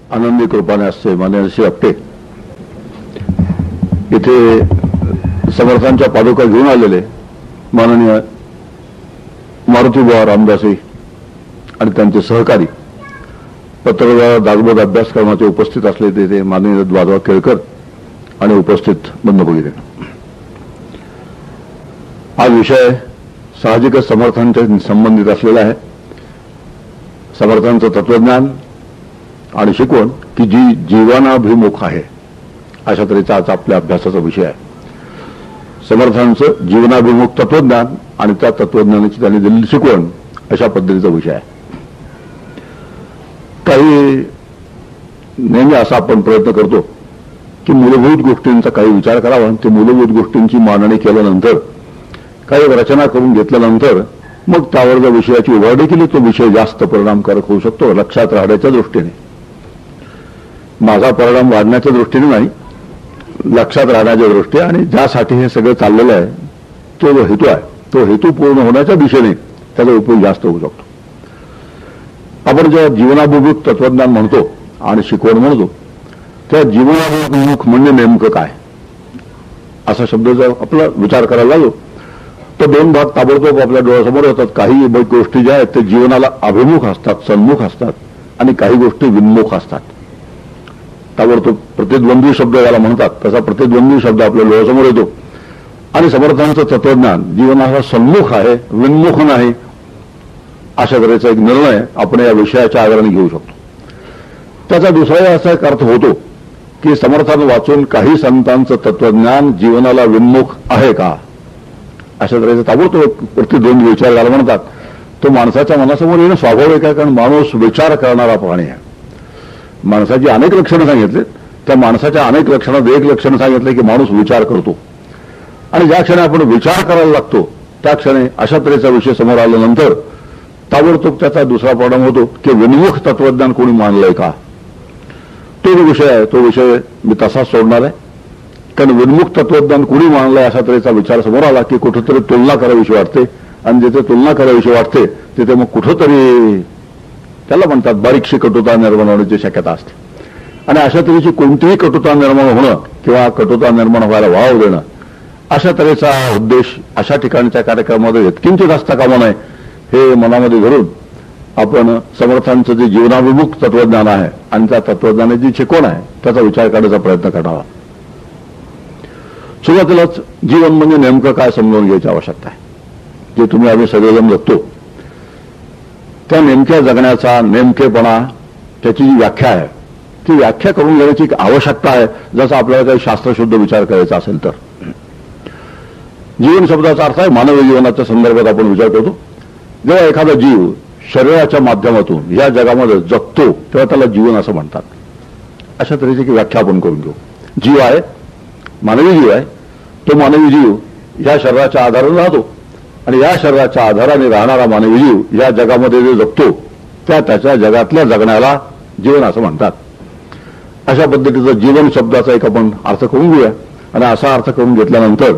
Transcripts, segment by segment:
आनंदी कृपाने असते मान्य श्री आपटे इथे समर्थांच्या पादुका घेऊन आलेले माननीय मारुतीबुवा रामदासी आणि त्यांचे सहकारी पत्रकार दासबोध अभ्यासक्रमाचे उपस्थित असले ते माननीय द्वादवा केळकर आणि उपस्थित बंधू भगिनी. हा विषय साहजिकच समर्थांच्या संबंधित असलेला आहे. समर्थांचं तत्वज्ञान आणि शिकवण की जी जीवनाभिमुख आहे अशा तऱ्हेचा आज आपल्या अभ्यासाचा विषय आहे. समर्थांचं जीवनाभिमुख तत्वज्ञान आणि त्या तत्वज्ञानाची त्यांनी दिलेली शिकवण अशा पद्धतीचा विषय आहे. काही नेहमी असा आपण प्रयत्न करतो की मूलभूत गोष्टींचा काही विचार करावा. ते मूलभूत गोष्टींची मांडणी केल्यानंतर काही रचना करून घेतल्यानंतर मग त्यावर जर विषयाची उभारणी केली तो विषय जास्त परिणामकारक होऊ शकतो लक्षात राहण्याच्या दृष्टीने. माझा परिणाम वाढण्याच्या दृष्टीने नाही, लक्षात राहण्याच्या दृष्टीने आणि ज्यासाठी हे सगळं चाललेलं आहे तो जो हेतू आहे तो हेतू पूर्ण होण्याच्या दिशेने त्याचा उपयोग जास्त होऊ शकतो. आपण जेव्हा जीवनाभिमुख तत्वज्ञान म्हणतो आणि शिकवण म्हणतो त्या जीवनाभिमुख म्हणजे नेमकं काय असा शब्द जर आपला विचार करायला लागलो तर दोन भाग ताबडतोब आपल्या डोळ्यासमोर येतात. काही गोष्टी ज्या आहेत ते जीवनाला अभिमुख असतात, सन्मुख असतात आणि काही गोष्टी विन्मुख असतात. ताबडतोब प्रतिद्वंद्वी शब्द याला म्हणतात तसा प्रतिद्वंद्वी शब्द आपल्या डोळ्यासमोर येतो. आणि समर्थांचं तत्वज्ञान जीवनाला सन्मुख आहे, विन्मुख नाही अशा तऱ्हेचा एक निर्णय आपण या विषयाच्या आधाराने घेऊ शकतो. त्याचा दुसरा असा एक अर्थ होतो की समर्थांना वाचून काही संतांचं तत्वज्ञान जीवनाला विन्मुख आहे का अशा तऱ्हेचा ताबडतोब प्रतिद्वंद्वी विचार याला म्हणतात. तो माणसाच्या मनासमोर येणं स्वाभाविक आहे कारण माणूस विचार करणारा प्राणी आहे. माणसाची अनेक लक्षणं सांगितली त्या माणसाच्या अनेक लक्षणात एक लक्षण सांगितलं की माणूस विचार करतो आणि ज्या क्षणी आपण विचार करायला लागतो त्या क्षणी अशा तऱ्हेचा विषय समोर आल्यानंतर ताबडतोब त्याचा दुसरा परिणाम होतो की विन्मुख तत्वज्ञान कोणी मानलंय का. तो जो विषय आहे तो विषय मी तसाच सोडणार आहे कारण विन्मुख तत्वज्ञान कोणी मानलंय अशा तऱ्हेचा विचार समोर आला की कुठेतरी तुलना करावीशी वाटते आणि जिथे तुलना करावीशी वाटते तिथे मग कुठंतरी त्याला म्हणतात बारीकशी कटुता निर्माण होण्याची शक्यता असते. आणि अशा तऱ्हेची कोणतीही कटुता निर्माण होणं किंवा कटुता निर्माण व्हायला वाव देणं अशा तऱ्हेचा उद्देश अशा ठिकाणच्या कार्यक्रमामध्ये यत्किंचित असता कामा नये हे मनामध्ये धरून आपण समर्थांचं जे जीवनाभिमुख तत्वज्ञान आहे आणि त्या तत्वज्ञानाची जी शिकवण आहे त्याचा विचार करण्याचा प्रयत्न करावा. सुरुवातीलाच जीवन म्हणजे नेमकं काय समजून घ्यायची आवश्यकता आहे. जे तुम्ही आम्ही सगळेजण जगतो त्या नेमक्या जगण्याचा नेमकेपणा त्याची जी व्याख्या आहे ती व्याख्या करून घेण्याची एक आवश्यकता आहे. जसं आपल्याला काही शास्त्रशुद्ध विचार करायचा असेल तर जीवन शब्दाचा अर्थ आहे मानवी जीवनाच्या संदर्भात आपण विचार करतो. जेव्हा एखादा जीव शरीराच्या माध्यमातून या जगामध्ये जगतो तेव्हा त्याला जीवन असं म्हणतात. अशा तऱ्हेची व्याख्या आपण करून घेऊ. जीव आहे, मानवी जीव आहे, तो मानवी जीव या शरीराच्या आधाराने राहतो आणि या शरीराच्या आधाराने राहणारा मानवी जीव या जगामध्ये जे जगतो त्याच्या जगातल्या जगण्याला जीवन असं म्हणतात. अशा पद्धतीचं जीवन शब्दाचा एक आपण अर्थ करून घेऊया आणि असा अर्थ करून घेतल्यानंतर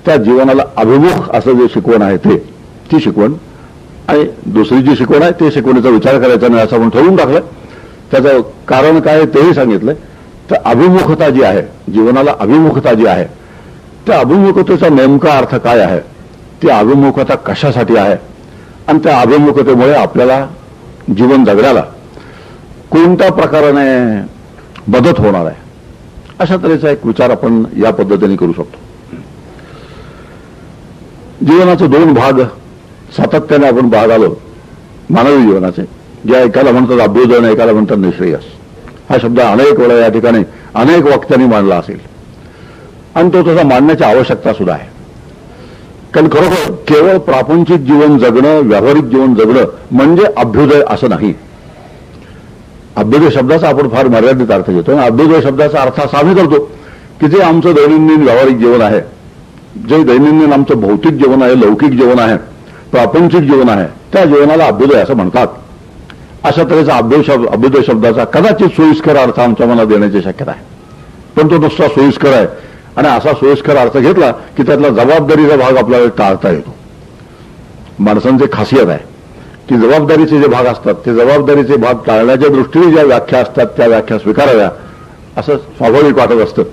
त्या जीवनाला अभिमुख असं जे शिकवण आहे ती शिकवण आणि दुसरी जी शिकवण आहे ते शिकवणीचा विचार करायचा नाही असं आपण ठरवून टाकलं. त्याचं कारण काय तेही सांगितलंय. तर अभिमुखता जी आहे जीवनाला अभिमुखता जी आहे त्या अभिमुखतेचा नेमका अर्थ काय आहे, ती अभिमुखता कशासाठी आहे आणि त्या अभिमुखतेमुळे आपल्याला जीवन जगण्याला कोणत्या प्रकाराने मदत होणार आहे अशा तऱ्हेचा एक विचार आपण या पद्धतीने करू शकतो. जीवनाचे दोन भाग सातत्याने आपण पाहत आलो मानवी जीवनाचे, ज्या एकाला म्हणतात अभ्युदय आणि एकाला म्हणतात निश्रेयस. हा शब्द अनेक वेळा या ठिकाणी अनेक वक्त्यांनी मांडला असेल आणि तो तसा मांडण्याची आवश्यकता सुद्धा आहे. कारण खरोखर केवळ प्रापंचिक जीवन जगणं, व्यावहारिक जीवन जगणं म्हणजे अभ्युदय असं नाही. अभ्युदय शब्दाचा आपण फार मर्यादित अर्थ घेतो आणि अभ्युदय शब्दाचा अर्थ असा आम्ही करतो की जे आमचं दैनंदिन व्यावहारिक जीवन आहे, जे दैनंदिन आमचं भौतिक जीवन आहे, लौकिक जीवन आहे, प्रापंचिक जीवन आहे, त्या जीवनाला अभ्युदय असं म्हणतात. अशा तऱ्हेचा अभ्युदय शब्दाचा कदाचित सोयीस्कर अर्थ आमच्या मनात देण्याची शक्यता आहे. पण तो नुसता सोयीस्कर आहे आणि असा सोयीस्कर अर्थ घेतला की त्यातला जबाबदारीचा भाग आपल्याला टाळता येतो. माणसांची खासियत आहे की जबाबदारीचे जे भाग असतात ते जबाबदारीचे भाग टाळण्याच्या दृष्टीने ज्या व्याख्या असतात त्या व्याख्या स्वीकाराव्या असं स्वाभाविक वाटत असतं.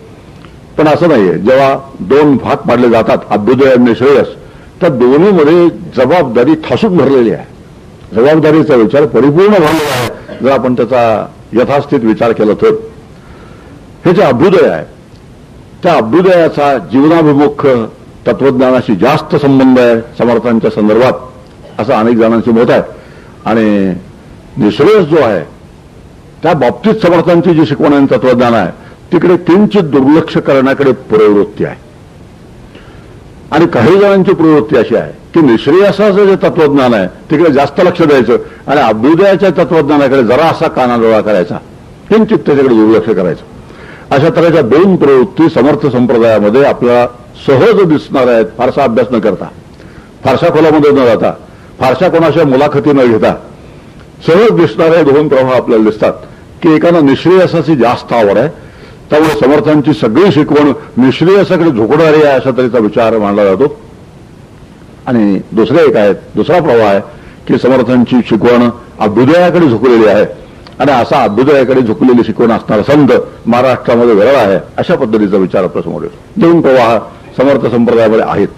पण असं नाहीये. जेव्हा दोन भाग पाडले जातात, अभ्युदय आणि श्रेयस, त्या दोन्हीमध्ये जबाबदारी ठासून भरलेली आहे. जबाबदारीचा विचार परिपूर्ण भरलेला आहे जर आपण त्याचा यथास्थित विचार केला तर. हे जे अभ्युदय आहे त्या अभ्युदयाचा जीवनाभिमुख तत्वज्ञानाशी जास्त संबंध आहे समर्थांच्या संदर्भात असं अनेक जणांची मत आहे. आणि निःश्रेयस जो आहे त्या बाबतीत समर्थांची जी शिकवण आणि तत्वज्ञान आहे तिकडे किंचित दुर्लक्ष करण्याकडे प्रवृत्ती आहे. आणि काही जणांची प्रवृत्ती अशी आहे की निःश्रेयसाचं जे तत्वज्ञान आहे तिकडे जास्त लक्ष द्यायचं आणि अभ्युदयाच्या तत्वज्ञानाकडे जरा असा कानाडोळा करायचा, किंचित त्याच्याकडे दुर्लक्ष करायचं. अशा तऱ्हेच्या दोन प्रवृत्ती समर्थ संप्रदायामध्ये आपल्याला सहज दिसणार आहेत. फारसा अभ्यास न करता, फारशा खोलामध्ये न जाता, फारशा कोणाच्या मुलाखती न घेता सहज दिसणारे दोन प्रवाह आपल्याला दिसतात. की एकाला निःश्रेयसाची जास्त आवड आहे, त्यामुळे समर्थांची सगळी शिकवण निःश्रेयसाकडे झुकणारी आहे अशा तऱ्हेचा विचार मांडला जातो. आणि दुसरा प्रवाह आहे की समर्थांची शिकवण अभ्युदयाकडे झुकलेली आहे आणि असा अभ्युदयाकडे झुकलेली शिकवण असणारा संत महाराष्ट्रामध्ये वेगळा आहे अशा पद्धतीचा विचार आपल्या समोर येतो. दोन प्रवाह समर्थ संप्रदायामध्ये आहेत.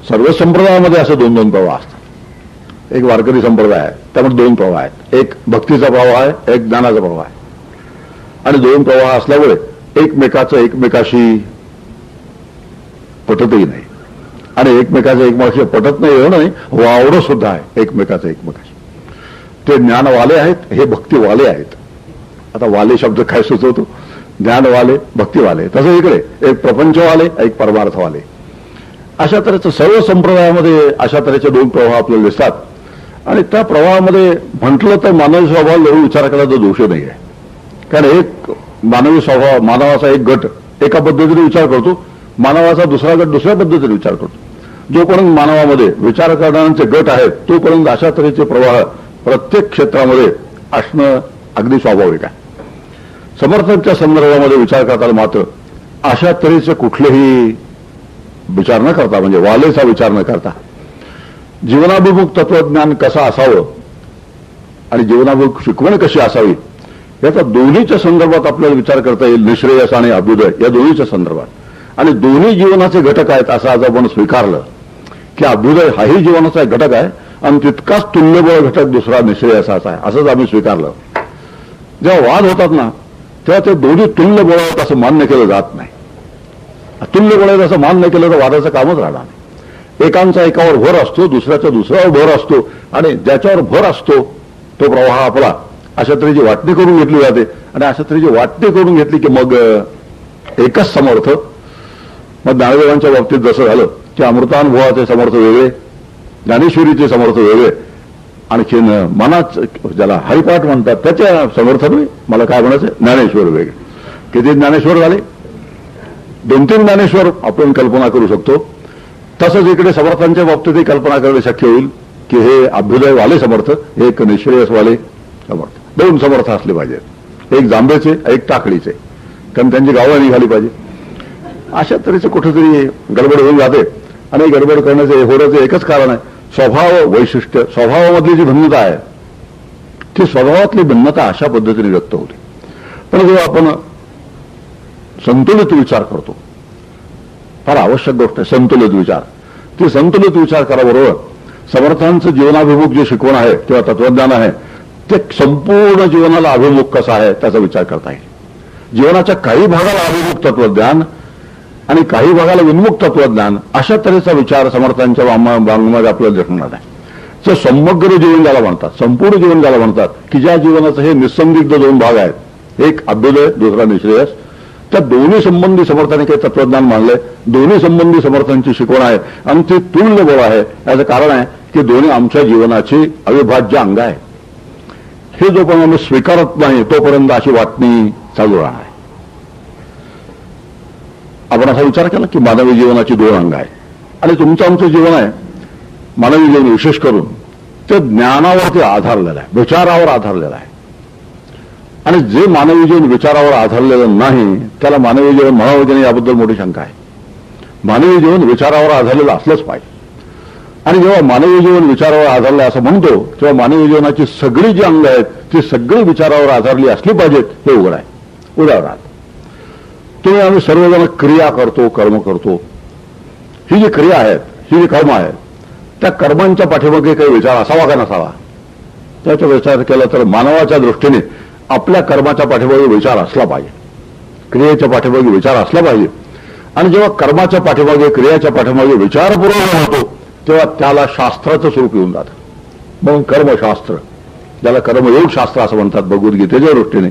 सर्व संप्रदायामध्ये असे दोन दोन प्रवाह असतात. एक वारकरी संप्रदाय आहे त्यामध्ये दोन प्रवाह आहेत. एक भक्तीचा प्रवाह आहे, एक ज्ञानाचा प्रवाह आहे. आणि दोन प्रवाह असल्यामुळे एकमेकाचं एकमेकाशी पटतही नाही आणि एकमेकाचं एकमेकाशी पटत नाही एवढं नाही, वावडं सुद्धा आहे एकमेकाचं एकमेकाशी. ते ज्ञानवाले आहेत, हे भक्तिवाले आहेत. आता वाले शब्द काय सुचवतो? ज्ञानवाले, भक्तिवाले. तसं इकडे एक प्रपंचवाले, एक परमार्थवाले. अशा तऱ्हेचं सर्व संप्रदायामध्ये अशा तऱ्हेचे दोन प्रवाह आपल्याला दिसतात. आणि त्या प्रवाहामध्ये म्हटलं तर मानवी स्वभाव लढू विचार करायला दोष नाही आहे. कारण एक मानवी स्वभाव, मानवाचा एक गट एका पद्धतीने विचार करतो, मानवाचा दुसरा गट दुसऱ्या पद्धतीने विचार करतो. जोपर्यंत मानवामध्ये विचार करणाऱ्यांचे गट आहेत तोपर्यंत अशा तऱ्हेचे प्रवाह प्रत्येक क्षेत्रामध्ये असणं अगदी स्वाभाविक आहे. समर्थांच्या संदर्भामध्ये विचार करताना मात्र अशा तऱ्हेचे कुठलेही विचार न करता, म्हणजे वालेचा विचार न करता, जीवनाभिमुख तत्वज्ञान कसं असावं आणि जीवनाभिमुख शिकवण कशी असावी याचा दोन्हीच्या संदर्भात आपल्याला विचार करता येईल. निःश्रेयस आणि अभ्युदय या दोन्हीच्या संदर्भात. आणि दोन्ही जीवनाचे घटक आहेत असं आज आपण स्वीकारलं की अभ्युदय हाही जीवनाचा एक घटक आहे आणि तितकाच तुल्यबळ घटक दुसरा निःश्रेयसाचा आहे असंच आम्ही स्वीकारलं. जेव्हा वाद होतात ना तेव्हा ते दोन्ही तुल्यबळ आहेत असं मान्य केलं जात नाही. तुल्यबळ आहेत असं मान्य केलं तर वादाचं कामच राहणार नाही. एकांचा एकावर भर असतो, दुसऱ्याचा दुसऱ्यावर भर असतो आणि ज्याच्यावर भर असतो तो प्रवाह आपला अशा तऱ्हेची वाटणी करून घेतली जाते. आणि अशा तऱ्हेची वाटणी करून घेतली की मग एकच समर्थ. मग ज्ञानदेवांच्या बाबतीत जसं झालं की अमृतानुभवाचे समर्थ वेगळे, ज्ञानेश्वरीचे समर्थ वेगळे, आणखीन मनाच ज्याला हरिपाठ म्हणतात त्याच्या समर्थन मला काय म्हणायचं ज्ञानेश्वर वेगळे. किती ज्ञानेश्वर झाले? 2-3 ज्ञानेश्वर आपण कल्पना करू शकतो. तसंच इकडे समर्थांच्या बाबतीतही कल्पना करणे शक्य होईल की हे अभ्युदयवाले समर्थ, एक निःश्रेयसवाले समर्थ. 2 समर्थ असले पाहिजेत, एक जांभेचे एक टाकळीचे, कारण त्यांची गावं निघाली पाहिजे. अशा तऱ्हेचं कुठेतरी गडबड होऊन जाते. आणि गडबड करण्याचे होण्याचं एकच कारण आहे स्वभाव वैशिष्ट्य. स्वभावामधली जी भिन्नता आहे ती स्वभावातली भिन्नता अशा पद्धतीने व्यक्त होते. पण जेव्हा आपण संतुलित विचार करतो, फार आवश्यक गोष्ट आहे संतुलित विचार. ती संतुलित विचार कराबरोबर समर्थांचं जीवनाभिमुख जे शिकवण आहे किंवा तत्वज्ञान आहे ते संपूर्ण जीवनाला अभिमुख कसं आहे त्याचा विचार करता येईल. जीवनाच्या काही भागाला अभिमुख तत्वज्ञान आणि काही भागाला विन्मुख तत्वज्ञान अशा तऱ्हेचा विचार समर्थांच्या वाङ्मयामध्ये आपल्याला दिसणार आहे. जे समग्र जीवन ज्याला म्हणतात, संपूर्ण जीवन ज्याला म्हणतात की ज्या जीवनाचं हे निसंदिग्ध 2 भाग आहेत, एक अभ्युदय दुसरा निःश्रेयस, त्या दोन्ही संबंधी समर्थांनी काही तत्वज्ञान मानलंय, दोन्ही संबंधी समर्थांची शिकवण आहे आणि ती तुल्य बळ आहे. याचं कारण आहे की दोन्ही आमच्या जीवनाची अविभाज्य अंग आहे. हे जोपर्यंत आम्ही स्वीकारत नाही तोपर्यंत अशी वाटणी चालू राहणार. आपण असा विचार केला की मानवी जीवनाची 2 अंग आहेत आणि तुमचं आमचं जीवन आहे मानवी जीवन विशेष करून ते ज्ञानावरती आधारलेलं आहे, विचारावर आधारलेलं आहे. आणि जे मानवी जीवन विचारावर आधारलेलं नाही त्याला मानवी जीवन म्हणावं की नाही याबद्दल मोठी शंका आहे. मानवी जीवन विचारावर आधारलेलं असलंच पाहिजे. आणि जेव्हा मानवी जीवन विचारावर आधारलं असं म्हणतो तेव्हा मानवी जीवनाची सगळी जी अंग आहेत ती सगळी विचारावर आधारली असली पाहिजेत हे उघड आहे. उदाहरणार्थ तुम्ही आम्ही सर्वजण क्रिया करतो, कर्म करतो. ही जी क्रिया आहेत, ही जी कर्म आहेत, त्या कर्मांच्या पाठीमागे काही विचार असावा का नसावा? त्याचा विचार केला तर मानवाच्या दृष्टीने आपल्या कर्माच्या पाठीमागे विचार असला पाहिजे, क्रियेच्या पाठीमागे विचार असला पाहिजे. आणि जेव्हा कर्माच्या पाठीमागे क्रियाच्या पाठीमागे विचारपूर्वक होतो तेव्हा त्याला शास्त्राचं स्वरूप येऊन जातं. म्हणून कर्मशास्त्र, ज्याला कर्मयोगशास्त्र असं म्हणतात भगवद्गीतेच्या दृष्टीने.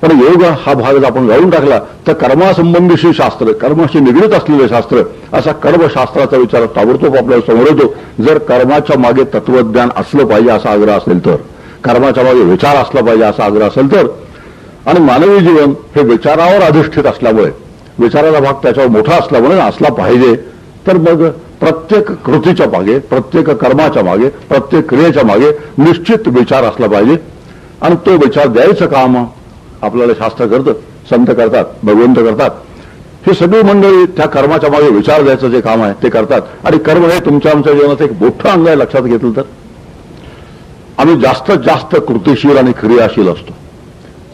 पण योग हा भाग जर आपण गाळून टाकला तर कर्मासंबंधीशी शास्त्र, कर्माशी निगडीत असलेले शास्त्र, असा कर्मशास्त्राचा विचार ताबडतोब आपल्याला समोर येतो. जर कर्माच्या मागे तत्वज्ञान असलं पाहिजे असा आग्रह असेल तर, कर्माच्या मागे विचार असला पाहिजे असा आग्रह असेल तर, आणि मानवी जीवन हे विचारावर अधिष्ठित असल्यामुळे, विचाराचा भाग त्याच्यावर मोठा असल्यामुळे असला पाहिजे, तर मग प्रत्येक कृतीच्या मागे, प्रत्येक कर्माच्या मागे, प्रत्येक क्रियेच्या मागे निश्चित विचार असला पाहिजे. आणि तो विचार द्यायचं काम आपल्याला शास्त्र करतं, संत करतात, भगवंत करतात. ही सगळी मंडळी त्या कर्माच्या मागे विचार द्यायचं जे काम आहे ते करतात. आणि कर्म हे तुमच्या आमच्या जीवनाचं एक मोठं अंग आहे. लक्षात घेतलं तर आम्ही जास्तीत जास्त कृतिशील आणि क्रियाशील असतो.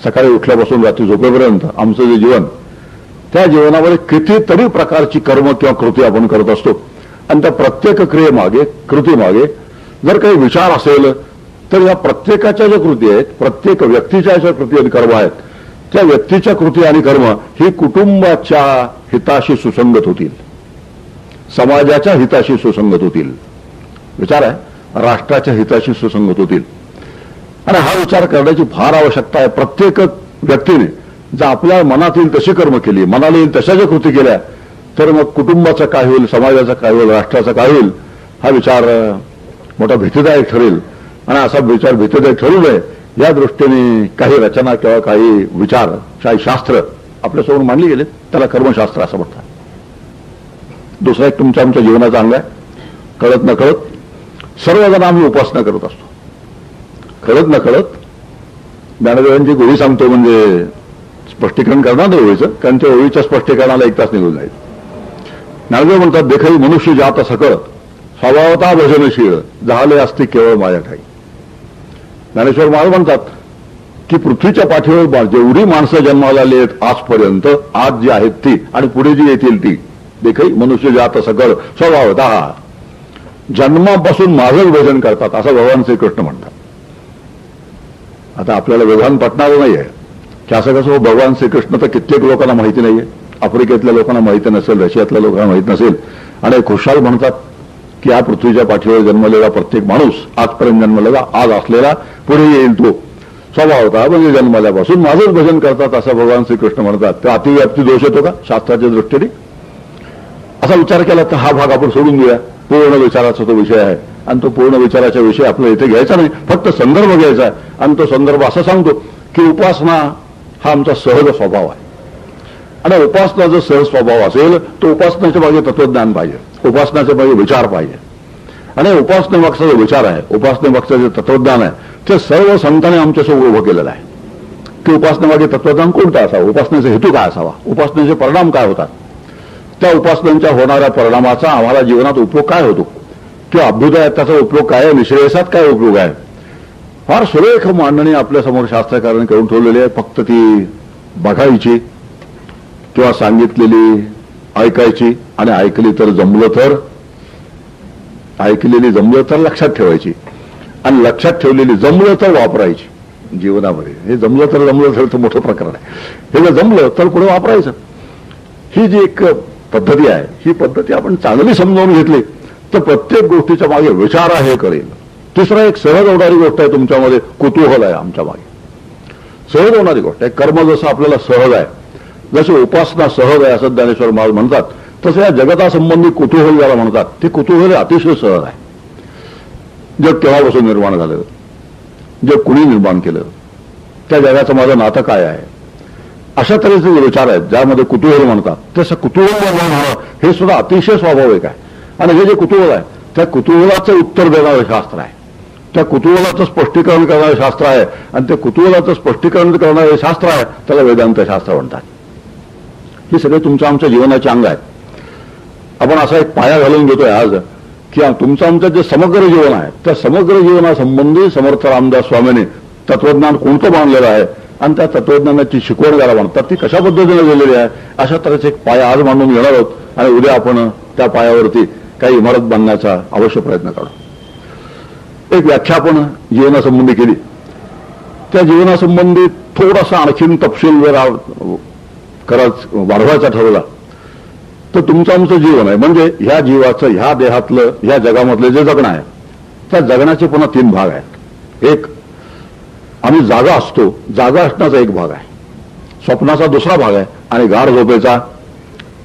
सकाळी उठल्यापासून रात्री झोपेपर्यंत आमचं जे जीवन, त्या जीवनामध्ये कितीतरी प्रकारची कर्म किंवा कृती आपण करत असतो. आणि त्या प्रत्येक क्रियेमागे, कृतीमागे जर काही विचार असेल तर या प्रत्येकाच्या ज्या कृती आहेत, प्रत्येक व्यक्तीच्या ज्या कृती आणि कर्म आहेत, त्या व्यक्तीच्या कृती आणि कर्म ही कुटुंबाच्या हिताशी सुसंगत होतील, समाजाच्या हिताशी सुसंगत होतील. विचार आहे, राष्ट्राच्या हिताशी सुसंगत होतील. आणि हा विचार करण्याची फार आवश्यकता आहे. प्रत्येक व्यक्तीने जर आपल्या मनात येईल तशी कर्म केली, मनाला येईल तशा ज्या कृती केल्या, तर मग कुटुंबाचं काय होईल, समाजाचं काय होईल, राष्ट्राचं काय होईल, हा विचार मोठा भीतीदायक ठरेल. आणि असा विचार भीतीदायक ठरू नये या दृष्टीने काही रचना किंवा काही विचार, काही शास्त्र आपल्यासमोर मांडली गेले, त्याला कर्मशास्त्र असं म्हणतात. दुसरा एक तुमच्या आमच्या जीवनाचा अंग आहे. कळत न कळत सर्वजण आम्ही उपासना करत असतो. कळत न कळत ज्ञानदेवांची गोळी सांगतो, म्हणजे स्पष्टीकरण करणार नाही ओळीचं, कारण त्या ओळीच्या स्पष्टीकरणाला 1 तास निघून जाईल. ज्ञानदेव म्हणतात, देखाई मनुष्य जात सकळ स्वभावता भजनशीळ झाले असते केवळ माझ्या ठाई. ज्ञानेश्वर महाराज म्हणतात की पृथ्वीच्या पाठीवर जेवढी माणसं जन्माला आली आहेत आजपर्यंत, आज जी आहेत ती आणि पुढे जी येतील ती, देखाई मनुष्य जात सकळ स्वभावतः जन्मापासून माझंच भजन करतात असं भगवान श्रीकृष्ण म्हणतात. आता आपल्याला व्यवहान पटणार नाहीये की असं कसं भगवान श्रीकृष्ण तर कित्येक लोकांना माहिती नाहीये. आफ्रिकेतल्या लोकांना माहिती नसेल, रशियातल्या लोकांना माहिती नसेल. आणि खुशाल म्हणतात की या पृथ्वीच्या पाठीवर जन्मलेला प्रत्येक माणूस, आजपर्यंत जन्मलेला, आज असलेला, पुढे येईल तो स्वभावतः म्हणजे जन्मल्यापासून माझंच भजन करतात असं भगवान श्रीकृष्ण म्हणतात. तर अतिव्याप्ती दोष येतो का शास्त्राच्या दृष्टीने? असा विचार केला तर हा भाग आपण सोडून देऊया. पूर्ण विचाराचा तो विषय आहे आणि तो पूर्ण विचाराचा विषय आपल्याला इथे घ्यायचा नाही, फक्त संदर्भ घ्यायचा आहे. आणि तो संदर्भ असा सांगतो की उपासना हा आमचा सहज स्वभाव आहे. आणि उपासना जर सहज स्वभाव असेल तर उपासनाच्या मागे तत्वज्ञान पाहिजे, उपासनाच्या मागे विचार पाहिजे. आणि उपासनेमागचा जो विचार आहे, उपासनेमागचं जे तत्वज्ञान आहे, ते सर्व संतांनी आमच्यासमोर उभं केलेलं आहे. की उपासनेमागे तत्वज्ञान कोणतं असावं, उपासनेचा हेतू काय असावा, उपासनेचे परिणाम काय होतात, त्या उपासनांच्या होणाऱ्या परिणामाचा आम्हाला जीवनात उपयोग काय होतो, किंवा अभ्युदयात त्याचा उपयोग काय आहे, निश्रेयसात काय उपयोग आहे. फार सुरेख मांडणी आपल्यासमोर शास्त्रकारांनी करून ठेवलेली आहे. फक्त ती बघायची किंवा सांगितलेली ऐकायची, आणि ऐकलेली जमलं तर लक्षात ठेवायची, आणि लक्षात ठेवलेली जमलं तर वापरायची जीवनामध्ये. हे जमलं तर मोठं प्रकरण आहे. हे जर जमलं तर पुढे वापरायचं. ही जी एक पद्धती आहे, ही पद्धती आपण चांगली समजावून घेतली तर प्रत्येक गोष्टीच्या मागे विचार आहे हे कळेल. तिसरा एक सहज होणारी गोष्ट आहे तुमच्यामध्ये, कुतूहल आहे आमच्या मागे. सहज होणारी गोष्ट आहे. कर्म जसं आपल्याला सहज आहे, जशी उपासना सहज आहे असं ज्ञानेश्वर महाराज म्हणतात, तसं या जगतासंबंधी कुतूहल ज्याला म्हणतात, ते कुतूहल अतिशय सहज आहे. जग केव्हापासून निर्माण झालं, जग कुणी निर्माण केलं, त्या जगाचं माझं नातं काय आहे, अशा तऱ्हेचे जे विचार आहेत ज्यामध्ये कुतूहल म्हणतात, तसं कुतूहल निर्माण होणं हे सुद्धा अतिशय स्वाभाविक आहे. आणि हे जे कुतूहल आहे त्या कुतूहलाचं उत्तर देणारं शास्त्र आहे, त्या कुतूहलाचं स्पष्टीकरण करणारं शास्त्र आहे. आणि त्या कुतूहलाचं स्पष्टीकरण करणारे शास्त्र आहे त्याला वेदांत शास्त्र म्हणतात. हे सगळे तुमच्या आमच्या जीवनाचे अंग आहेत. आपण असा एक पाया घालून घेतोय आज की तुमचं आमचं जे समग्र जीवन आहे त्या समग्र जीवनासंबंधी समर्थ रामदास स्वामींनी तत्वज्ञान कोणतं मांडलेलं आहे आणि त्या तत्वज्ञानाची शिकवण ज्याला म्हणतात ती कशा पद्धतीने गेलेली आहे, अशा तऱ्हेचे एक पाया आज मांडून घेणार आहोत आणि उद्या आपण त्या पायावरती काही इमारत बांधण्याचा अवश्य प्रयत्न करू. एक व्याख्या आपण जीवनासंबंधी केली. त्या जीवनासंबंधी थोडासा आणखीन तपशील जर वाढवायचा ठरवला तर तुमचं आमचं जीवन आहे म्हणजे ह्या जीवाचं, ह्या देहातलं, ह्या जगामधलं जे जगणं आहे त्या जगण्याचे पुन्हा 3 भाग आहेत. एक आम्ही जागा असतो, जागा असण्याचा एक भाग आहे, स्वप्नाचा दुसरा भाग आहे आणि गाढ झोपेचा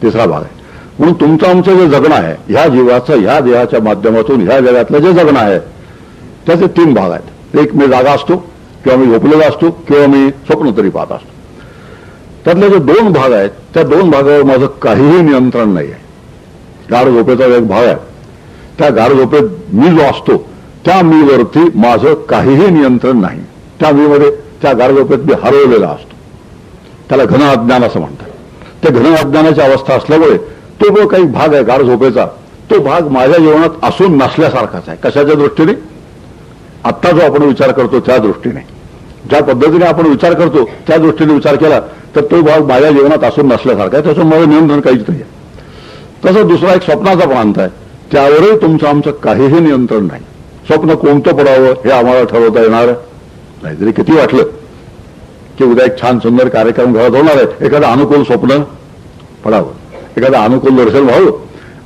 तिसरा भाग आहे. म्हणून तुमचं आमचं जे जगणं आहे ह्या जीवाचं, ह्या देहाच्या माध्यमातून ह्या जगातलं जे जगणं आहे त्याचे 3 भाग आहेत. एक मी जागा असतो किंवा मी झोपलेला असतो किंवा मी स्वप्न तरी पाहत असतो. त्यातले जे 2 भाग आहेत त्या 2 भागावर माझं काहीही नियंत्रण नाही आहे. गाढ झोपेचा एक भाग आहे, त्या गाढ झोपेत मी जो असतो त्या मीवरती माझं काहीही नियंत्रण नाही. त्या मीमध्ये, त्या गाढ झोपेत मी हरवलेला असतो. त्याला घन अज्ञान असं म्हणतात. त्या घन अज्ञानाची अवस्था असल्यामुळे तो जो काही भाग आहे गाढ झोपेचा तो भाग माझ्या जीवनात असून नसल्यासारखाच आहे. कशाच्या दृष्टीने? आत्ता जो आपण विचार करतो त्या दृष्टीने, ज्या पद्धतीने आपण विचार करतो त्या दृष्टीने विचार केला तर तो भाग माझ्या जीवनात असून नसल्यासारखा आहे, त्याचं माझं नियंत्रण काहीच नाही आहे. तसं दुसरा एक स्वप्नाचा प्रांत आहे, त्यावरही तुमचं आमचं काहीही नियंत्रण नाही. स्वप्न कोणतं पडावं हे आम्हाला ठरवता येणार नाही. जरी किती वाटलं की उद्या एक छान सुंदर कार्यक्रम घरात होणार आहे, एखादं अनुकूल स्वप्न पडावं, एखादं अनुकूल दर्शन व्हावं,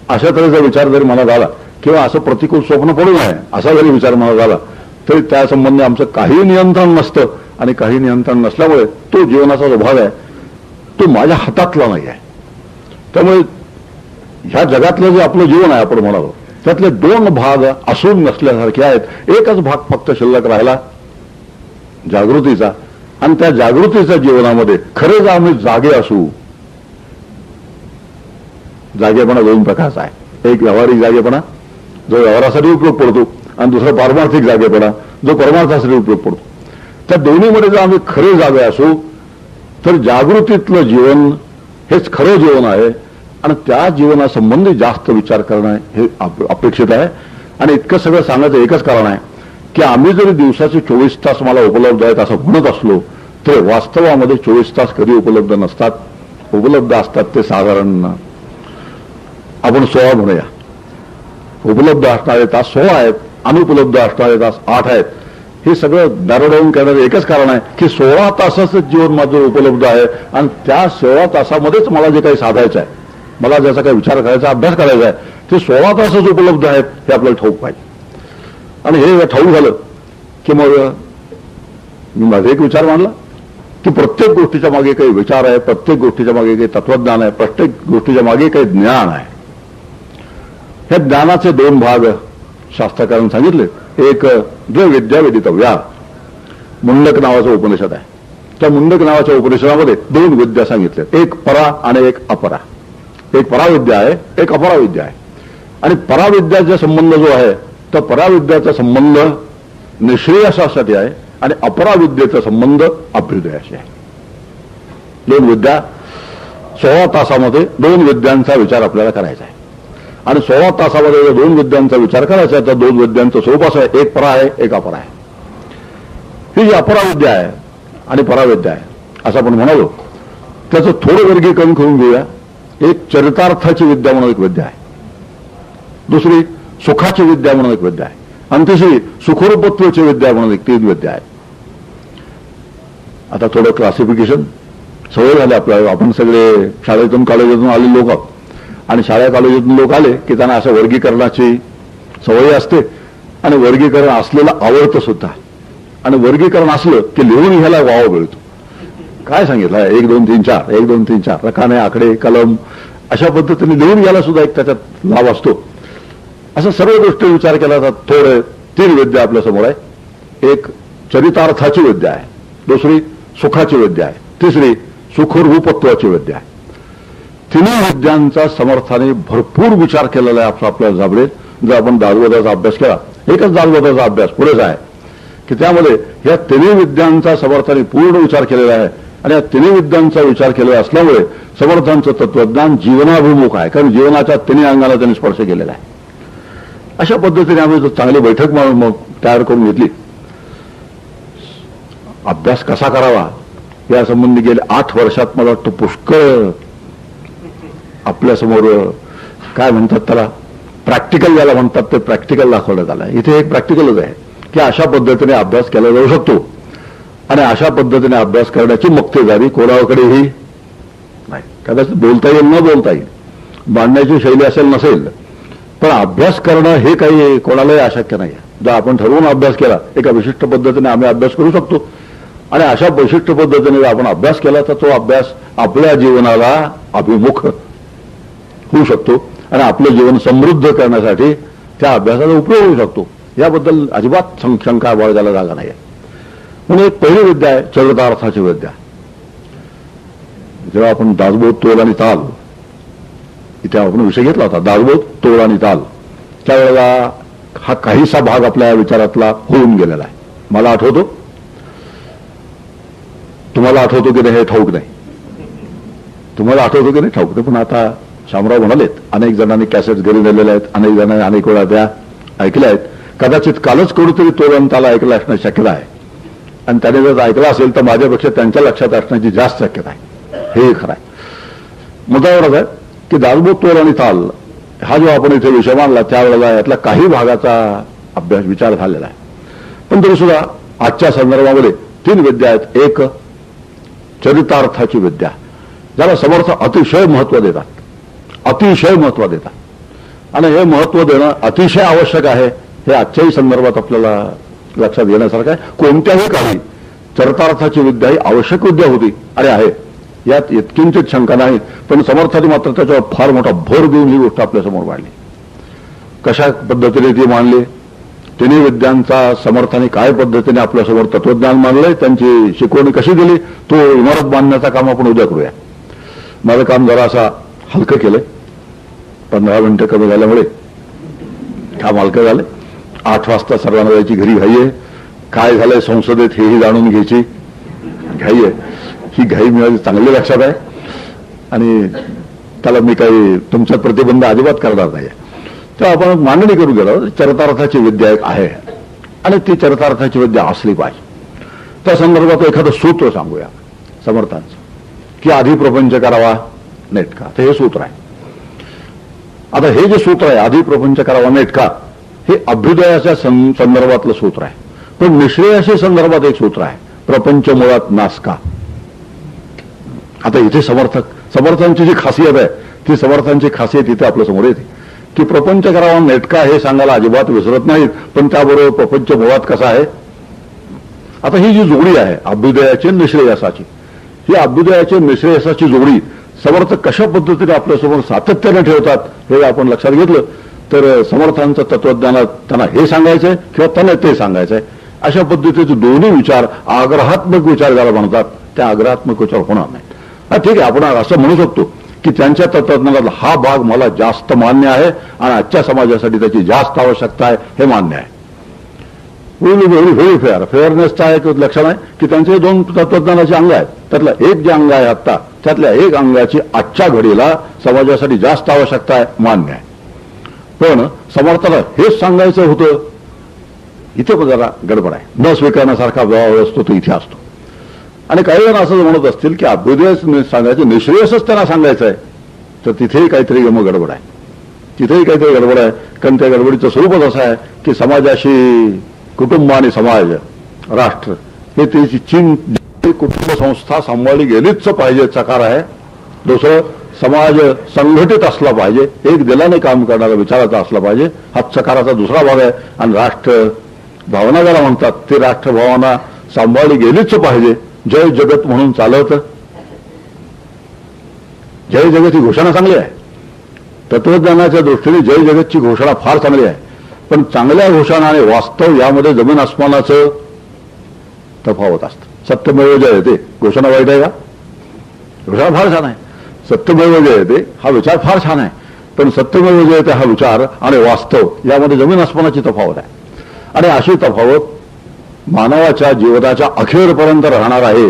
अशा तऱ्हेचा विचार जरी मनात आला किंवा असं प्रतिकूल स्वप्न पडू नये असा जरी विचार मनात आला तरी त्यासंबंधी आमचं काही नियंत्रण नसतं. आणि काही नियंत्रण नसल्यामुळे तो जीवनाचा जो भाग आहे तो माझ्या हातातला नाही आहे. त्यामुळे ह्या जगातलं जे आपलं जीवन आहे आपण म्हणालो त्यातले 2 भाग असून नसल्यासारखे आहेत. एकच भाग फक्त शिल्लक राहिला जागृतीचा. आणि त्या जागृतीच्या जीवनामध्ये खरेच आम्ही जागे असू. जागेपणा 2 प्रकारचा आहे. एक व्यावहारिक जागेपणा जो व्यवहारासाठी उपयोग पडतो आणि दुसरा पारमार्थिक जागेपणा जो परमार्थासाठी उपयोग पडतो. त्या दोन्हीमध्ये जर आम्ही खरे जागे असू तर जागृतीतलं जीवन हेच खरं जीवन आहे आणि त्या जीवनासंबंधी जास्त विचार करणं हे अपेक्षित आहे. आणि इतकं सगळं सांगायचं एकच कारण आहे की आम्ही जरी दिवसाचे 24 तास मला उपलब्ध आहेत असं म्हणत असलो तर वास्तवामध्ये 24 तास कधी उपलब्ध नसतात. उपलब्ध असतात ते साधारण आपण 16 म्हणूया. उपलब्ध असणारे तास 16 आहेत, अनुपलब्ध असणारे तास 8 आहेत. हे सगळं डाऊन करण्याचं एकच कारण आहे की 16 तासाचं जीवन माझं उपलब्ध आहे आणि त्या 16 तासामध्येच मला जे काही साधायचं आहे, मला ज्याचा काही विचार करायचा, अभ्यास करायचा आहे ते 16 तासच उपलब्ध आहेत हे आपल्याला ठाऊक पाहिजे. आणि हे ठाऊक झालं की मग मी माझा एक विचार मांडला की प्रत्येक गोष्टीच्या मागे काही विचार आहे, प्रत्येक गोष्टीच्या मागे काही तत्वज्ञान आहे, प्रत्येक गोष्टीच्या मागे काही ज्ञान आहे. हे ज्ञानाचे 2 भाग शास्त्रकारांनी सांगितले. एक जो विद्या वेदितव्या मुंडक नावाचं उपनिषद आहे. त्या मुंडक नावाच्या उपनिषदामध्ये 2 विद्या सांगितल्यात, एक परा आणि एक अपरा. एक पराविद्या आहे, एक अपराविद्या आहे. आणि पराविद्याचा संबंध जो आहे तर पराविद्याचा संबंध निश्रेयसासाठी आहे आणि अपराविद्येचा संबंध अभ्युदयाशी आहे. 2 विद्या 16 तासामध्ये 2 विद्यांचा विचार आपल्याला करायचा आहे. आणि 16 तासामध्ये जर 2 विद्यांचा विचार करायचा आहे तर 2 विद्यांचं स्वरूप असं आहे, एक परा आहे, एक अपरा आहे. ही जी अपराविद्या आहे आणि पराविद्या आहे असं आपण म्हणालो त्याचं थोडं वर्गीकरण करून घेऊया. एक चरितार्थाची विद्या म्हणून एक विद्या आहे, दुसरी सुखाची विद्या म्हणून एक विद्या आहे आणि तिसरी सुखरूपत्वाची विद्या म्हणून एक 3 विद्या आहे. आता थोडं क्लासिफिकेशन सवय झाली आपल्याला. आपण सगळे शाळेतून कॉलेजातून आलेले लोक आहोत आणि शाळा कॉलेजातून लोक आले की त्यांना असं वर्गीकरणाची सवय असते आणि वर्गीकरण असलेलं आवडतं सुद्धा. आणि वर्गीकरण असलं की लिहून घ्यायला वाव मिळतो. काय सांगितलं 1 2 3 4 1 2 3 4 रकाने आकडे कलम अशा पद्धतीने लिहून घ्यायला सुद्धा एक त्याच्यात लाभ असतो. असं सर्व गोष्टी विचार केला तर थोडे 3 विद्या आपल्या समोर आहे. एक चरितार्थाची विद्या आहे, दुसरी सुखाची विद्या आहे, तिसरी सुखरूपत्वाची विद्या आहे. 3 विद्यांचा समर्थाने भरपूर विचार केलेला आहे आपल्याला जाबळे. जर आपण दासबोधाचा अभ्यास केला, एकच दासबोधाचा अभ्यास पुरेसा आहे की त्यामध्ये या 3 विद्यांचा समर्थाने पूर्ण विचार केलेला आहे. आणि या 3 विद्यांचा विचार केलेला असल्यामुळे समर्थांचं तत्वज्ञान जीवनाभिमुख आहे, कारण जीवनाच्या 3 अंगाला त्यांनी स्पर्श केलेला आहे. अशा पद्धतीने आम्ही चांगली बैठक मग तयार करून घेतली. अभ्यास कसा करावा यासंबंधी गेले 8 वर्षात मला वाटतं पुष्कळ आपल्यासमोर काय म्हणतात त्याला प्रॅक्टिकल ज्याला म्हणतात ते प्रॅक्टिकल दाखवण्यात आलं. इथे एक प्रॅक्टिकलच आहे की अशा पद्धतीने अभ्यास केला जाऊ शकतो आणि अशा पद्धतीने अभ्यास करण्याची मक्तेदारी कोणाकडेही नाही. कदाचित बोलता येईल न बोलता येईल, मांडण्याची शैली असेल नसेल, पण अभ्यास करणं हे काही कोणालाही अशक्य नाही. जर आपण ठरवून अभ्यास केला एका विशिष्ट पद्धतीने आम्ही अभ्यास करू शकतो आणि अशा विशिष्ट पद्धतीने आपण अभ्यास केला तर तो अभ्यास आपल्या जीवनाला अभिमुख होऊ शकतो आणि आपलं जीवन समृद्ध करण्यासाठी त्या अभ्यासाचा उपयोग होऊ शकतो. याबद्दल अजिबात शंका बाळगायला जागा नाही. म्हणून एक पहिली विद्या आहे चरितार्थाची विद्या. जेव्हा आपण दासबोध, तोल आणि ताल इथे आपण विषय घेतला होता, दासबोध, तोल आणि ताल, त्यावेळेला हा काहीसा भाग आपल्या विचारातला होऊन गेलेला आहे. मला आठवतो, तुम्हाला आठवतो की नाही हे ठाऊक नाही, तुम्हाला आठवतो की नाही ठाऊक नाही, पण आता शामराव म्हणालेत अनेक जणांनी कॅसेट्स घरी नेलेल्या आहेत, अनेक जणांनी अनेक वेळा त्या ऐकल्या आहेत. कदाचित कालच कोणीतरी तो ग्रंथाला ऐकला असणं शक्यता आहे आणि त्याने जर ऐकला असेल तर माझ्यापेक्षा त्यांच्या लक्षात असण्याची जास्त शक्यता आहे. हे खरं आहे. मुद्दा एवढाच आहे की दासबोध, तोल आणि ताल हा जो आपण इथे विषय मांडला त्यावेळेला यातला काही भागाचा अभ्यास विचार झालेला आहे. पण तरी सुद्धा आजच्या संदर्भामध्ये 3 विद्या आहेत. एक चरितार्थाची विद्या, ज्याला समर्थ अतिशय महत्व देतात, अतिशय महत्व देतात आणि हे महत्व देणं अतिशय आवश्यक आहे. हे आजच्याही संदर्भात आपल्याला लक्षात घेण्यासारखं आहे. कोणत्याही काळी चरितार्थाची विद्या ही आवश्यक विद्या होती आणि आहे, यात इतकिंचित शंका नाही. पण समर्थाने मात्र त्याच्यावर फार मोठा भर देऊन ही गोष्ट आपल्यासमोर मांडली. कशा पद्धतीने ती मांडली, तिन्ही विद्यांचा समर्थाने काय पद्धतीने आपल्यासमोर तत्वज्ञान मांडलंय, त्यांची शिकवणी कशी दिली, तो इमारत बांधण्याचं काम आपण उद्या करूया. माझं काम जरा असा हलकं केलंय, 15 मिनिटं कमी झाल्यामुळे काम हलकं झालं. 8 वाजता सर्वांना जायची घरी घाई आहे. काय झालंय संसदेत हेही जाणून घ्यायची घाई आहे. ही घाई मिळाली चांगली लक्षात आहे आणि त्याला मी काही तुमच्यात प्रतिबंध अजिबात करणार नाही. तर आपण मांडणी करून गेलो. चरितार्थाची विद्या एक आहे आणि ती चरितार्थाची विद्या असली पाहिजे. त्या संदर्भात एखादं सूत्र सांगूया समर्थांचं की आधी प्रपंच करावा नेटका. तर हे सूत्र आहे. आता हे जे सूत्र आहे आधी प्रपंच करावा नेटका, हे अभ्युदयाच्या संदर्भातलं सूत्र आहे. पण निश्रेयशी संदर्भात एक सूत्र आहे, प्रपंच मुळात नासका. आता इथे समर्थांची जी खासियत आहे ती समर्थांची खासियत इथे आपल्या समोर येते की प्रपंच करावा नेटका हे सांगायला अजिबात विसरत नाहीत, पण त्याबरोबर प्रपंच मुळात कसा आहे. आता ही जी जोडी आहे अभ्युदयाची निश्रेयसाची, ही अभ्युदयाची निश्रेयसाची जोडी समर्थ कशा पद्धतीने आपल्यासमोर सातत्याने ठेवतात हे आपण लक्षात घेतलं तर समर्थांचं तत्वज्ञानात त्यांना हे सांगायचंय किंवा त्यांना ते सांगायचंय. अशा पद्धतीचे दोन्ही विचार आग्रहात्मक विचार ज्याला म्हणतात त्या आग्रहात्मक विचार होणार नाही. ठीक आहे, आपण असं म्हणू शकतो की त्यांच्या तत्वज्ञानातला हा भाग मला जास्त मान्य आहे आणि आजच्या समाजासाठी त्याची जास्त आवश्यकता आहे हे मान्य आहे. व्हेरी फेअरनेसचा एक लक्षण आहे की त्यांचे 2 तत्वज्ञानाचे अंग आहेत. त्यातलं एक जे अंग आहे आत्ता त्यातल्या एक अंगाची आजच्या घडीला समाजासाठी जास्त आवश्यकता आहे मान्य आहे. पण समर्थाला हेच सांगायचं होतं, इथे पण जरा गडबड आहे. न स्वीकारण्यासारखा व्यवहार असतो तो इथे असतो. आणि काही जण असं म्हणत असतील की अभ्युदय सांगायचं निश्रेयसच त्यांना सांगायचं आहे, तर तिथेही काहीतरी गडबड आहे. तिथेही काहीतरी गडबड आहे. कारण त्या गडबडीचं स्वरूपच असं आहे की समाजाशी कुटुंब आणि समाज राष्ट्र हे त्याची कुटुंब संस्था सांभाळली गेलीच पाहिजे चकार आहे. दुसरं समाज संघटित असला पाहिजे, एक दिलाने काम करणारा विचाराचा असला पाहिजे, हा चकाराचा दुसरा भाग आहे. आणि राष्ट्र भावना ज्याला म्हणतात ते राष्ट्र भावना सांभाळली गेलीच पाहिजे. जय जगत म्हणून चालत, जय जगत ही घोषणा चांगली आहे. तत्वज्ञानाच्या दृष्टीने जय जगतची घोषणा फार चांगली आहे. पण चांगल्या घोषणा आणि वास्तव यामध्ये जमीन आसमानाचं तफावत असतं. सत्यमेव जयते घोषणा वाईट आहे का? घोषणा फार छान आहे. सत्यमेव जयते हा विचार फार छान आहे. पण सत्यमेव जयते हा विचार आणि वास्तव यामध्ये जमीन आसमानाची तफावत आहे. आणि अशी तफावत मानवाच्या जीवनाच्या अखेरपर्यंत राहणार आहे.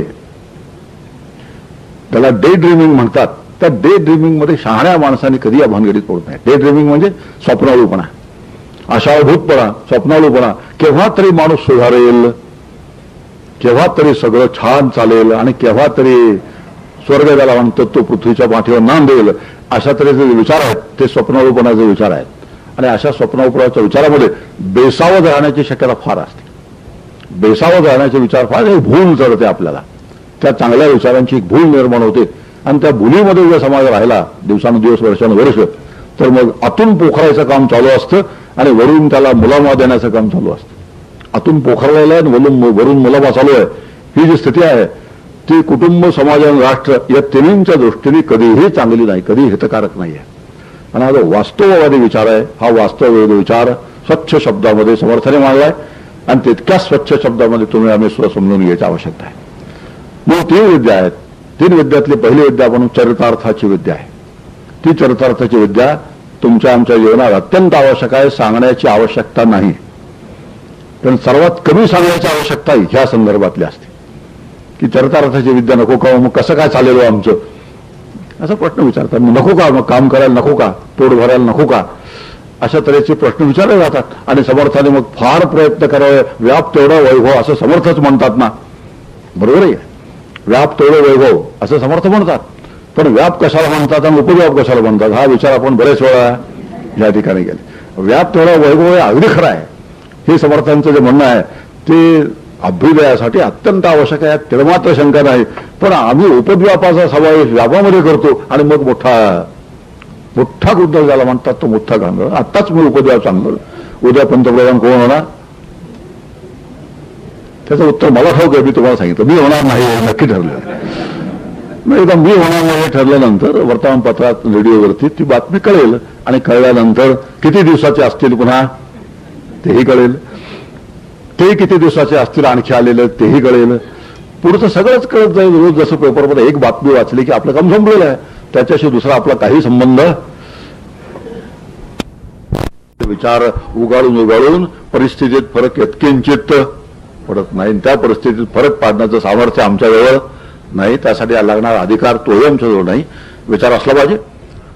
त्याला डे ड्रीमिंग म्हणतात. त्या डे ड्रीमिंग मध्ये शहाण्या माणसाने कधी या भानगडीत पडत नाही. डे ड्रीमिंग म्हणजे स्वप्नाळूपणा. आशाभूतपणा, स्वप्नाळूपणा, केव्हा तरी माणूस सुधारेल, केव्हा तरी सगळं छान चालेल आणि केव्हा तरी स्वर्ग ज्याला म्हणतात तो पृथ्वीच्या पाठीवर नांदेल, अशा तऱ्हेचे जे विचार आहेत ते स्वप्नाळूपणाचे विचार आहेत. आणि अशा स्वप्नाळूपणाच्या विचारामध्ये बेसावध राहण्याची शक्यता फार असते. बेसावध राहण्याचे विचार फार एक भूल चढते आपल्याला, त्या चांगल्या विचारांची एक भूल निर्माण होते आणि त्या भुलीमध्ये जर समाज राहिला दिवसानुदिवस वर्षानुवर्ष तर मग आतून पोखरायचं काम चालू असतं आणि वरून त्याला मुलामा देण्याचं काम चालू असतं. आतून पोखरलेलं आहे आणि वरून मुलामा चालू आहे, ही जी स्थिती आहे ती कुटुंब, समाज आणि राष्ट्र या तिन्हींच्या दृष्टीने कधीही चांगली नाही, कधी हितकारक नाही आहे. आणि हा जो वास्तववादी विचार आहे, हा वास्तववादी विचार स्वच्छ शब्दामध्ये समर्थाने मांडलाय आणि तितक्याच स्वच्छ शब्दामध्ये तुम्ही आम्ही समजून घ्यायची आवश्यकता आहे. मग 3 विद्या आहेत. 3 विद्यातली पहिली विद्या आपण चरितार्थाची विद्या आहे. ती चरितार्थाची विद्या तुमच्या आमच्या जीवनात अत्यंत आवश्यक आहे, सांगण्याची आवश्यकता नाही. पण सर्वात कमी सांगण्याची आवश्यकता ह्या संदर्भातली असते की चरितार्थाची विद्या नको का, मग कसं काय चालेल आमचं, असा प्रश्न विचारतात. नको का, मग काम करायला नको का, पोट भरायला नको का, अशा तऱ्हेचे प्रश्न विचारले जातात. आणि समर्थाने मग फार प्रयत्न करावे, व्याप तेवढा वैभव असं समर्थच म्हणतात ना, बरोबर आहे. व्याप तेवढं वैभव असं समर्थ म्हणतात, पण व्याप कशाला म्हणतात आणि उपव्याप कशाला म्हणतात हा विचार आपण बरेच वेळा या ठिकाणी केले. व्याप तेवढा वैभव हे अगदी खरं आहे, हे समर्थांचं जे म्हणणं आहे ते अभ्युदयासाठी अत्यंत आवश्यक आहे, त्याला मात्र शंका नाही. पण आम्ही उपद्व्यापाचा समावेश व्यापामध्ये करतो आणि मग मोठा उद्योग ज्याला म्हणतात तो मोठा गांगळ. आत्ताच मी उपद्व्याप सांगतो, उद्या पंतप्रधान कोण होणार त्याचं उत्तर मला ठाऊक आहे. मी तुम्हाला सांगितलं मी होणार नाही, नक्की ठरलेलं. मग एकदा मी होणार नाही ठरल्यानंतर वर्तमानपत्रात, रेडिओवरती ती बातमी कळेल आणि कळल्यानंतर किती दिवसाचे असतील पुन्हा तेही कळेल, ते किती दिवसाचे असतील आणखी आलेलं तेही कळेल. पुढचं सगळंच कळत जाईल. रोज जसं पेपरमध्ये एक बातमी वाचली की आपलं काम संपलेलं आहे, त्याच्याशी दुसरा आपला काही संबंध. विचार उगाळून परिस्थितीत फरक यत्किंचित पडत नाही. त्या परिस्थितीत फरक पाडण्याचं सामर्थ्य आमच्याजवळ नाही, त्यासाठी लागणारा अधिकार तोही आमच्याजवळ नाही. विचार असला पाहिजे,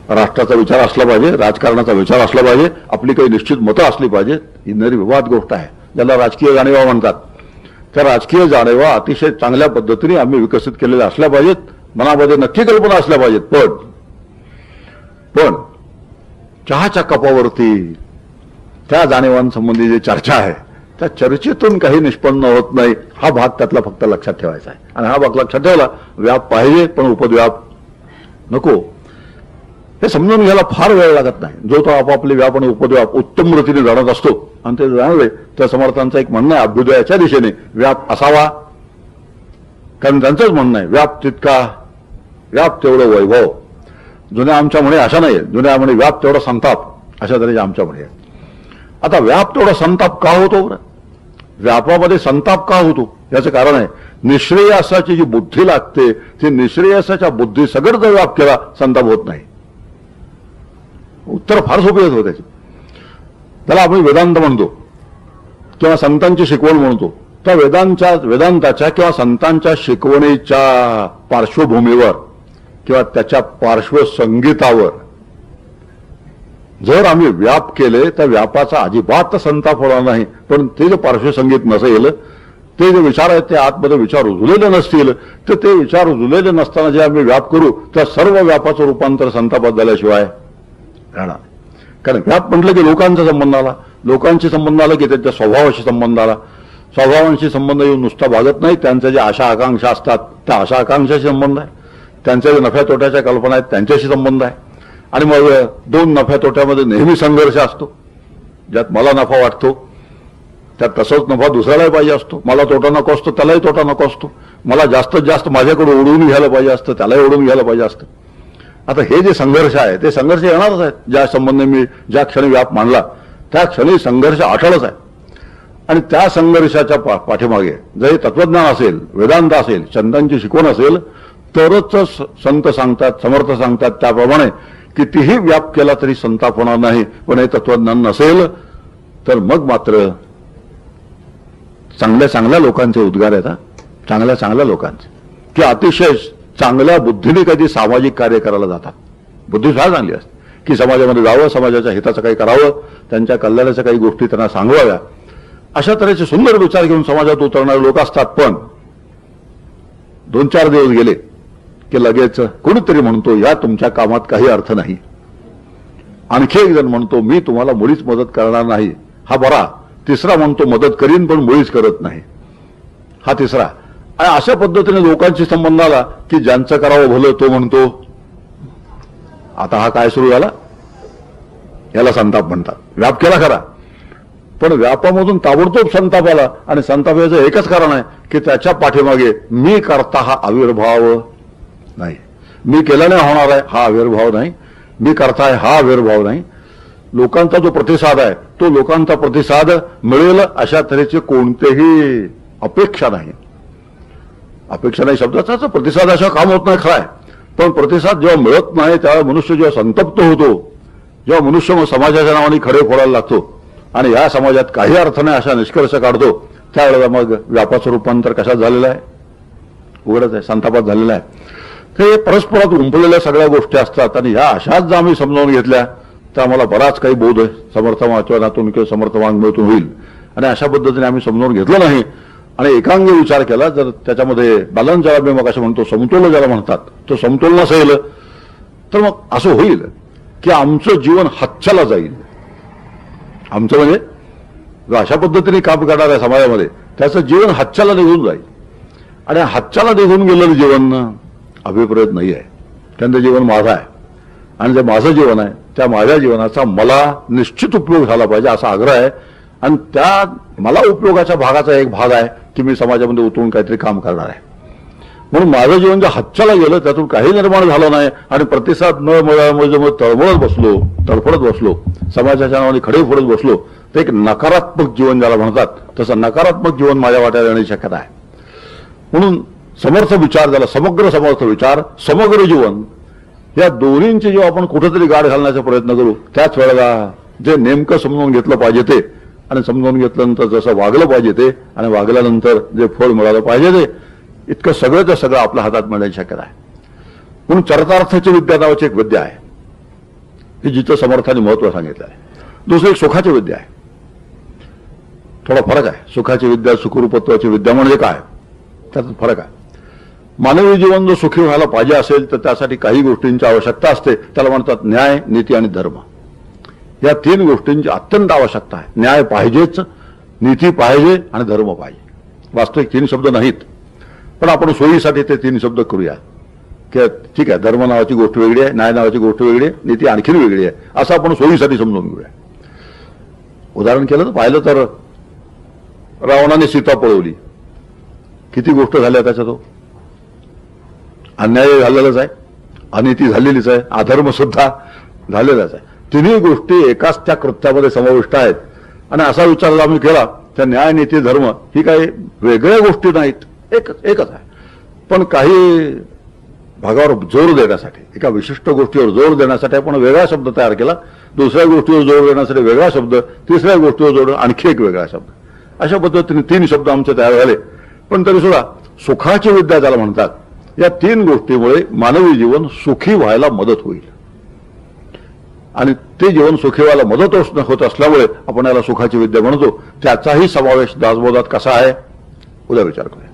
राष्ट्राचा विचार असला पाहिजे, राजकारणाचा विचार असला पाहिजे, आपली काही निश्चित मतं असली पाहिजेत. ही निर्विवाद गोष्ट आहे, ज्याला राजकीय जाणीवा म्हणतात. त्या राजकीय जाणीवा अतिशय चांगल्या पद्धतीने आम्ही विकसित केलेल्या असल्या पाहिजेत, मनामध्ये नक्की कल्पना असल्या पाहिजेत. पण चहाच्या कपावरती त्या जाणीवांसंबंधी जी चर्चा आहे त्या चर्चेतून काही निष्पन्न होत नाही, हा भाग त्यातला फक्त लक्षात ठेवायचा आहे. आणि हा भाग लक्षात ठेवला, व्याप पाहिजे पण उपद्व्याप नको, हे समजून घ्यायला फार वेळ लागत नाही. जो तो आपापले व्याप आणि उपद्व्याप उत्तम रीतीने जाणत असतो आणि ते जाणले तर समर्थांचं एक म्हणणं आहे अभ्युदयाच्या दिशेने व्याप असावा. कारण त्यांचंच म्हणणं आहे व्याप तितका, व्याप तेवढं वैभव. जुन्या आमच्या म्हणे अशा नाही, जुन्या म्हणे व्याप तेवढा संताप, अशा तऱ्हेच्या आमच्या म्हणे. आता व्याप तेवढा संताप का होतो बरं? व्यापामध्ये संताप का होतो याचं कारण आहे निःश्रेयसाची जी बुद्धी लागते ती निःश्रेयसाच्या बुद्धी सगळं जर व्याप केला संताप होत नाही. उत्तर फार सोपे होतं त्याची. त्याला आपण वेदांत म्हणतो किंवा संतांची शिकवण म्हणतो. त्या वेदांताच्या किंवा संतांच्या शिकवणीच्या पार्श्वभूमीवर किंवा त्याच्या पार्श्वसंगीतावर जर आम्ही व्याप केले तर व्यापाचा अजिबात संताप होणार नाही. पण ते जे पार्श्वसंगीत नसेल, ते जे विचार आहेत ते आतमध्ये विचार रुजलेले नसतील, तर ते विचार रुजलेले नसताना जे आम्ही व्याप करू त्या सर्व व्यापाचं रूपांतर संतापात झाल्याशिवाय राहणार. कारण व्याप म्हटलं की लोकांचा संबंध आला, लोकांशी संबंध आला की त्यांच्या स्वभावाशी संबंध आला. स्वभावांशी संबंध येऊन नुसता भागत नाही, त्यांच्या ज्या आशा आकांक्षा असतात त्या आशा आकांक्षाशी संबंध आहे, त्यांच्या ज्या नफ्या तोट्याच्या कल्पना आहेत त्यांच्याशी संबंध आहे. आणि मग 2 नफ्या तोट्यामध्ये नेहमी संघर्ष असतो. ज्यात मला नफा वाटतो त्यात तसंच नफा दुसऱ्यालाही पाहिजे असतो, मला तोटा नको असतो त्यालाही तोटा नको असतो, मला जास्तीत जास्त माझ्याकडे ओढून घ्यायला पाहिजे असतं त्यालाही ओढून घ्यायला पाहिजे असतं. आता हे जे संघर्ष आहे ते संघर्ष येणारच आहेत. ज्या संबंधी मी ज्या क्षणी व्याप मांडला त्या क्षणी संघर्ष अटळच आहे. आणि त्या संघर्षाच्या पाठीमागे जर तत्वज्ञान असेल, वेदांत असेल, संतांची शिकवण असेल तरच संत सांगतात, समर्थ सांगतात त्याप्रमाणे कितीही व्याप केला तरी संताप होणार नाही. पण हे तत्वज्ञान नसेल तर मग मात्र चांगल्या लोकांचे उद्गार येतात, चांगल्या लोकांचे की अतिशय चांगल्या बुद्धीने कधी सामाजिक कार्य करायला जातात. बुद्धी फार चांगली असते, की समाजामध्ये जावं, समाजाच्या हिताचं काही करावं, त्यांच्या कल्याणाच्या काही गोष्टी त्यांना सांगवाव्या, अशा तऱ्हेचे सुंदर विचार घेऊन समाजात उतरणारे लोक असतात. पण 2-4 दिवस गेले की लगेच कोणीतरी म्हणतो या तुमच्या कामात काही अर्थ नाही. आणखी एक जण म्हणतो मी तुम्हाला मुळीच मदत करणार नाही. हा बरा. तिसरा म्हणतो मदत करीन पण मुळीच करत नाही. हा तिसरा. आणि अशा पद्धतीने लोकांशी संबंध आला की ज्यांचं करावं भलं तो म्हणतो. आता हा काय सुरू झाला? याला संताप म्हणतात. व्याप केला खरा, पण व्यापामधून ताबडतोब संताप आला. आणि संताप याचं एकच कारण आहे की त्याच्या पाठीमागे मी करता हा आविर्भाव नाही, मी केल्याने होणार आहे हा आविर्भाव नाही, मी करताय हा आविर्भाव नाही. लोकांचा जो प्रतिसाद आहे तो लोकांचा प्रतिसाद मिळेल अशा तऱ्हेचे कोणतेही अपेक्षा नाही. अपेक्षा नाही शब्दाचा प्रतिसादाशिवाय काम होत नाही खरं आहे. पण प्रतिसाद जेव्हा मिळत नाही तेव्हा मनुष्य जेव्हा संतप्त होतो, जेव्हा मनुष्य मग समाजाच्या नावाने खडे फोडायला लागतो आणि या समाजात काही अर्थ नाही अशा निष्कर्ष काढतो, त्यावेळेला मग व्यापाचं रूपांतर कशात झालेलं आहे? उघडच आहे, संतापात झालेलं आहे. ते परस्परात गुंफलेल्या सगळ्या गोष्टी असतात. आणि ह्या अशाच जर आम्ही समजावून घेतल्या तर आम्हाला बराच काही बोध समर्थ वाचनातून किंवा समर्थ वाङ्मयातून होईल. आणि अशा पद्धतीने आम्ही समजावून घेतलं नाही आणि एकांगी विचार केला, जर त्याच्यामध्ये बॅलन्स ज्याला मी मग असं म्हणतो समतोल ज्याला म्हणतात तो समतोल नसेल तर मग असं होईल की आमचं जीवन हातच्याला जाईल. आमचं म्हणजे जो अशा पद्धतीने काम करणार आहे समाजामध्ये त्याचं जीवन हातच्याला निघून जाईल. आणि हातच्याला निघून गेलेलं जीवन अभिप्रेत नाही आहे. त्यांचं जीवन माझं आहे आणि जे माझं जीवन आहे त्या माझ्या जीवनाचा मला निश्चित उपयोग झाला पाहिजे असा आग्रह आहे. आणि त्या मला उपयोगाच्या भागाचा एक भाग आहे की मी समाजामध्ये उतरून काहीतरी काम करणार आहे. म्हणून माझं जीवन जे हातच्याला गेलं त्यातून काही निर्माण झालं नाही आणि प्रतिसाद न मिळाल्यामुळे मग तळमळत बसलो, तडफडत बसलो, समाजाच्या नावाने खडे फोडत बसलो, तर एक नकारात्मक जीवन ज्याला म्हणतात तसं नकारात्मक जीवन माझ्या वाट्याला येण्याची शक्यता आहे. म्हणून समर्थ विचार ज्याला समग्र समर्थ विचार, समग्र जीवन या दोन्हींची जेव्हा आपण कुठेतरी गाठ घालण्याचा प्रयत्न करू त्याच वेळेला जे नेमकं समजून घेतलं पाहिजे ते आणि समजून घेतल्यानंतर जसं वागलं पाहिजे ते आणि वागल्यानंतर जे फळ मिळालं पाहिजे ते इतकं सगळंच सगळं आपल्या हातात मिळण्याची शक्यता आहे. म्हणून चरितार्थाची विद्या नावाची एक विद्या आहे की जिचं समर्थाने महत्व सांगितलं आहे. दुसरी एक सुखाची विद्या आहे. थोडा फरक आहे. सुखाची विद्या, सुखरूपत्वाची विद्या म्हणजे काय त्यात फरक आहे. मानवी जीवन जर सुखी व्हायला पाहिजे असेल तर त्यासाठी काही गोष्टींची आवश्यकता असते. त्याला म्हणतात न्याय, नीती आणि धर्म. या 3 गोष्टींची अत्यंत आवश्यकता आहे. न्याय पाहिजेच, नीती पाहिजे आणि धर्म पाहिजे. वास्तविक 3 शब्द नाहीत पण आपण सोयीसाठी ते 3 शब्द करूया की ठीक आहे धर्म नावाची गोष्ट वेगळी आहे, न्याय नावाची गोष्ट वेगळी आहे, नीती आणखीन वेगळी आहे असं आपण सोयीसाठी समजून घेऊया. उदाहरण केलं तर पाहिलं तर रावणाने सीता पळवली. किती गोष्ट झाल्या त्याच्यात? अन्याय झालेलाच आहे, अनिती झालेलीच आहे, अधर्म सुद्धा झालेलाच आहे. 3 गोष्टी एकाच त्या कृत्यामध्ये समाविष्ट आहेत. आणि असा विचार आम्ही केला तर न्याय, नीती, धर्म ही काही वेगळ्या गोष्टी नाहीत, एकच आहे. पण काही भागावर जोर देण्यासाठी, एका विशिष्ट गोष्टीवर जोर देण्यासाठी आपण वेगळा शब्द तयार केला, दुसऱ्या गोष्टीवर जोर देण्यासाठी वेगळा शब्द, तिसऱ्या गोष्टीवर जोर आणखी एक वेगळा शब्द. अशा पद्धतीने 3 शब्द आमचे तयार झाले. पण तरी सुद्धा सुखाची विद्या ज्याला म्हणतात या 3 गोष्टीमुळे मानवी जीवन सुखी व्हायला मदत होईल. आणि ते जीवन सुखी व्हायला मदत होत असल्यामुळे आपण याला सुखाची विद्या म्हणतो. त्याचाही समावेश दासबोधात कसा आहे उद्या विचार करूया.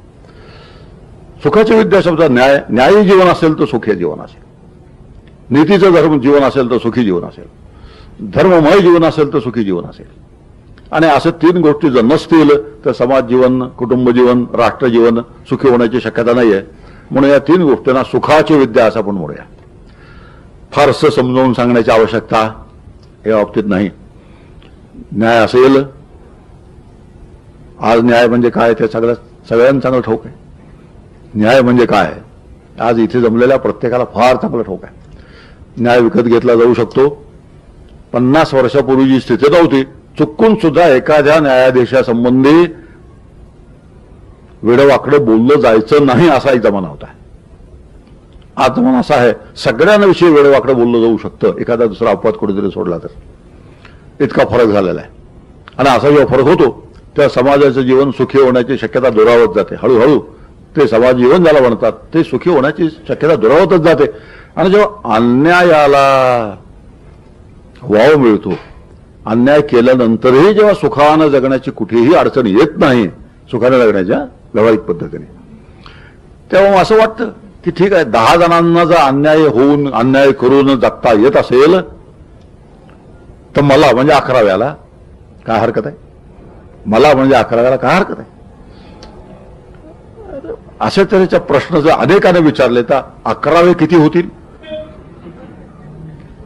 सुखाची विद्या शब्द न्यायी जीवन असेल तर सुखी जीवन असेल, नीतीचं धर्म जीवन असेल तर सुखी जीवन असेल, धर्ममय जीवन असेल तर सुखी जीवन असेल. आणि असे 3 गोष्टी जर नसतील तर समाज जीवन, कुटुंब जीवन, राष्ट्र जीवन सुखी होण्याची शक्यता नाही आहे. म्हणून या 3 गोष्टींना सुखाची विद्या असं आपण म्हणूया. फारसं समजावून सांगण्याची आवश्यकता या बाबतीत नाही. न्याय असेल, आज न्याय म्हणजे काय ते सगळ्यांना चांगलं ठाऊक आहे. न्याय म्हणजे काय आज इथे जमलेल्या प्रत्येकाला फार चांगलं ठाऊक आहे. न्याय विकत घेतला जाऊ शकतो. 50 वर्षापूर्वी जी स्थिती नव्हती, चुकून सुद्धा एखाद्या न्यायाधीशासंबंधी वेडवाकडं बोललं जायचं नाही असा एक जमाना होता. आज जमाना असा आहे सगळ्यांविषयी वेडवाकडं बोललं जाऊ शकतं, एखादा दुसरा अपवाद कुठेतरी सोडला तर. इतका फरक झालेला आहे. आणि असा जेव्हा फरक होतो त्या समाजाचं जीवन सुखी होण्याची शक्यता दुरावत जाते. हळूहळू ते समाज जीवन ज्याला म्हणतात ते सुखी होण्याची शक्यता दुरावतच जाते. आणि जेव्हा अन्यायाला वाव मिळतो, अन्याय केल्यानंतरही जेव्हा सुखानं जगण्याची कुठेही अडचण येत नाही, सुखाने जगण्याच्या व्यावहारिक पद्धतीने, तेव्हा असं वाटतं की ठीक आहे, 10 जणांना जर अन्याय करून जगता येत असेल तर मला म्हणजे 11व्याला काय हरकत आहे, मला म्हणजे 11व्याला काय हरकत आहे. अशा तऱ्हेचा प्रश्न जर अनेकाने विचारले तर 11वे किती होतील,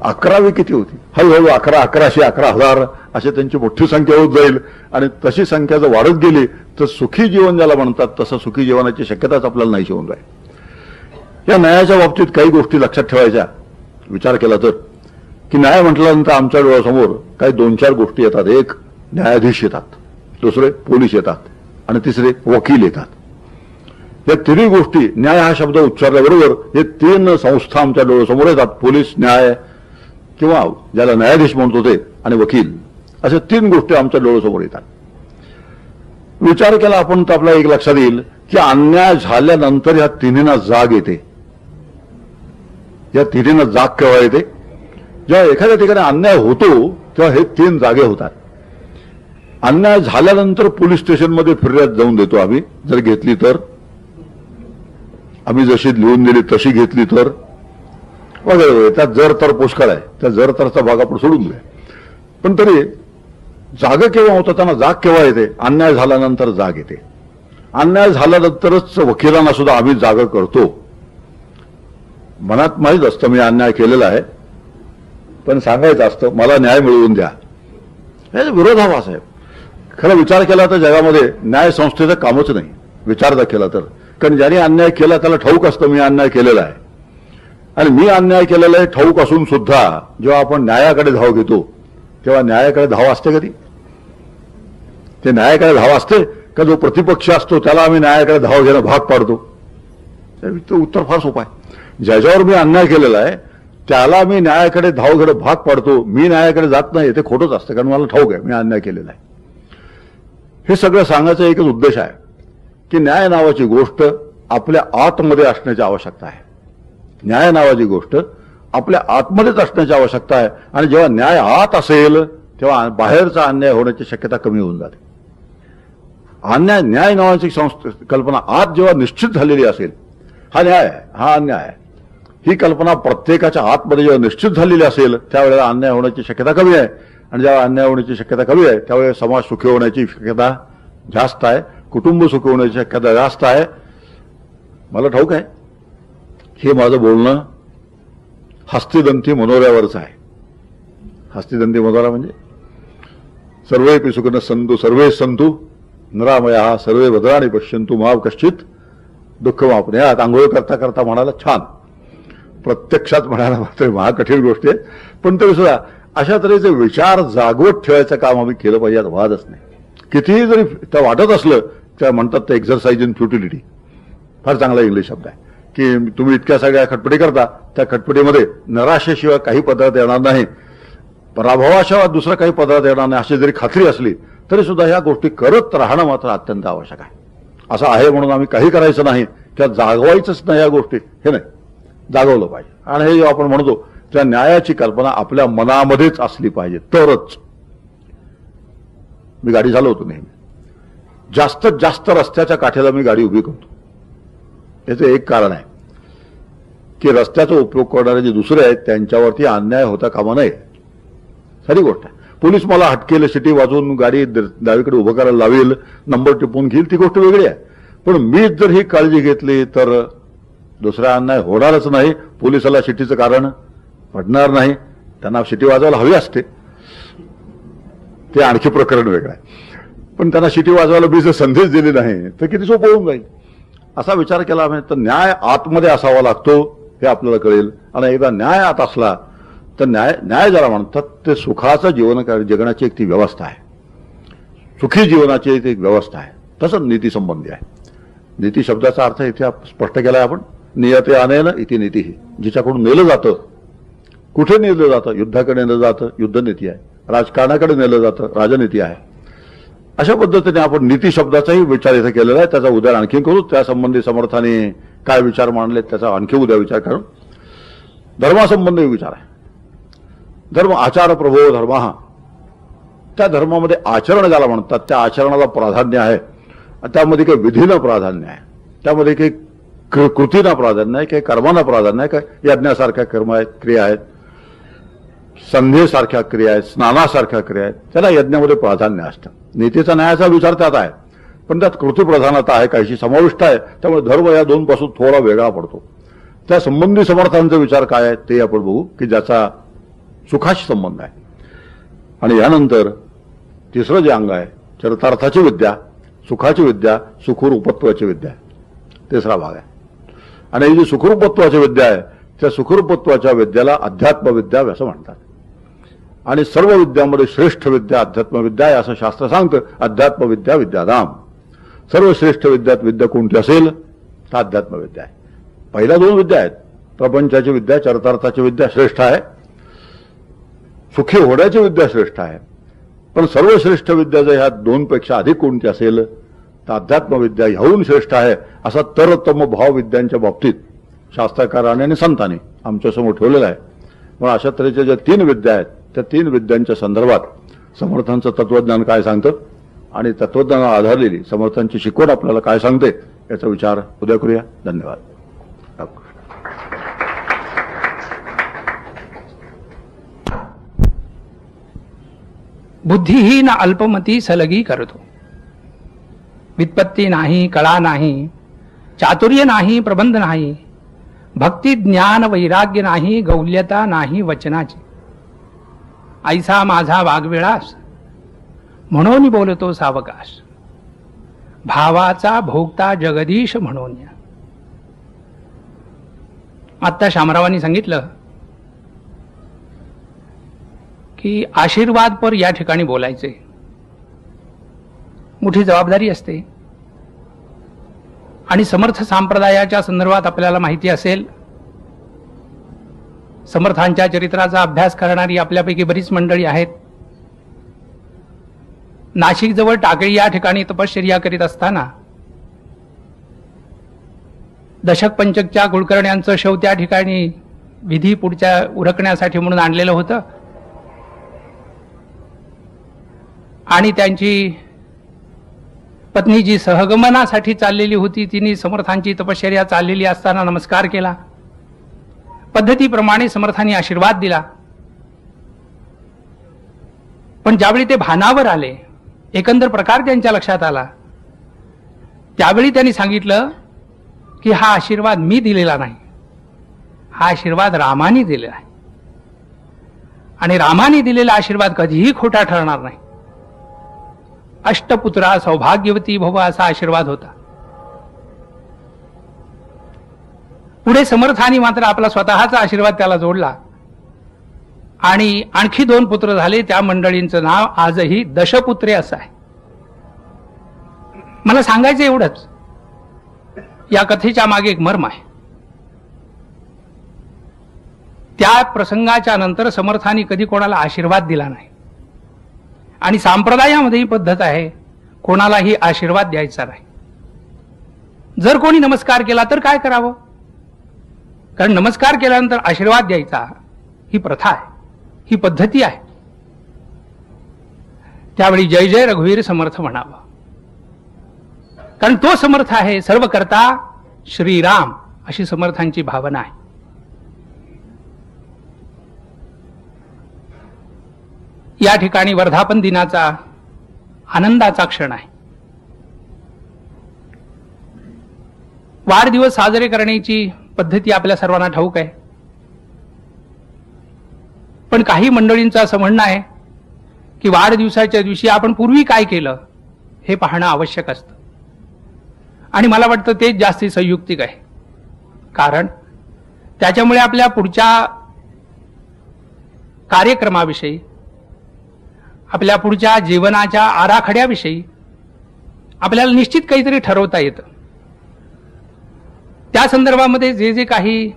11वे किती होतील, हळूहळू 11,000 11,000 अशी त्यांची मोठी संख्या होत जाईल. आणि तशी संख्या जर वाढत गेली तर सुखी जीवन ज्याला म्हणतात तसं सुखी जीवनाची शक्यताच आपल्याला नाहीशी होऊन जाईल. या न्यायाच्या बाबतीत काही गोष्टी लक्षात ठेवायच्या विचार केला तर, की न्याय म्हटल्यानंतर आमच्या डोळ्यासमोर काही 2-4 गोष्टी येतात. एक, न्यायाधीश येतात, दुसरे पोलीस येतात, आणि तिसरे वकील येतात. या तिन्ही गोष्टी, न्याय हा शब्द उच्चारल्याबरोबर हे 3 संस्था आमच्या डोळ्यासमोर येतात. पोलीस, न्याय किंवा ज्याला न्यायाधीश म्हणतो ते, आणि वकील, अशा 3 गोष्टी आमच्या डोळ्यासमोर येतात. विचार केला आपण तर आपल्याला एक लक्षात येईल की अन्याय झाल्यानंतर या तिन्हींना जाग येते. या तिन्हींना जाग केव्हा येते, जेव्हा एखाद्या ठिकाणी अन्याय होतो तेव्हा हे 3 जागे होतात. अन्याय झाल्यानंतर पोलीस स्टेशनमध्ये फिर्याद जाऊन देतो आम्ही, जर घेतली तर, आम्ही जशी लिहून दिली तशी घेतली तर वगैरे. त्यात जर तर पुष्कळ आहे, त्या जर तरचा भाग आपण सोडून द्या. पण तरी जाग केव्हा होतं, त्यांना जाग केव्हा येते, अन्याय झाल्यानंतर जाग येते. अन्याय झाल्यानंतरच वकिलांना सुद्धा आम्ही जाग करतो. मनात माहीत असतं मी अन्याय केलेला आहे, पण सांगायचं असतं मला न्याय मिळवून द्या. हे विरोधाभास आहे. खरं विचार केला तर जगामध्ये न्याय संस्थेचं कामच नाही, विचार जर केला तर. कारण ज्याने अन्याय केला त्याला ठाऊक असतं मी अन्याय केलेला आहे, आणि मी अन्याय केलेला आहे ठाऊक असून सुद्धा जेव्हा आपण न्यायाकडे धाव घेतो तेव्हा न्यायाकडे धाव असते कधी, ते न्यायाकडे धाव असते का जो प्रतिपक्ष असतो त्याला आम्ही न्यायाकडे धाव घेणं भाग पाडतो. उत्तर फार सोपं आहे. ज्याच्यावर मी अन्याय केलेला आहे त्याला मी न्यायाकडे धाव घेणं भाग पाडतो, मी न्यायाकडे जात नाही, ते खोटंच असतं. कारण मला ठाऊक आहे मी अन्याय केलेला आहे. हे सगळं सांगायचा एकच उद्देश आहे की न्याय नावाची गोष्ट आपल्या आतमध्ये असण्याची आवश्यकता आहे. न्याय नावाची गोष्ट आपल्या आतमध्येच असण्याची आवश्यकता आहे. आणि जेव्हा न्याय आत असेल तेव्हा बाहेरचा अन्याय होण्याची शक्यता कमी होऊन जाते. न्याय नावाची कल्पना आत जेव्हा निश्चित झालेली असेल, हा न्याय आहे, हा अन्याय आहे, ही कल्पना प्रत्येकाच्या आतमध्ये जेव्हा निश्चित झालेली असेल त्यावेळेला अन्याय होण्याची शक्यता कमी आहे. आणि जेव्हा अन्याय होण्याची शक्यता कमी आहे त्यावेळेस समाज सुखी होण्याची शक्यता जास्त आहे, कुटुंब सुखी होण्याची शक्यता जास्त आहे. मला ठाऊक आहे हे माझं बोलणं हस्तिदंती मनोऱ्यावरच आहे. हस्तिदंती मनोरा म्हणजे सर्वेपि सुखिनः सन्तु सर्वे सन्तु निरामयाः सर्वे भद्राणि पश्यन्तु मा कश्चित् दुःखमाप्नुयात्. आंघोळ करता करता म्हणाला छान, प्रत्यक्षात म्हणायला मात्र महाकठीण गोष्टी आहे. पण तरी सुद्धा अशा तऱ्हेचे विचार जागवत ठेवायचं काम आम्ही केलं पाहिजे, यात वादच नाही. कितीही जरी त्या वाटत असलं त्या म्हणतात ते एक्झरसाइज इन फ्युटिलिटी, फार चांगला इंग्लिश शब्द आहे. की तुम्ही इतक्या सगळ्या खटपटी करता, त्या खटपटीमध्ये निराशेशिवाय काही पदार्थ येणार नाही, पराभवाशिवाय दुसरा काही पदार्थ येणार नाही अशी जरी खात्री असली तरी सुद्धा ह्या गोष्टी करत राहणं मात्र अत्यंत आवश्यक आहे. असं आहे म्हणून आम्ही काही करायचं नाही किंवा जागवायचंच नाही या गोष्टी, हे नाही, जागवलं पाहिजे. आणि हे जेव्हा आपण म्हणतो त्या न्यायाची कल्पना आपल्या मनामध्येच असली पाहिजे तरच. मी गाडी चालवतो नेहमी, जास्तीत जास्त रस्त्याच्या काठेला मी गाडी उभी करतो. याचं एक कारण आहे की रस्त्याचा उपयोग करणारे जे दुसरे आहेत त्यांच्यावरती अन्याय होता कामा नये. खरी गोष्ट आहे. पोलीस मला हटकेल, शिटी वाजवून गाडी डावीकडे उभं करायला लावेल, नंबर टिपून घेईल, ती गोष्ट वेगळी आहे. पण मीच जर ही काळजी घेतली तर दुसरा अन्याय होणारच नाही. पोलिसाला शिटीचं कारण पडणार नाही, त्यांना शिटी वाजवायला हवी असते, ते आणखी प्रकरण वेगळं आहे. पण त्यांना शिटी वाजवायला मी जर संदेश दिली नाही तर किती सोपं होऊन जाईल. असा विचार केला आम्ही तर न्याय आतमध्ये असावा लागतो हे आपल्याला कळेल. आणि एकदा न्याय आत असला तर न्याय ज्याला म्हणतात ते सुखाचं जीवन जगण्याची एक ती व्यवस्था आहे, सुखी जीवनाची एक व्यवस्था आहे. तसंच नीती संबंधी आहे. नीती शब्दाचा अर्थ इथे स्पष्ट केलाय आपण, नियते अनेन इति नीती, जिच्याकडून नेलं जातं, कुठे नेलं जातं, युद्धाकडे नेलं जातं, युद्धनीती आहे, राजकारणाकडे नेलं जातं, राजनीती आहे. अशा पद्धतीने आपण नीती शब्दाचाही विचार इथे केलेला आहे. त्याचा उद्या आणखी करू, त्यासंबंधी समर्थाने काय विचार मांडले त्याचा आणखी उद्या विचार करू. धर्मासंबंधी विचार आहे. धर्म आचार प्रभो धर्म, त्या धर्मामध्ये आचरण ज्याला म्हणतात त्या आचरणाला प्राधान्य आहे. त्यामध्ये काही विधीनं प्राधान्य आहे, त्यामध्ये काही कृतींना प्राधान्य आहे, काही कर्मांना प्राधान्य आहे, काही यज्ञासारख्या कर्म आहेत, क्रिया आहेत, संध्येसारख्या क्रिया आहेत, स्नानासारख्या क्रिया आहेत, त्याला यज्ञामध्ये प्राधान्य असतं. नीतीचा न्यायाचा विचार त्यात आहे, पण त्यात कृतीप्रधानता आहे, काहीशी समाविष्ट आहे. त्यामुळे धर्म या दोन पासून थोडा वेगळा पडतो. त्या संबंधी समर्थांचा विचार काय आहे ते आपण बघू, की ज्याचा सुखाशी संबंध आहे. आणि यानंतर तिसरं जे अंग आहे चरितार्थाची विद्या, सुखाची विद्या, सुखरूपत्वाची विद्या, तिसरा भाग आहे. आणि ही जी सुखरूपत्वाची विद्या आहे त्या सुखरूपत्वाच्या विद्याला अध्यात्मविद्या असं म्हणतात. आणि सर्व विद्यामध्ये श्रेष्ठ विद्या अध्यात्मविद्या आहे असं शास्त्र सांगतं. अध्यात्मविद्या विद्याधाम. सर्व श्रेष्ठ विद्यात विद्या कोणती असेल तर अध्यात्मविद्या आहे. पहिल्या दोन विद्या आहेत, प्रपंचाची विद्या, चरितार्थाची विद्या श्रेष्ठ आहे, सुखी होण्याची विद्या श्रेष्ठ आहे. पण सर्वश्रेष्ठ विद्या जर ह्या दोनपेक्षा अधिक कोणती असेल तर अध्यात्मविद्या ह्याहून श्रेष्ठ आहे असा तरतम भाव विद्यांच्या बाबतीत शास्त्रकाराने आणि संतांनी आमच्यासमोर ठेवलेला आहे. मग अशा तऱ्हेच्या ज्या तीन विद्या आहेत त्या तीन विद्यांच्या संदर्भात समर्थांचं तत्वज्ञान काय सांगतं आणि तत्वज्ञानावर आधारलेली समर्थांची शिकवण आपल्याला काय सांगते याचा विचार उद्या करूया. धन्यवाद. बुद्धिहीन अल्पमती सलगी करतो. व्युत्पत्ती नाही, कळा नाही, चातुर्य नाही, प्रबंध नाही, भक्ती ज्ञान वैराग्य नाही, गौल्यता नाही वचनाची. ऐसा माझा वागविळास म्हणून बोलतो सावकाश, भावाचा भोगता जगदीश म्हणून. आत्ता शामरावांनी सांगितलं की आशीर्वादपर या ठिकाणी बोलायचे मोठी जबाबदारी असते. आणि समर्थ संप्रदायाच्या संदर्भात आपल्याला माहिती असेल, समर्थांच्या चरित्राचा अभ्यास करणारी आपल्यापैकी बरीच मंडळी आहेत. नाशिक जवळ टाकळी या ठिकाणी तपश्चर्या करीत असताना दशक पंचकच्या कुलकर्ण्यांचं शव त्या ठिकाणी विधी पुढच्या उरकण्यासाठी म्हणून आणलेलं होतं. आणि त्यांची पत्नी जी सहगमनासाठी चाललेली होती तिने समर्थांची तपश्चर्या चाललेली असताना नमस्कार केला. पद्धतीप्रमाणे समर्थांनी आशीर्वाद दिला. पण ज्यावेळी ते भानावर आले, एकंदर प्रकार त्यांच्या लक्षात आला, त्यावेळी त्यांनी सांगितलं की हा आशीर्वाद मी दिलेला नाही, हा आशीर्वाद रामाने दिलेला आहे. आणि रामाने दिलेला आशीर्वाद कधीही खोटा ठरणार नाही. अष्टपुत्रा सौभाग्यवती भव असा आशीर्वाद होता. पुढे समर्थांनी मात्र आपला स्वतःचा आशीर्वाद त्याला जोडला आणि आणखी 2 पुत्र झाले. त्या मंडळींचं नाव आजही दशपुत्रे असं आहे. मला सांगायचं एवढंच, या कथेच्या मागे एक मर्म आहे. त्या प्रसंगाच्या नंतर समर्थांनी कधी कोणाला आशीर्वाद दिला नाही. आणि संप्रदायामध्ये ही पद्धत आहे, कोणालाही आशीर्वाद द्यायचा नाही. जर कोणी नमस्कार केला तर काय करावं, कारण नमस्कार केल्यानंतर आशीर्वाद द्यायचा ही प्रथा आहे, ही पद्धती आहे. त्यावेळी जय जय रघुवीर समर्थ म्हणावं, कारण तो समर्थ आहे, सर्व करता श्रीराम अशी समर्थांची भावना आहे. या ठिकाणी वर्धापन दिनाचा आनंदाचा क्षण आहे. वाढदिवस साजरे करण्याची पद्धती आपल्या सर्वांना ठाऊक आहे. पण काही मंडळींचं असं म्हणणं आहे की वाढदिवसाच्या दिवशी आपण पूर्वी काय केलं हे पाहणं आवश्यक असतं. आणि मला वाटतं तेच जास्ती संयुक्तिक आहे, कारण त्याच्यामुळे आपल्या पुढच्या कार्यक्रमाविषयी, आपल्या पुढच्या जीवनाच्या आराखड्याविषयी आपल्याला निश्चित काहीतरी ठरवता येतं. त्या संदर्भामध्ये जे जे काही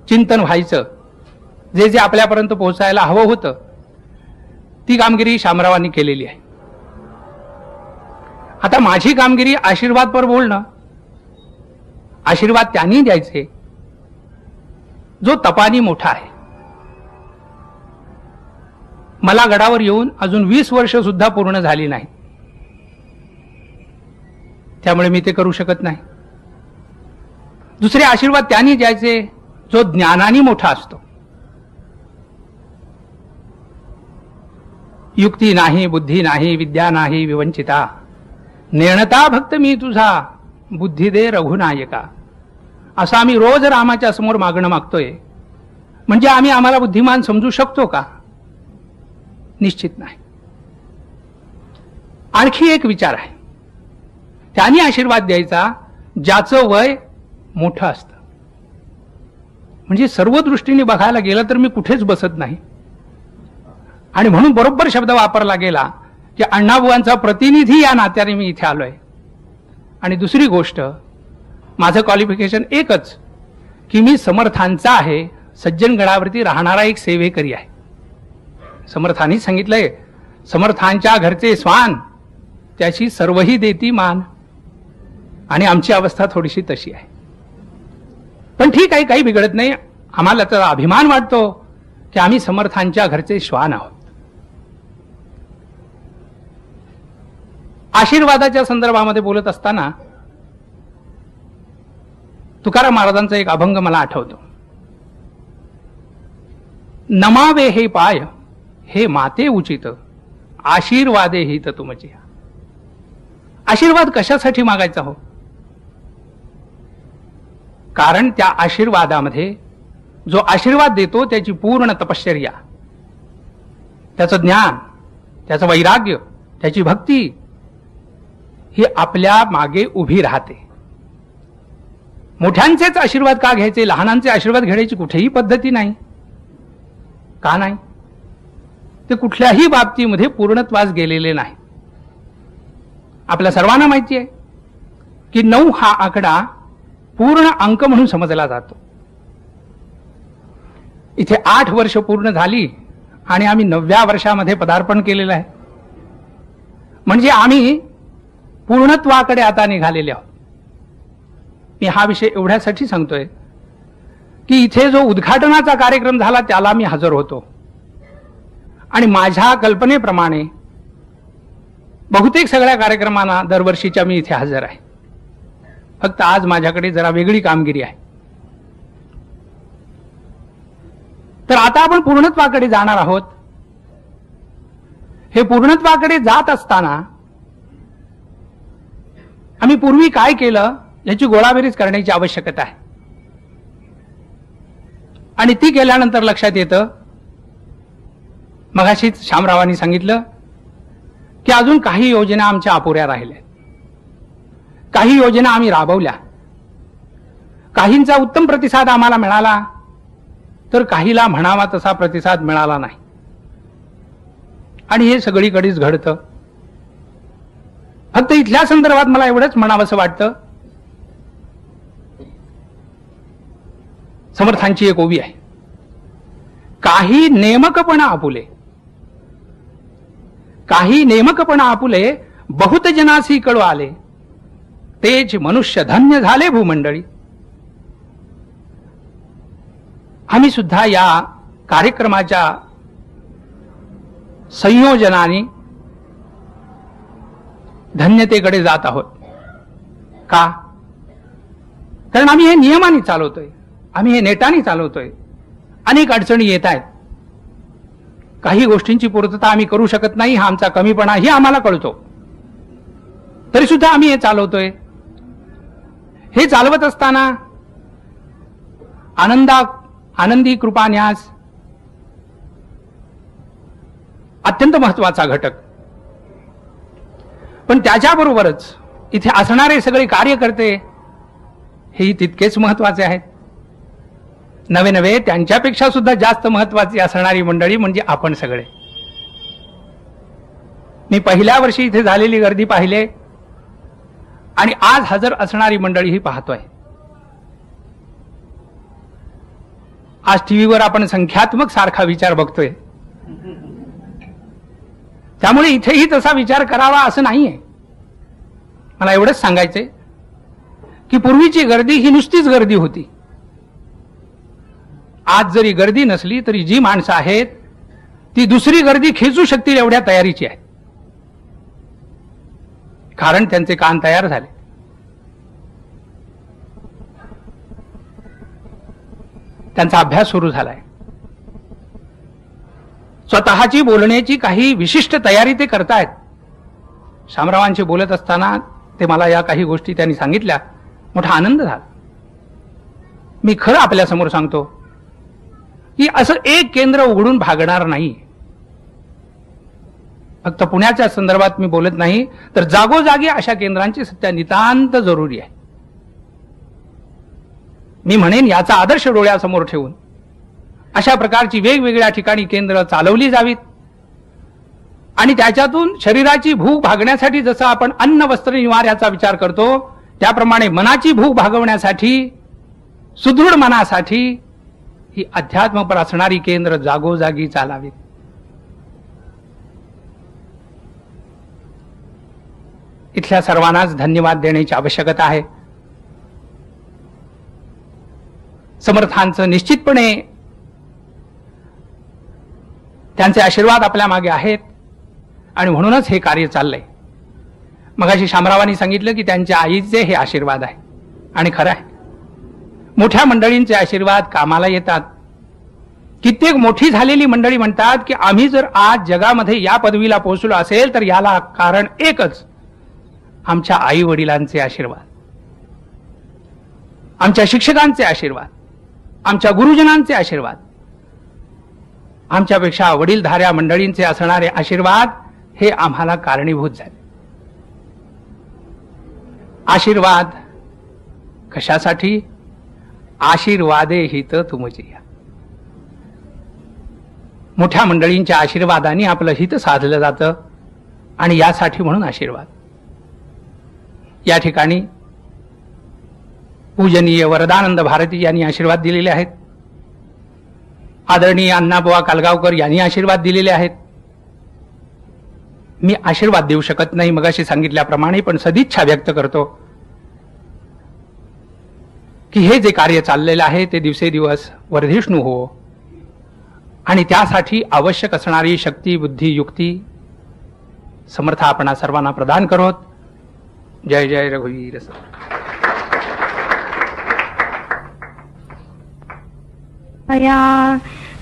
चिंतन व्हायचं, जे जे आपल्यापर्यंत पोहोचायला हवं होतं, ती कामगिरी शामरावांनी केलेली आहे. आता माझी कामगिरी आशीर्वादपर बोलणं. आशीर्वाद त्यांनी द्यायचे जो तपानी मोठा आहे. मला गडावर येऊन अजून 20 वर्ष सुद्धा पूर्ण झाली नाही, त्यामुळे मी ते करू शकत नाही. दुसरे आशीर्वाद त्यांनी द्यायचे जो ज्ञानाने मोठा असतो. युक्ती नाही, बुद्धी नाही, विद्या नाही विवंचिता, नेणता भक्त मी तुझा, बुद्धी दे रघुनायका. असं आम्ही रोज रामाच्या समोर मागणं मागतोय, म्हणजे आम्ही आम्हाला बुद्धिमान समजू शकतो का? निश्चित नाही. आणखी एक विचार आहे, त्यांनी आशीर्वाद द्यायचा ज्याचं वय मोठं असतं. म्हणजे सर्व दृष्टीने बघायला गेलं तर मी कुठेच बसत नाही, आणि म्हणून बरोबर शब्द वापरला गेला की अण्णाबुवांचा प्रतिनिधी या नात्याने मी इथे आलोय. आणि दुसरी गोष्ट, माझं क्वालिफिकेशन एकच की मी समर्थांचा आहे, सज्जनगडावरती राहणारा एक सेवेकरी आहे. समर्थांनी सांगितलंय, समर्थांच्या घरचे स्वान त्याची सर्वही देती मान. आणि आमची अवस्था थोडीशी तशी आहे. पण ठीक आहे, काही बिघडत नाही. आम्हाला तर अभिमान वाटतो की आम्ही समर्थांच्या घरचे श्वान आहोत. आशीर्वादाच्या संदर्भामध्ये बोलत असताना तुकाराम महाराजांचा एक अभंग मला आठवतो. नमावे हे पाय हे माते उचित, आशीर्वादे हित तुमचे. आशीर्वाद कशासाठी मागायचा हो? कारण त्या आशीर्वादामध्ये जो आशीर्वाद देतो त्याची पूर्ण तपश्चर्या, त्याचं ज्ञान, त्याचं वैराग्य, त्याची भक्ती ही आपल्या मागे उभी राहते. मोठ्यांचेच आशीर्वाद का घ्यायचे? लहानांचे आशीर्वाद घेण्याची कुठेही पद्धती नाही. का नाही? ते कुठल्याही बाबतीमध्ये पूर्णत्वास गेलेले नाही. आपल्या सर्वांना माहिती आहे की 9 हा आकडा पूर्ण अंक म्हणून समजला जातो. इथे 8 वर्ष पूर्ण झाली आणि आम्ही 9व्या वर्षामध्ये पदार्पण केलेलं आहे. म्हणजे आम्ही पूर्णत्वाकडे आता निघालेले आहोत. मी हा विषय एवढ्यासाठी सांगतोय की इथे जो उद्घाटनाचा कार्यक्रम झाला त्याला मी हजर होतो, आणि माझ्या कल्पनेप्रमाणे बहुतेक सगळ्या कार्यक्रमांना दरवर्षीच्या मी इथे हजर आहे. फक्त आज माझ्याकडे जरा वेगळी कामगिरी आहे. तर आता आपण पूर्णत्वाकडे जाणार आहोत. हे पूर्णत्वाकडे जात असताना आम्ही पूर्वी काय केलं याची गोळाबेरीज करण्याची आवश्यकता आहे. आणि ती केल्यानंतर लक्षात येतं, मगाशीच शामरावांनी सांगितलं की अजून काही योजना आमच्या अपुऱ्या राहिल्या. काही योजना आम्ही राबवल्या, काहींचा उत्तम प्रतिसाद आम्हाला मिळाला, तर काहीला म्हणावा तसा प्रतिसाद मिळाला नाही. आणि हे सगळीकडेच घडतं. फक्त इथल्या संदर्भात मला एवढंच म्हणावंसं वाटतं, समर्थांची एक ओवी आहे, काही नेमकपणा आपुले, काही नेमकपणा आपुले, बहुत जनासी कळू आले, तेच मनुष्य धन्य झाले भूमंडळी. आम्ही सुद्धा या कार्यक्रमाच्या संयोजनाने धन्यतेकडे जात आहोत. का? कारण आम्ही हे नियमाने चालवतोय, आम्ही हे नेटाने चालवतोय. अनेक अडचणी येत आहेत, काही गोष्टींची पूर्तता आम्ही करू शकत नाही, हा आमचा कमीपणा ही आम्हाला कळतो, तरी सुद्धा आम्ही हे चालवतोय. हे चालवत असताना आनंदी कृपान्यास अत्यंत महत्वाचा घटक. पण त्याच्याबरोबरच इथे असणारे सगळे कार्यकर्ते हेही तितकेच महत्वाचे आहेत. नवे त्यांच्यापेक्षा सुद्धा जास्त महत्वाची असणारी मंडळी म्हणजे आपण सगळे. मी पहिल्या वर्षी इथे झालेली गर्दी पाहिले आणि आज हजर असणारी मंडळी ही पाहतोय. आज टीव्हीवर आपण संख्यात्मक सारखा विचार बघतोय, त्यामुळे इथेही तसा विचार करावा असं नाहीये. मला एवढंच सांगायचंय की पूर्वीची गर्दी ही नुसतीच गर्दी होती. आज जरी गर्दी नसली तरी जी माणसं आहेत ती दुसरी गर्दी खेचू शकतील एवढ्या तयारीची आहे. कारण त्यांचे कान तयार झाले. त्यांचा अभ्यास सुरू झालाय. स्वतःची बोलण्याची काही विशिष्ट तयारी ते करतायत. शामरावांशी बोलत असताना ते मला या काही गोष्टी त्यांनी सांगितल्या. मोठा आनंद झाला. मी खरं आपल्या समोर सांगतो की असं एक केंद्र उघडून भागणार नाही. फक्त पुण्याच्या संदर्भात मी बोलत नाही, तर जागोजागी अशा केंद्रांची सध्या नितांत जरुरी आहे. मी म्हणेन याचा आदर्श डोळ्यासमोर ठेवून अशा प्रकारची वेगवेगळ्या ठिकाणी केंद्र चालवली जावीत आणि त्याच्यातून शरीराची भूक भागण्यासाठी जसं आपण अन्न वस्त्र निवार याचा विचार करतो, त्याप्रमाणे मनाची भूक भागवण्यासाठी, सुदृढ मनासाठी ही अध्यात्मपर असणारी केंद्र जागोजागी चालावीत. इथल्या सर्वांनाच धन्यवाद देण्याची आवश्यकता आहे. समर्थांचं निश्चितपणे त्यांचे आशीर्वाद आपल्या मागे आहेत आणि म्हणूनच हे कार्य चाललंय. मगाशी शामरावांनी सांगितलं की त्यांच्या आईचे हे आशीर्वाद आहे आणि खरं आहे. मोठ्या मंडळींचे आशीर्वाद कामाला येतात. कित्येक मोठी झालेली मंडळी म्हणतात की आम्ही जर आज जगामध्ये या पदवीला पोहोचलो असेल तर याला कारण एकच आमच्या आई वडिलांचे आशीर्वाद, आमच्या शिक्षकांचे आशीर्वाद, आमच्या गुरुजनांचे आशीर्वाद, आमच्यापेक्षा वडीलधाऱ्या मंडळींचे असणारे आशीर्वाद हे आम्हाला कारणीभूत झाले. आशीर्वाद कशासाठी? आशीर्वादे हित तुमची. मोठ्या मंडळींच्या आशीर्वादाने आपलं हित साधलं जातं आणि यासाठी म्हणून आशीर्वाद. या ठिकाणी पूजनीय वरदानंद भारती यांनी आशीर्वाद दिलेले आहेत. आदरणीय अण्णाबुवा कालगावकर यांनी आशीर्वाद दिलेले आहेत. मी आशीर्वाद देऊ शकत नाही मगाशी सांगितल्याप्रमाणे, पण सदिच्छा व्यक्त करतो की हे जे कार्य चाललेलं आहे ते दिवसेदिवस वर्धिष्णू हो आणि त्यासाठी आवश्यक असणारी शक्ती, बुद्धी, युक्ती समर्थ आपणा सर्वांना प्रदान करोत. जय जय रघुवीर.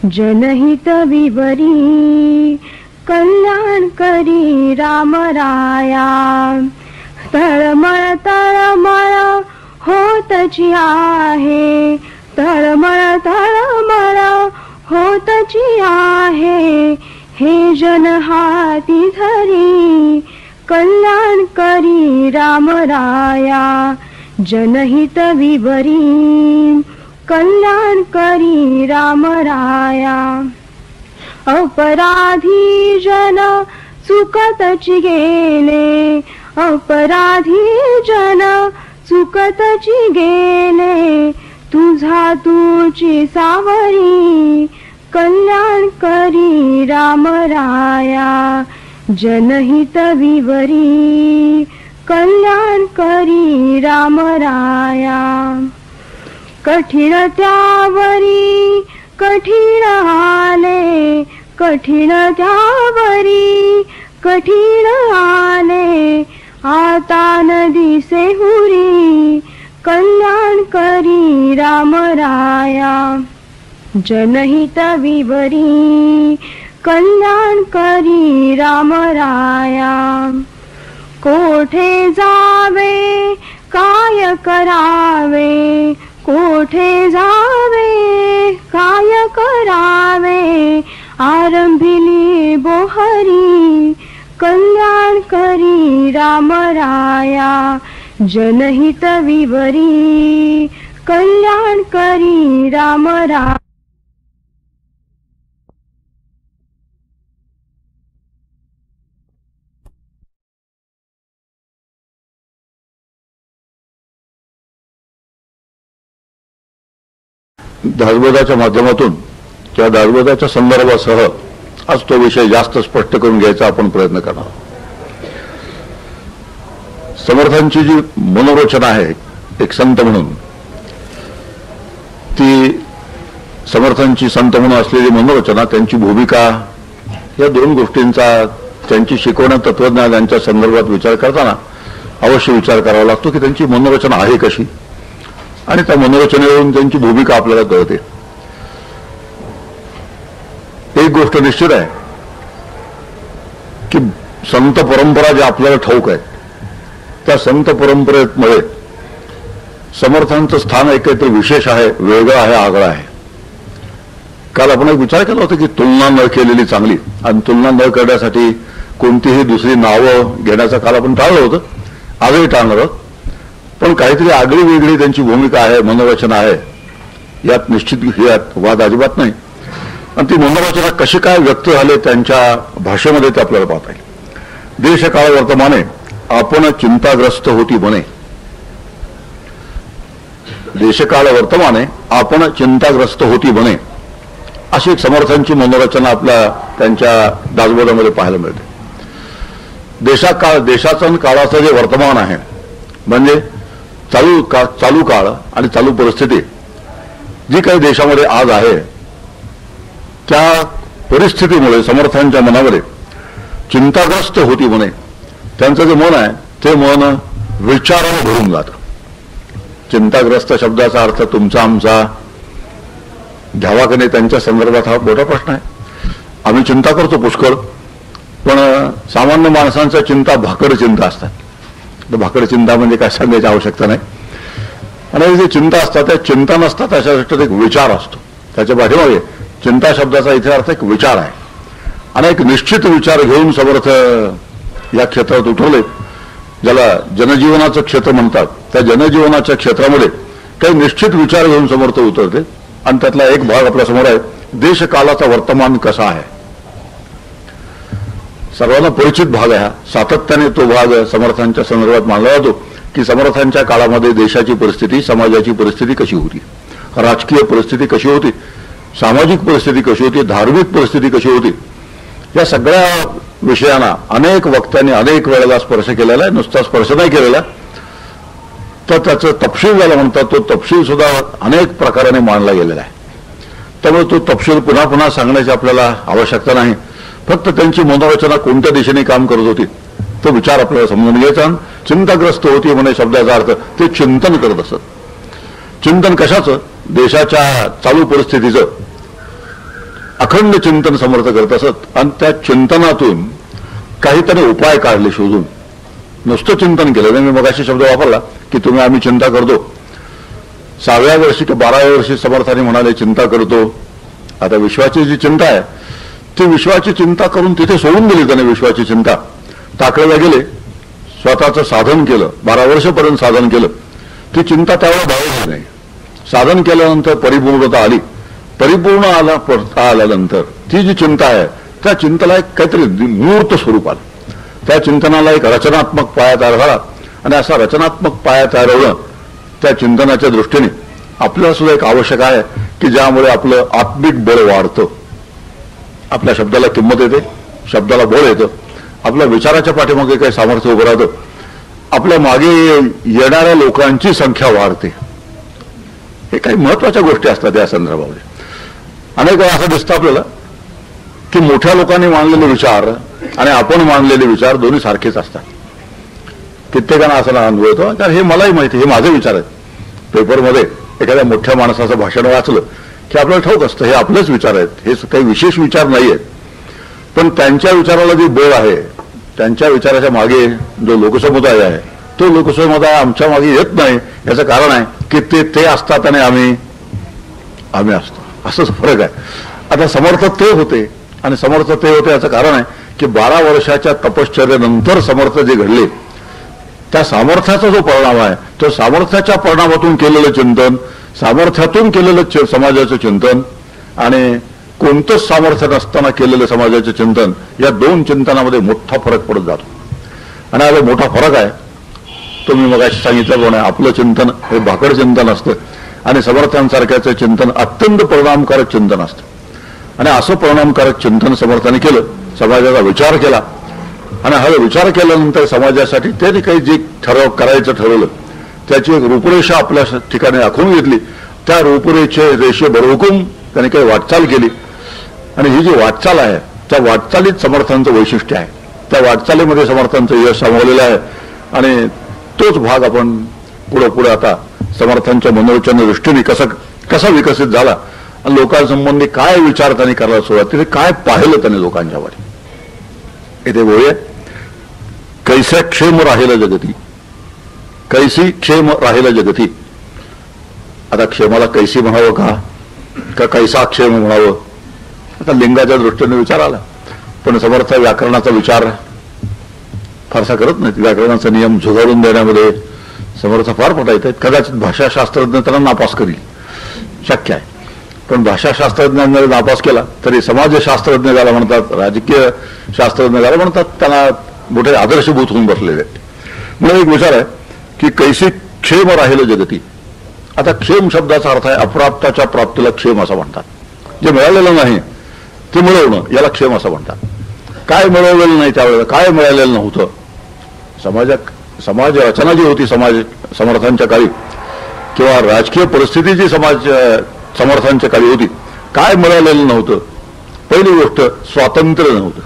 जनहित विवरी कल्याण करी राम राया. तळमळ तळमळ होतची आहे, तळमळ तळमळ होतची आहे. हे जन हाती धरी कल्याण करी राम राया. जनहित विवरी कल्याण करी राम राया. अपराधी जन चुकतची गेले, अपराधी जन चुकतची गेले. तुझा तुची सावरी कल्याण करी राम राया. जनहित विवरी कल्याण करी राम राया. कठीण त्यावरी कठीण आले, कठीण त्यावरी कठीण आले. आता नदीसे हुरी कल्याण करी राम राया. जनहित विवरी कल्याण करी राम राया. कोठे जावे काय करावे, कोठे जावे काय करावे. आरंभिली बोहरी कल्याण करी राम राया. जनहित विवरी कल्याण करी राम राया. दासबोधाच्या माध्यमातून किंवा दासबोधाच्या संदर्भासह आज तो विषय जास्त स्पष्ट करून घ्यायचा आपण प्रयत्न करणार. समर्थांची जी मनोरचना आहे एक संत म्हणून, ती समर्थांची संत म्हणून असलेली मनोरचना, त्यांची भूमिका, या दोन गोष्टींचा त्यांची शिकवण तत्वज्ञान यांच्या संदर्भात विचार करताना अवश्य विचार करावा लागतो की त्यांची मनोरचना आहे कशी आणि त्या मनोरचनेवरून त्यांची भूमिका आपल्याला कळते. एक गोष्ट निश्चित आहे की संत परंपरा ज्या आपल्याला ठाऊक आहेत त्या संत परंपरेमध्ये समर्थांचं स्थान एक काहीतरी विशेष आहे, वेगळं आहे, आगळं आहे. काल आपण एक विचार केला होता की तुलना न केलेली चांगली आणि तुलना न करण्यासाठी कोणतीही दुसरी नावं घेण्याचा काल आपण टाळलं होतं, आजही टाळणार आहोत. पण काहीतरी आगळी वेगळी त्यांची भूमिका आहे, मनोरचना आहे, यात निश्चित यात वाद अजिबात नाही. आणि ती मनोरचना कशी काय व्यक्त झाले त्यांच्या भाषेमध्ये ते आपल्याला पाहता येईल. देशकाळ वर्तमाने आपण चिंताग्रस्त होती बने, देशकाळ वर्तमाने आपण चिंताग्रस्त होती बने, अशी एक समर्थांची मनोरचना आपल्या त्यांच्या दासबोधामध्ये पाहायला मिळते. देशाचं आणि काळाचं जे वर्तमान आहे म्हणजे चालू काळ आणि चालू परिस्थिती जी काही देशामध्ये आज आहे त्या परिस्थितीमुळे समर्थांच्या मनामध्ये चिंताग्रस्त होती म्हणे. त्यांचं जे मन आहे ते मन विचाराने भरून जातं. चिंताग्रस्त शब्दाचा अर्थ तुमचा आमचा घ्यावा की नाही त्यांच्या संदर्भात हा मोठा प्रश्न आहे. आम्ही चिंता करतो पुष्कळ, पण सामान्य माणसांच्या चिंता भाकड चिंता असतात. तर भाकड चिंता म्हणजे काय सांगायची आवश्यकता नाही. आणि जे चिंता असतात त्या चिंता नसतात, त्याच्या दृष्टीत एक विचार असतो. त्याच्या पाठीमागे चिंता शब्दाचा इथे अर्थ एक विचार आहे आणि एक निश्चित विचार घेऊन समर्थ या क्षेत्रात उठवले, ज्याला जनजीवनाचं क्षेत्र म्हणतात. त्या जनजीवनाच्या क्षेत्रामध्ये काही निश्चित विचार घेऊन समर्थ उतरते आणि त्यातला एक भाग आपल्या समोर आहे, देशकालाचा वर्तमान कसा आहे. सर्वांना परिचित भाग आहे हा. सातत्याने तो भाग समर्थांच्या संदर्भात मानला जातो की समर्थांच्या काळामध्ये देशाची परिस्थिती, समाजाची परिस्थिती कशी होती, राजकीय परिस्थिती कशी होती, सामाजिक परिस्थिती कशी होती, धार्मिक परिस्थिती कशी होती, या सगळ्या विषयांना अनेक वक्त्यांनी अनेक वेळेला स्पर्श केलेला आहे. नुसता स्पर्श नाही केलेला तर त्याचं तपशील ज्याला म्हणतात तो तपशील सुद्धा अनेक प्रकाराने मांडला गेलेला आहे. त्यामुळे तो तपशील पुन्हा पुन्हा सांगण्याची आपल्याला आवश्यकता नाही. फक्त त्यांची मनोरचना कोणत्या दिशेने काम करत होती तो विचार आपल्याला समजून घ्यायचा. चिंताग्रस्त होती म्हणे शब्दाचा अर्थ ते चिंतन करत असत. चिंतन कशाचं? देशाच्या चालू परिस्थितीचं अखंड चिंतन समर्थ करत असत आणि त्या चिंतनातून काहीतरी उपाय काढले शोधून. नुसतं चिंतन केलं. मी मगाशी शब्द वापरला की तुम्ही आम्ही चिंता करतो. 6व्या वर्षी की 12व्या वर्षी समर्थांनी म्हणाले चिंता करतो. आता विश्वाची जी चिंता आहे ती विश्वाची चिंता करून तिथे सोडून दिली त्याने. विश्वाची चिंता टाकळ्याला गेले, स्वतःचं साधन केलं, 12 वर्षपर्यंत साधन केलं. ती चिंता त्यावेळेला भावली नाही. साधन केल्यानंतर परिपूर्णता आली. परिपूर्ण आल्यानंतर ती जी चिंता आहे त्या चिंतेला एक काहीतरी मूर्त स्वरूप आलं. त्या चिंतनाला एक रचनात्मक पाया तयार झाला आणि असा रचनात्मक पाया तयार होणं त्या चिंतनाच्या दृष्टीने आपल्याला सुद्धा एक आवश्यक आहे की ज्यामुळे आपलं आत्मिक बळ वाढतं, आपल्या शब्दाला किंमत येते, शब्दाला बळ येतं, आपल्या विचाराच्या पाठीमागे काही सामर्थ्य उभं राहतं, आपल्या मागे येणाऱ्या लोकांची संख्या वाढते. हे काही महत्वाच्या गोष्टी असतात या संदर्भामध्ये. अनेक वेळा असं दिसतं आपल्याला की मोठ्या लोकांनी मांडलेले विचार आणि आपण मांडलेले विचार दोन्ही सारखेच असतात. कित्येकांना असं अनुभव येतो, कारण हे मलाही माहिती, हे माझे विचार आहेत. पेपरमध्ये एखाद्या मोठ्या माणसाचं भाषण वाचलं की आपल्याला ठाऊक असतं हे आपलेच विचार आहेत, हे काही विशेष विचार नाही आहेत. पण त्यांच्या विचाराला जे बळ आहे, त्यांच्या विचाराच्या मागे जो लोकसमुदाय आहे तो लोकसमुदाय आमच्या मागे येत नाही. याचं कारण आहे की ते असतात आणि आम्ही असतो. असंच फरक आहे. आता समर्थ ते होते आणि समर्थ ते होते याचं कारण आहे की 12 वर्षाच्या तपश्चर्येनंतर समर्थ जे घडले त्या सामर्थ्याचा जो परिणाम आहे तो सामर्थ्याच्या परिणामातून केलेलं चिंतन, सामर्थ्यातून केलेलं समाजाचं चिंतन आणि कोणतंच सामर्थ्य नसताना केलेलं समाजाचं चिंतन, या दोन चिंतनामध्ये मोठा फरक पडत जातो. आणि हा जो मोठा फरक आहे तो मी मगाशी सांगितल्याप्रमाणे आपलं चिंतन हे भाकड चिंतन असतं आणि समर्थांसारख्याचं चिंतन अत्यंत परिणामकारक चिंतन असतं. आणि असं परिणामकारक चिंतन समर्थाने केलं, समाजाचा विचार केला आणि हा विचार केल्यानंतर समाजासाठी त्यांनी काही जे करायचं ठरवलं त्याची एक रूपरेषा आपल्या ठिकाणी आखून घेतली. त्या रूपरेषेबरोबर त्यांनी काही वाटचाल केली आणि ही जी वाटचाल आहे त्या वाटचालीत समर्थांचं वैशिष्ट्य आहे. त्या वाटचालीमध्ये समर्थांचं यश सामावलेलं आहे आणि तोच भाग आपण पुढे आता समर्थांच्या मनोरंजन दृष्टीने कसा विकसित झाला आणि लोकांसंबंधी काय विचार त्यांनी करायला सुरुवात केली, काय पाहिलं त्यांनी लोकांच्यावर. इथे बोलूया कैसा क्षेम राहिला जगती, कैसी क्षेम राहिला जगती. आता क्षेमाला कैसी म्हणावं का कैसा क्षेम म्हणावं, आता लिंगाच्या दृष्टीने विचार आला. पण समर्थ व्याकरणाचा विचार फारसा करत नाहीत. व्याकरणाचा नियम झुगारून देण्यामध्ये समर्थ फार पटायत आहेत. कदाचित भाषाशास्त्रज्ञ त्यांना नापास करील, शक्य आहे. पण भाषाशास्त्रज्ञांनी नापास केला तरी समाजशास्त्रज्ञ ज्याला म्हणतात, राजकीय शास्त्रज्ञ ज्याला म्हणतात, त्यांना मोठे आदर्शभूत होऊन बसलेले आहेत. म्हणून एक विचार आहे की कैसी क्षेम राहिलं जगती. आता क्षेम शब्दाचा अर्थ आहे अप्राप्ताच्या प्राप्तीला क्षेम असं म्हणतात. जे मिळालेलं नाही ते मिळवणं याला क्षेम असं म्हणतात. काय मिळवलेलं नाही त्यावेळेला, काय मिळालेलं नव्हतं, समाज रचना जी होती समर्थांच्या काळी किंवा राजकीय परिस्थिती जी समर्थांच्या काळी होती, काय मिळालेलं नव्हतं. पहिली गोष्ट स्वातंत्र्य नव्हतं.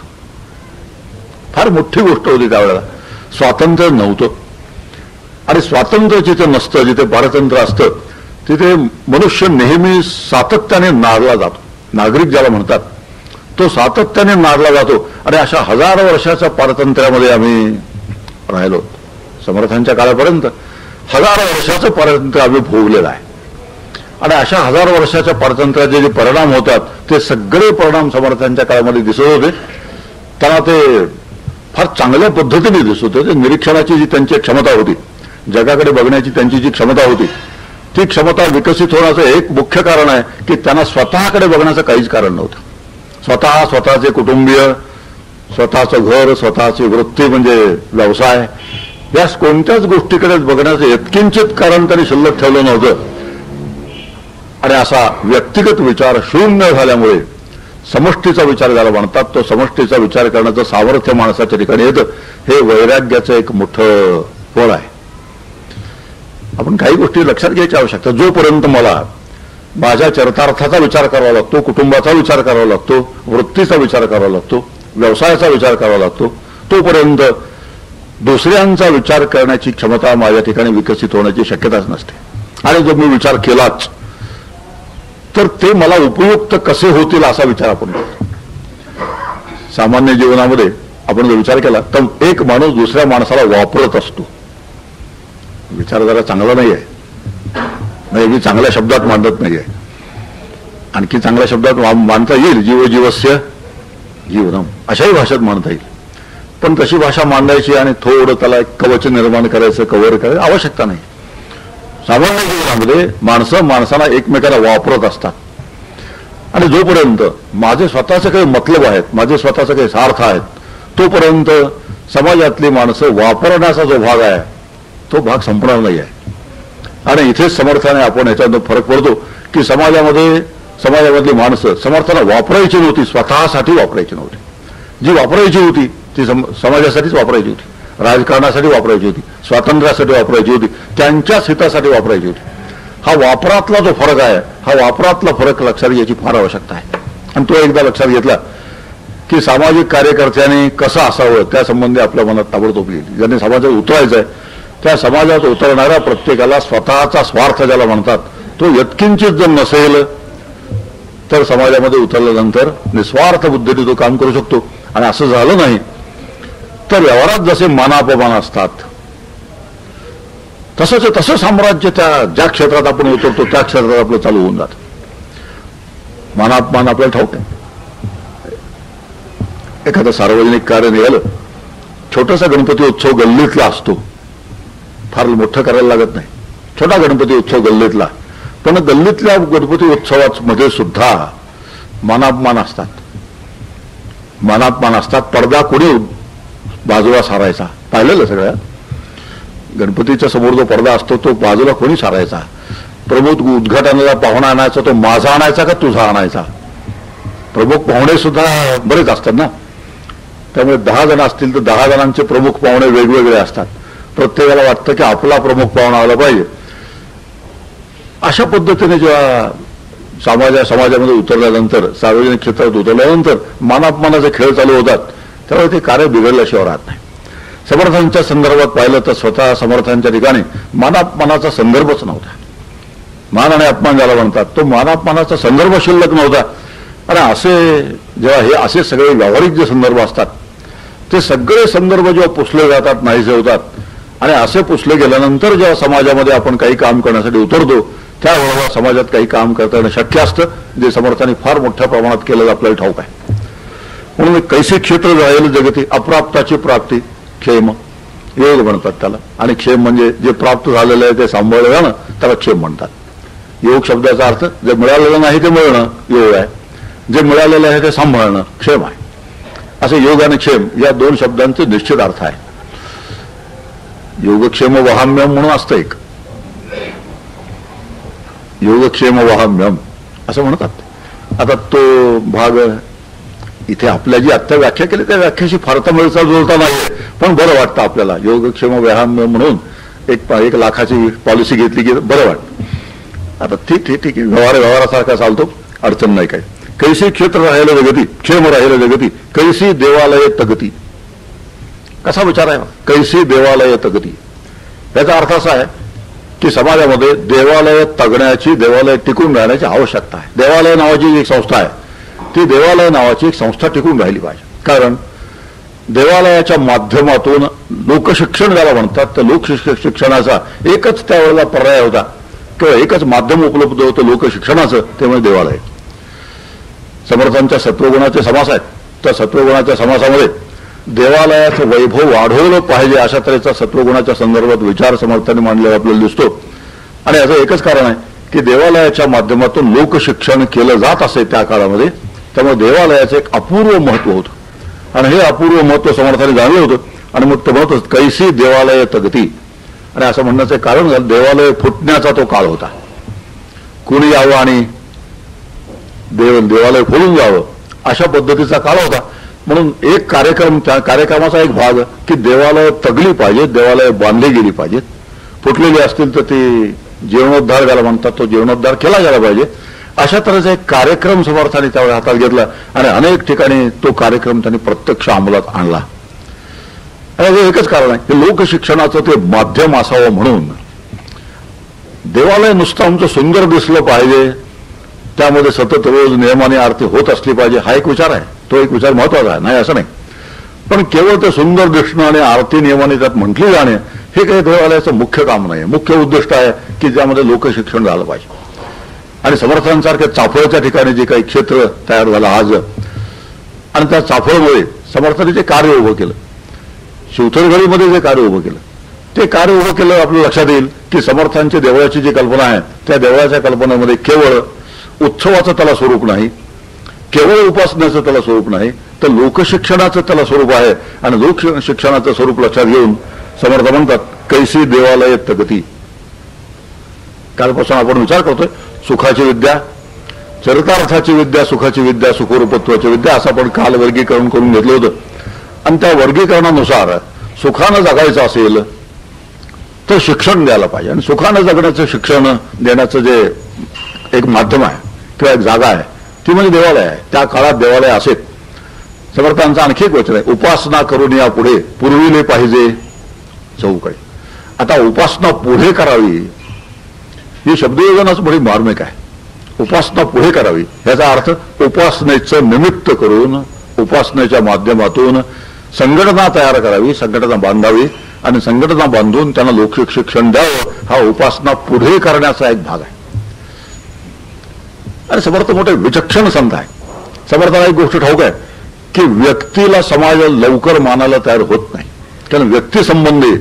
फार मोठी गोष्ट होती त्यावेळेला, स्वातंत्र्य नव्हतं. आणि स्वातंत्र्य जिथे नसतं, जिथे पारतंत्र्य असतं, तिथे मनुष्य नेहमी सातत्याने नारला जातो. नागरिक ज्याला म्हणतात तो सातत्याने नारला जातो. आणि अशा हजारो वर्षाच्या पारतंत्र्यामध्ये आम्ही राहिलो. समर्थांच्या काळापर्यंत हजारो वर्षाचं पारतंत्र्य आम्ही भोगलेलं आहे. आणि अशा हजारो वर्षाच्या पारतंत्र्याचे जे परिणाम होतात ते सगळे परिणाम समर्थांच्या काळामध्ये दिसत होते. त्यांना ते फार चांगल्या पद्धतीने दिसत होते. निरीक्षणाची जी त्यांची क्षमता होती, जगाकडे बघण्याची त्यांची जी क्षमता होती, ती क्षमता विकसित होण्याचं एक मुख्य कारण आहे की त्यांना स्वतःकडे बघण्याचं काहीच कारण नव्हतं. स्वतःचे कुटुंबीय, स्वतःचं घर, स्वतःची वृत्ती म्हणजे व्यवसाय, या कोणत्याच गोष्टीकडे बघण्याचं यत्किंचित कारण त्यांनी शिल्लक ठेवलं नव्हतं. आणि असा व्यक्तिगत विचार शून्य झाल्यामुळे समष्टीचा विचार ज्याला म्हणतात, तो समष्टीचा विचार करण्याचं सामर्थ्य माणसाच्या ठिकाणी येतं. हे वैराग्याचं एक मोठं फळ आहे. आपण काही गोष्टी लक्षात घ्यायची आवश्यकता. जोपर्यंत मला माझ्या चरितार्थाचा विचार करावा लागतो, कुटुंबाचा विचार करावा लागतो, वृत्तीचा विचार करावा लागतो, व्यवसायाचा विचार करावा लागतो, तोपर्यंत दुसऱ्यांचा विचार करण्याची क्षमता माझ्या ठिकाणी विकसित होण्याची शक्यताच नसते. आणि जर मी विचार केलाच तर ते मला उपयुक्त कसे होतील असा विचार आपण करतो. सामान्य जीवनामध्ये आपण जर विचार केला तर एक माणूस दुसऱ्या माणसाला वापरत असतो. विचार जरा चांगला नाही आहे, नाही मी चांगल्या शब्दात मांडत नाही आहे, आणखी चांगल्या शब्दात मांडता येईल. जीव जीवस्य जीवनम अशाही भाषेत मांडता येईल. पण तशी भाषा मांडायची आणि थोडं त्याला एक कवच निर्माण करायचं, कव्हर करायचं आवश्यकता नाही. सामान्य जीवनामध्ये माणसाला एकमेकाला वापरत असतात. आणि जोपर्यंत माझे स्वतःचे काही मतलब आहेत, माझे स्वतःचे काही स्वार्थ आहेत, तोपर्यंत समाजातली माणसं वापरण्याचा जो भाग आहे तो भाग संपणार नाही आहे. आणि इथेच समर्थाने आपण याच्यातून फरक पडतो की समाजामधली माणसं समर्थाला वापरायची नव्हती, स्वतःसाठी वापरायची नव्हती. जी वापरायची होती ती समाजासाठीच वापरायची होती, राजकारणासाठी वापरायची होती, स्वातंत्र्यासाठी वापरायची होती, त्यांच्याच हितासाठी वापरायची होती. हा वापरातला जो फरक आहे, हा वापरातला फरक लक्षात घ्यायची फार आवश्यकता आहे. आणि तो एकदा लक्षात घेतला की सामाजिक कार्यकर्त्यांनी कसं असावं त्या संबंधी आपल्या मनात ताबडतोब येईल. ज्यांनी समाजात उतरायचं आहे त्या समाजात उतरणाऱ्या प्रत्येकाला स्वतःचा स्वार्थ ज्याला म्हणतात तो यत्किंचित जर नसेल तर समाजामध्ये उतरल्यानंतर निस्वार्थ बुद्धीने तो काम करू शकतो. आणि असं झालं नाही तर व्यवहारात जसे मानापमान असतात तसं साम्राज्य ज्या क्षेत्रात आपण उतरतो त्या क्षेत्रात आपलं चालू होऊन जातं. मानापमान आपल्याला ठाऊक आहे. एखादं सार्वजनिक कार्य निघालं, छोटासा गणपती उत्सव गल्लीतला असतो, फार मोठं करायला लागत नाही, छोटा गणपती उत्सव गल्लीतला. पण गल्लीतल्या गणपती उत्सवामध्ये सुद्धा मानापमान असतात. पडदा कोणी बाजूला सारायचा, पाहिलेलं सगळ्या गणपतीच्या समोर जो पडदा असतो तो बाजूला कोणी सारायचा. प्रमुख उद्घाटनाला पाहुणा आणायचा, तो माझा आणायचा का तुझा आणायचा. प्रमुख पाहुणे सुद्धा बरेच असतात ना, त्यामुळे 10 जण असतील तर 10 जणांचे प्रमुख पाहुणे वेगवेगळे असतात. प्रत्येकाला वाटतं की आपला प्रमुख पाहुणा आला पाहिजे. अशा पद्धतीने जेव्हा समाजामध्ये उतरल्यानंतर, सार्वजनिक क्षेत्रात उतरल्यानंतर मानापमानाचे खेळ चालू होतात, त्यामुळे ते कार्य बिघडल्याशिवाय राहत नाही. समर्थांच्या संदर्भात पाहिलं तर स्वतः समर्थांच्या ठिकाणी मानापमानाचा संदर्भच नव्हता. मान आणि अपमान ज्याला म्हणतात तो मानापमानाचा संदर्भ शिल्लक नव्हता. आणि असे जेव्हा हे असे सगळे व्यावहारिक जे संदर्भ असतात ते सगळे संदर्भ जेव्हा पुसले जातात, नाहीसे होतात, आणि असे पुसले गेल्यानंतर जेव्हा समाजामध्ये आपण काही काम करण्यासाठी उतरतो त्यावेळेला समाजात काही काम करता येणं शक्य असतं, जे समर्थांनी फार मोठ्या प्रमाणात केलं आपल्याला ठाऊक आहे. म्हणून कैसे क्षेत्र राहील जगती अप्राप्ताची प्राप्ती क्षेम योग म्हणतात त्याला. आणि क्षेम म्हणजे जे प्राप्त झालेलं आहे ते सांभाळलं जाणं त्याला क्षेम म्हणतात. योग शब्दाचा अर्थ जे मिळालेलं नाही ते मिळणं योग आहे, जे मिळालेलं आहे ते सांभाळणं क्षेम आहे. असे योग आणि क्षेम या दोन शब्दांचे निश्चित अर्थ आहे. योगक्षेम वहाम्यम म्हणून असतं एक, योगक्षेम वहाम्यम असं म्हणतात. आता तो भाग इथे आपल्या जी आत्ता व्याख्या केली त्या व्याख्याशी फारता मिळता जुळता नाही, पण बरं वाटतं आपल्याला. योगक्षेम वहाम्यम म्हणून एक लाखाची पॉलिसी घेतली की बरं वाटतं. आता ठीक आहे, व्यवहारासारखा चालतो, अडचण नाही काही. कैसी क्षेत्र राहिलं जगती क्षेम राहिलं जगती कैसी देवालय तगती. कसा विचार आहे? कैसी देवालय तगती. याचा अर्थ असा आहे की समाजामध्ये देवालय तगण्याची, देवालय टिकून राहण्याची आवश्यकता आहे. देवालय नावाची एक संस्था आहे, ती देवालय नावाची एक संस्था टिकून राहिली पाहिजे. कारण देवालयाच्या माध्यमातून लोकशिक्षण ज्याला म्हणतात तर लोकशिक्षणाचा एकच त्यावेळेला पर्याय होता किंवा एकच माध्यम उपलब्ध होतं लोकशिक्षणाचं, ते म्हणजे देवालय. समर्थांच्या सत्वगुणाचे समास आहेत, त्या सत्वगुणाच्या समासामध्ये देवालयाचं वैभव वाढवलं पाहिजे अशा तऱ्हेचा सत्वगुणाच्या संदर्भात विचार समर्थांनी मांडलेला आपल्याला दिसतो. आणि याचं एकच कारण आहे की देवालयाच्या माध्यमातून लोकशिक्षण केलं जात असे त्या काळामध्ये, त्यामुळे देवालयाचं एक अपूर्व महत्व होतं. आणि हे अपूर्व महत्व समर्थांनी जाणलं होतं. आणि मग ते म्हणत होतं कैसी देवालय तगती. आणि असं म्हणण्याचं कारण झालं देवालय फुटण्याचा तो काळ होता. कुणी यावं आणि देवालय खोलून जावं अशा पद्धतीचा काळ होता. म्हणून एक कार्यक्रम, त्या कार्यक्रमाचा एक भाग की देवालय तगली पाहिजेत, देवालय बांधली गेली पाहिजेत. फुटलेली असतील तर ते जीर्णोद्धार ज्याला म्हणतात तो जीर्णोद्धार केला गेला पाहिजे. अशा तऱ्हेचा एक कार्यक्रम समर्थांनी त्यावेळी हातात घेतला आणि अनेक ठिकाणी तो कार्यक्रम त्यांनी प्रत्यक्ष अंमलात आणला. आणि एकच कारण आहे की लोकशिक्षणाचं ते माध्यम असावं म्हणून. देवालय नुसतं आमचं सुंदर दिसलं पाहिजे, त्यामध्ये सतत रोज नियमाने आरती होत असली पाहिजे हा एक विचार आहे, तो एक विचार महत्वाचा आहे, नाही असं नाही. पण केवळ ते सुंदर दिसणं आणि आरती नियमाने त्यात म्हटली जाणे हे काही देवालयाचं मुख्य काम नाही. मुख्य उद्दिष्ट आहे की ज्यामध्ये लोकशिक्षण झालं पाहिजे. आणि समर्थांसारख्या चाफळच्या ठिकाणी जे काही क्षेत्र तयार झालं आज, आणि त्या चाफळमुळे समर्थांनी जे कार्य उभं केलं, शिवथरगडीमध्ये जे कार्य उभं केलं, ते कार्य उभं केलं आपल्या लक्षात येईल की समर्थांच्या देवळाची जी कल्पना आहे त्या देवळाच्या कल्पनेमध्ये केवळ उत्सवाचं त्याला स्वरूप नाही, केवळ उपासनेचं त्याला स्वरूप नाही, तर लोकशिक्षणाचं त्याला स्वरूप आहे. आणि लोकशिक्षणाचं स्वरूप लक्षात घेऊन समर्थ म्हणतात कैसी देवालय तगती. कालपासून आपण विचार करतोय सुखाची विद्या, चरितार्थाची विद्या, सुखाची विद्या, सुखरूपत्वाची विद्या असं आपण काल वर्गीकरण करून घेतलं होतं. आणि त्या वर्गीकरणानुसार सुखानं जगायचं असेल तर शिक्षण द्यायला पाहिजे. आणि सुखानं जगण्याचं शिक्षण देण्याचं जे एक माध्यम आहे किंवा एक जागा आहे ती म्हणजे देवालय आहे. त्या काळात देवालय असेल. समर्थांचं आणखी एक वचन आहे उपासना करून या पुढे पुरविले पाहिजे चौकडे. आता उपासना पुढे करावी ही शब्दयोजनाच बरी मार्मिक आहे. उपासना पुढे करावी याचा अर्थ उपासनेचं निमित्त करून उपासनेच्या माध्यमातून संघटना तयार करावी, संघटना बांधावी आणि संघटना बांधून त्यांना लौकिक शिक्षण द्यावं हा उपासना पुढे करण्याचा एक भाग आहे. आणि समर्थ मोठे विचक्षण संत आहे. समर्थाला एक गोष्ट ठाऊक आहे की व्यक्तीला समाज लवकर मानायला तयार होत नाही, कारण व्यक्तिसंबंधी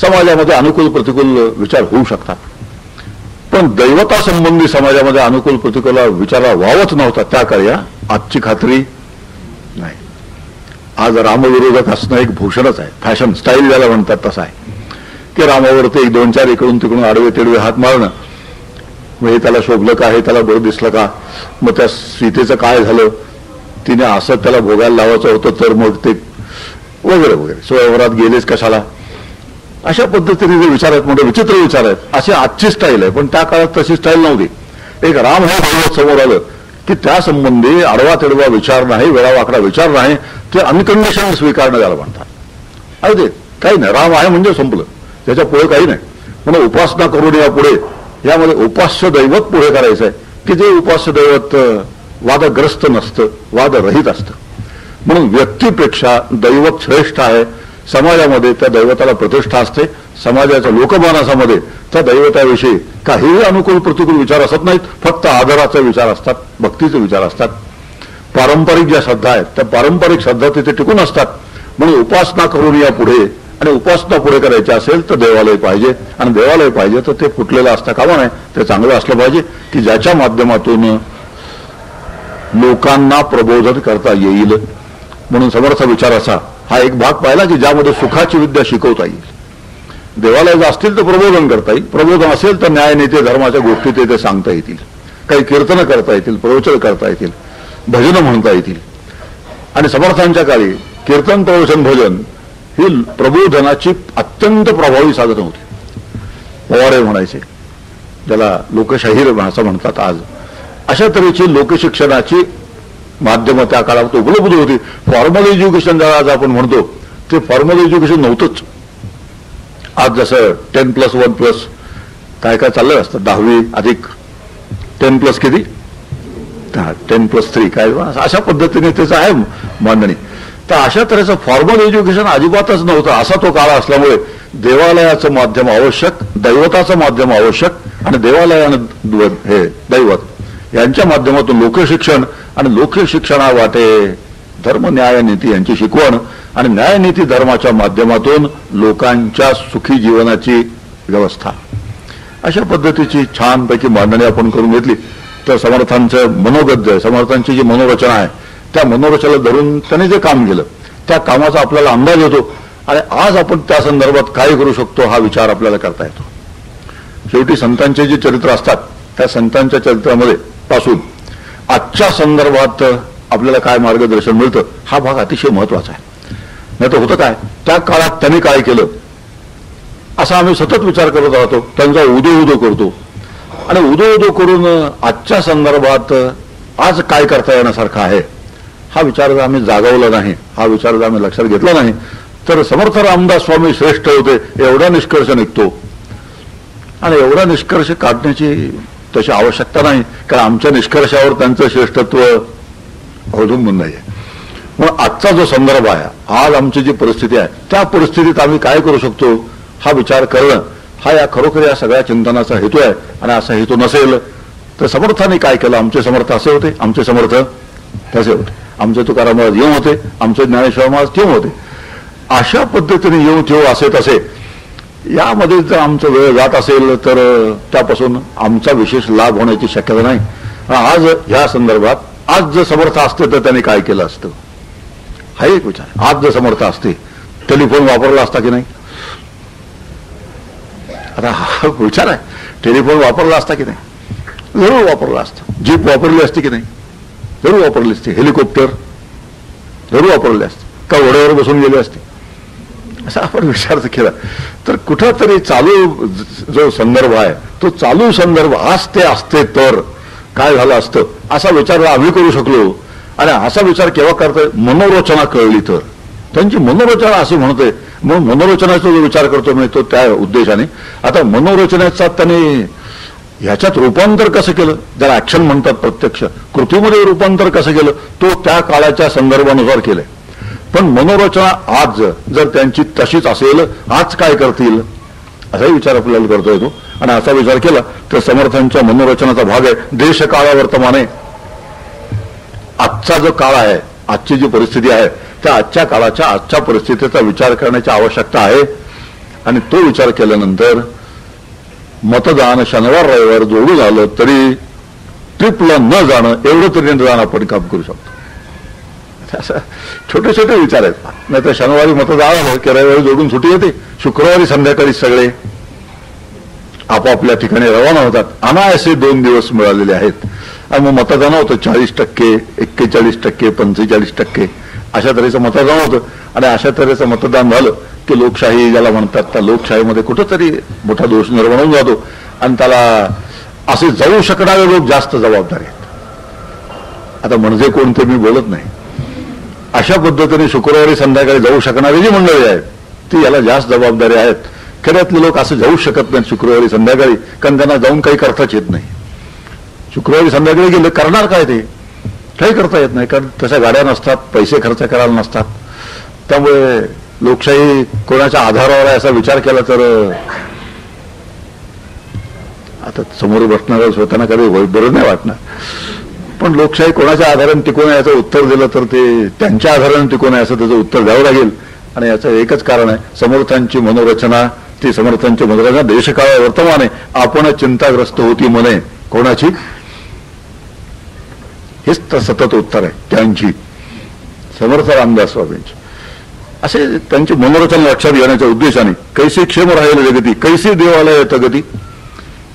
समाजामध्ये अनुकूल प्रतिकूल विचार होऊ शकतात. पण दैवतासंबंधी समाजामध्ये अनुकूल प्रतिकूल विचार व्हावंच नव्हता त्या काळी. आजची खात्री नाही. आज रामविरोधक असणं एक भूषणच आहे, फॅशन स्टाईल ज्याला म्हणतात तसं आहे की रामावरती एक दोन चार इकडून तिकडून आडवे तिडवे हात मारणं, मग हे त्याला शोभलं का, हे त्याला बरं दिसलं का, मग त्या सीतेचं काय झालं, तिने असं त्याला भोगायला लावायचं होतं तर मग ते वगैरे वगैरे स्वयंवरात गेलेच कशाला, अशा पद्धतीने जे विचार आहेत मोठे विचित्र विचार आहेत. अशी आजची स्टाईल आहे, पण त्या काळात तशी स्टाईल नव्हती. एक राम हे दैवत समोर आलं की त्या संबंधी आडवा तिडवा विचार नाही, वेळावाकडा विचार नाही, ते अनकंडिशनल स्वीकारणं त्याला म्हणतात. अरे ते काही नाही, राम आहे म्हणजे संपलं, त्याच्या पुढे काही नाही. म्हणून उपासना करून या पुढे यामध्ये उपास्य दैवत पुढे करायचं आहे की जे उपास्य दैवत वादग्रस्त नसतं, वादरहित असतं. म्हणून व्यक्तीपेक्षा दैवत श्रेष्ठ आहे. समाजामध्ये त्या दैवताला प्रतिष्ठा असते. समाजाच्या लोकमानसामध्ये त्या दैवताविषयी काहीही अनुकूल प्रतिकूल विचार असत नाहीत, फक्त आदराचे विचार असतात, भक्तीचे विचार असतात. पारंपरिक ज्या श्रद्धा आहेत त्या पारंपरिक श्रद्धा तिथे टिकून असतात. म्हणून उपासना करून या पुढे, आणि उपासना पुढे करायची असेल तर देवालय पाहिजे, आणि देवालय पाहिजे तर ते फुटलेलं असता कामा नये, ते चांगलं असलं पाहिजे की ज्याच्या माध्यमातून लोकांना प्रबोधन करता येईल. म्हणून समर्थ विचाराचा हा एक भाग पाहिला की ज्यामध्ये सुखाची विद्या शिकवता येईल. देवालय जर असतील तर प्रबोधन करता येईल, प्रबोधन असेल तर न्याय नीती धर्माच्या गोष्टी ते सांगता येतील, काही कीर्तन करता येतील, प्रवचन करता येतील, भजन म्हणता येतील. आणि समर्थांच्या काळी कीर्तन, प्रवचन, भजन ही प्रबोधनाची अत्यंत प्रभावी साधनं होती. पोवाडे म्हणायचे, ज्याला लोकशाहीर भाषा म्हणतात आज, अशा तऱ्हेची लोकशिक्षणाची माध्यमं त्या काळात उपलब्ध होती. फॉर्मल एज्युकेशन ज्याला आज आपण म्हणतो ते फॉर्मल एज्युकेशन नव्हतंच. आज जसं 10+1+ काय काय चाललं असतं, 10वी अधिक 10+ किती, 10+3 काय, अशा पद्धतीने त्याचं आहे मांडणी. तर अशा तऱ्हेचं फॉर्मल एज्युकेशन अजिबातच नव्हतं. असा तो काळ असल्यामुळे देवालयाचं माध्यम आवश्यक, दैवताचं माध्यम आवश्यक, आणि देवालय आणि हे दैवत यांच्या माध्यमातून लोकशिक्षण, आणि लोकशिक्षणा वाटे धर्म न्याय नीती यांची शिकवण, आणि न्याय नीती धर्माच्या माध्यमातून लोकांच्या सुखी जीवनाची व्यवस्था. अशा पद्धतीची छानपैकी मांडणी आपण करून घेतली तर समर्थांचं मनोगत, समर्थांची जी मनोरचना आहे त्या मनोरचनेला धरून त्याने जे काम केलं त्या कामाचा आपल्याला अंदाज येतो. आणि आज आपण त्या संदर्भात काय करू शकतो हा विचार आपल्याला करता येतो. शेवटी संतांचे जे चरित्र असतात त्या संतांच्या चरित्रामध्ये पासून आजच्या संदर्भात आपल्याला काय मार्गदर्शन मिळतं हा भाग अतिशय महत्वाचा आहे. नाही तर होतं काय, त्या काळात त्यांनी काय केलं असा आम्ही सतत विचार करत राहतो, त्यांचा उदो करतो, आणि उदो करून आजच्या संदर्भात आज काय करता येण्यासारखं आहे हा विचार जर आम्ही जागवला नाही, हा विचार जर आम्ही लक्षात घेतला नाही तर समर्थ रामदास स्वामी श्रेष्ठ होते एवढा निष्कर्ष निघतो. आणि एवढा निष्कर्ष काढण्याची तशी आवश्यकता नाही, कारण आमच्या निष्कर्षावर त्यांचं श्रेष्ठत्व अवलंबून नाही. मग आजचा जो संदर्भ आहे, आज आमची जी परिस्थिती आहे त्या परिस्थितीत आम्ही काय करू शकतो हा विचार करणं हा या खरोखर या सगळ्या चिंतनाचा हेतू आहे. आणि असा हेतू नसेल तर समर्थाने काय केलं, आमचे समर्थ असे होते, आमचे समर्थ तसे होते, आमचे तुकाराम महाराज येऊ होते, आमचे ज्ञानेश्वर महाराज ठेव होते. अशा पद्धतीने येऊ ठेव असे तसे यामध्ये जर आमचा वेळ जात असेल तर त्यापासून आमचा विशेष लाभ होण्याची शक्यता नाही. आज ह्या संदर्भात आज जर समर्थ असते तर त्यांनी काय केलं असतं हा एक विचार. आज जर समर्थ असते टेलिफोन वापरला असता की नाही, आता हा विचार आहे. टेलिफोन वापरला असता की नाही, जरूर वापरला असता. जीप वापरली असती की नाही, जरूर वापरली असते. हेलिकॉप्टर जरूर वापरले असते, का ओढ्यावर बसून गेले असते, असा आपण विचार केला तर कुठंतरी चालू जो संदर्भ आहे तो चालू संदर्भ आज ते असते तर काय झालं असतं असा विचार आम्ही करू शकलो. आणि असा विचार केव्हा करतोय, मनोरचना कळली तर. त्यांची मनोरचना अशी म्हणते, मग मनोरचनाचा जो विचार करतो मी तो त्या उद्देशाने. आता मनोरचनेचा त्याने ह्याच्यात रूपांतर कसं केलं, ज्याला ऍक्शन म्हणतात, प्रत्यक्ष कृतीमध्ये रूपांतर कसं केलं तो त्या काळाच्या संदर्भानुसार केलंय. पण मनोरचना आज जर त्यांची तशीच असेल, आज काय करतील असाही विचार आपल्याला करता येतो. आणि असा विचार केला तर समर्थांच्या मनोरचनाचा भाग आहे देश काळावर्तमाने. आजचा जो काळ आहे, आजची जी परिस्थिती आहे त्या आजच्या काळाच्या आजच्या परिस्थितीचा विचार करण्याची आवश्यकता आहे. आणि तो विचार केल्यानंतर मतदान शनिवार रविवार जोडून आलं तरी ट्रिपला न जाणं एवढं तरी निदान आपण काम करू शकतो. असं छोटे छोटे विचार आहेत. नाही तर शनिवारी मतदान आलं की रविवारी जोडून सुट्टी येते, शुक्रवारी संध्याकाळी सगळे आपापल्या ठिकाणी रवाना होतात. अनायासे 2 दिवस मिळालेले आहेत. आणि मग मतदान होतं 40%, 41%, 45% अशा तऱ्हेचं मतदान होतं. आणि अशा तऱ्हेचं मतदान झालं की लोकशाही ज्याला म्हणतात त्या लोकशाहीमध्ये कुठंतरी मोठा दोष निर्माण होऊन जातो. आणि त्याला असे जाऊ शकणारे लोक जास्त जबाबदार आहेत. आता म्हणजे कोणते मी बोलत नाही. अशा पद्धतीने शुक्रवारी संध्याकाळी जाऊ शकणारी जी मंडळी आहेत ती याला जास्त जबाबदारी आहेत. खेड्यातले लोक असं जाऊ शकत नाहीत शुक्रवारी संध्याकाळी, कारण त्यांना जाऊन काही करताच येत नाही. शुक्रवारी संध्याकाळी गेलं करणार काय, ते काही करता येत नाही, कारण तशा गाड्या नसतात, पैसे खर्च करायला नसतात. त्यामुळे लोकशाही कोणाच्या आधारावर आहे असा विचार केला तर आता समोर बसणाऱ्या स्वतःना कधी बरं नाही वाटणार. पण लोकशाही कोणाच्या आधाराने टिकून आहे याचं उत्तर दिलं तर ते त्यांच्या आधाराने टिकून आहे असं त्याचं उत्तर द्यावं लागेल. आणि याचं एकच कारण आहे, समर्थांची मनोरचना, ती समर्थांची मनोरचना देशकाळ वर्तमाने आपण चिंताग्रस्त होती म्हणे. कोणाची? हेच तर सतत उत्तर आहे त्यांची, समर्थ रामदास स्वामींची. असे त्यांची मनोरचना लक्षात घेण्याच्या उद्देशाने कैसे क्षेम राहिले जगती, कैसे देवालय तगती.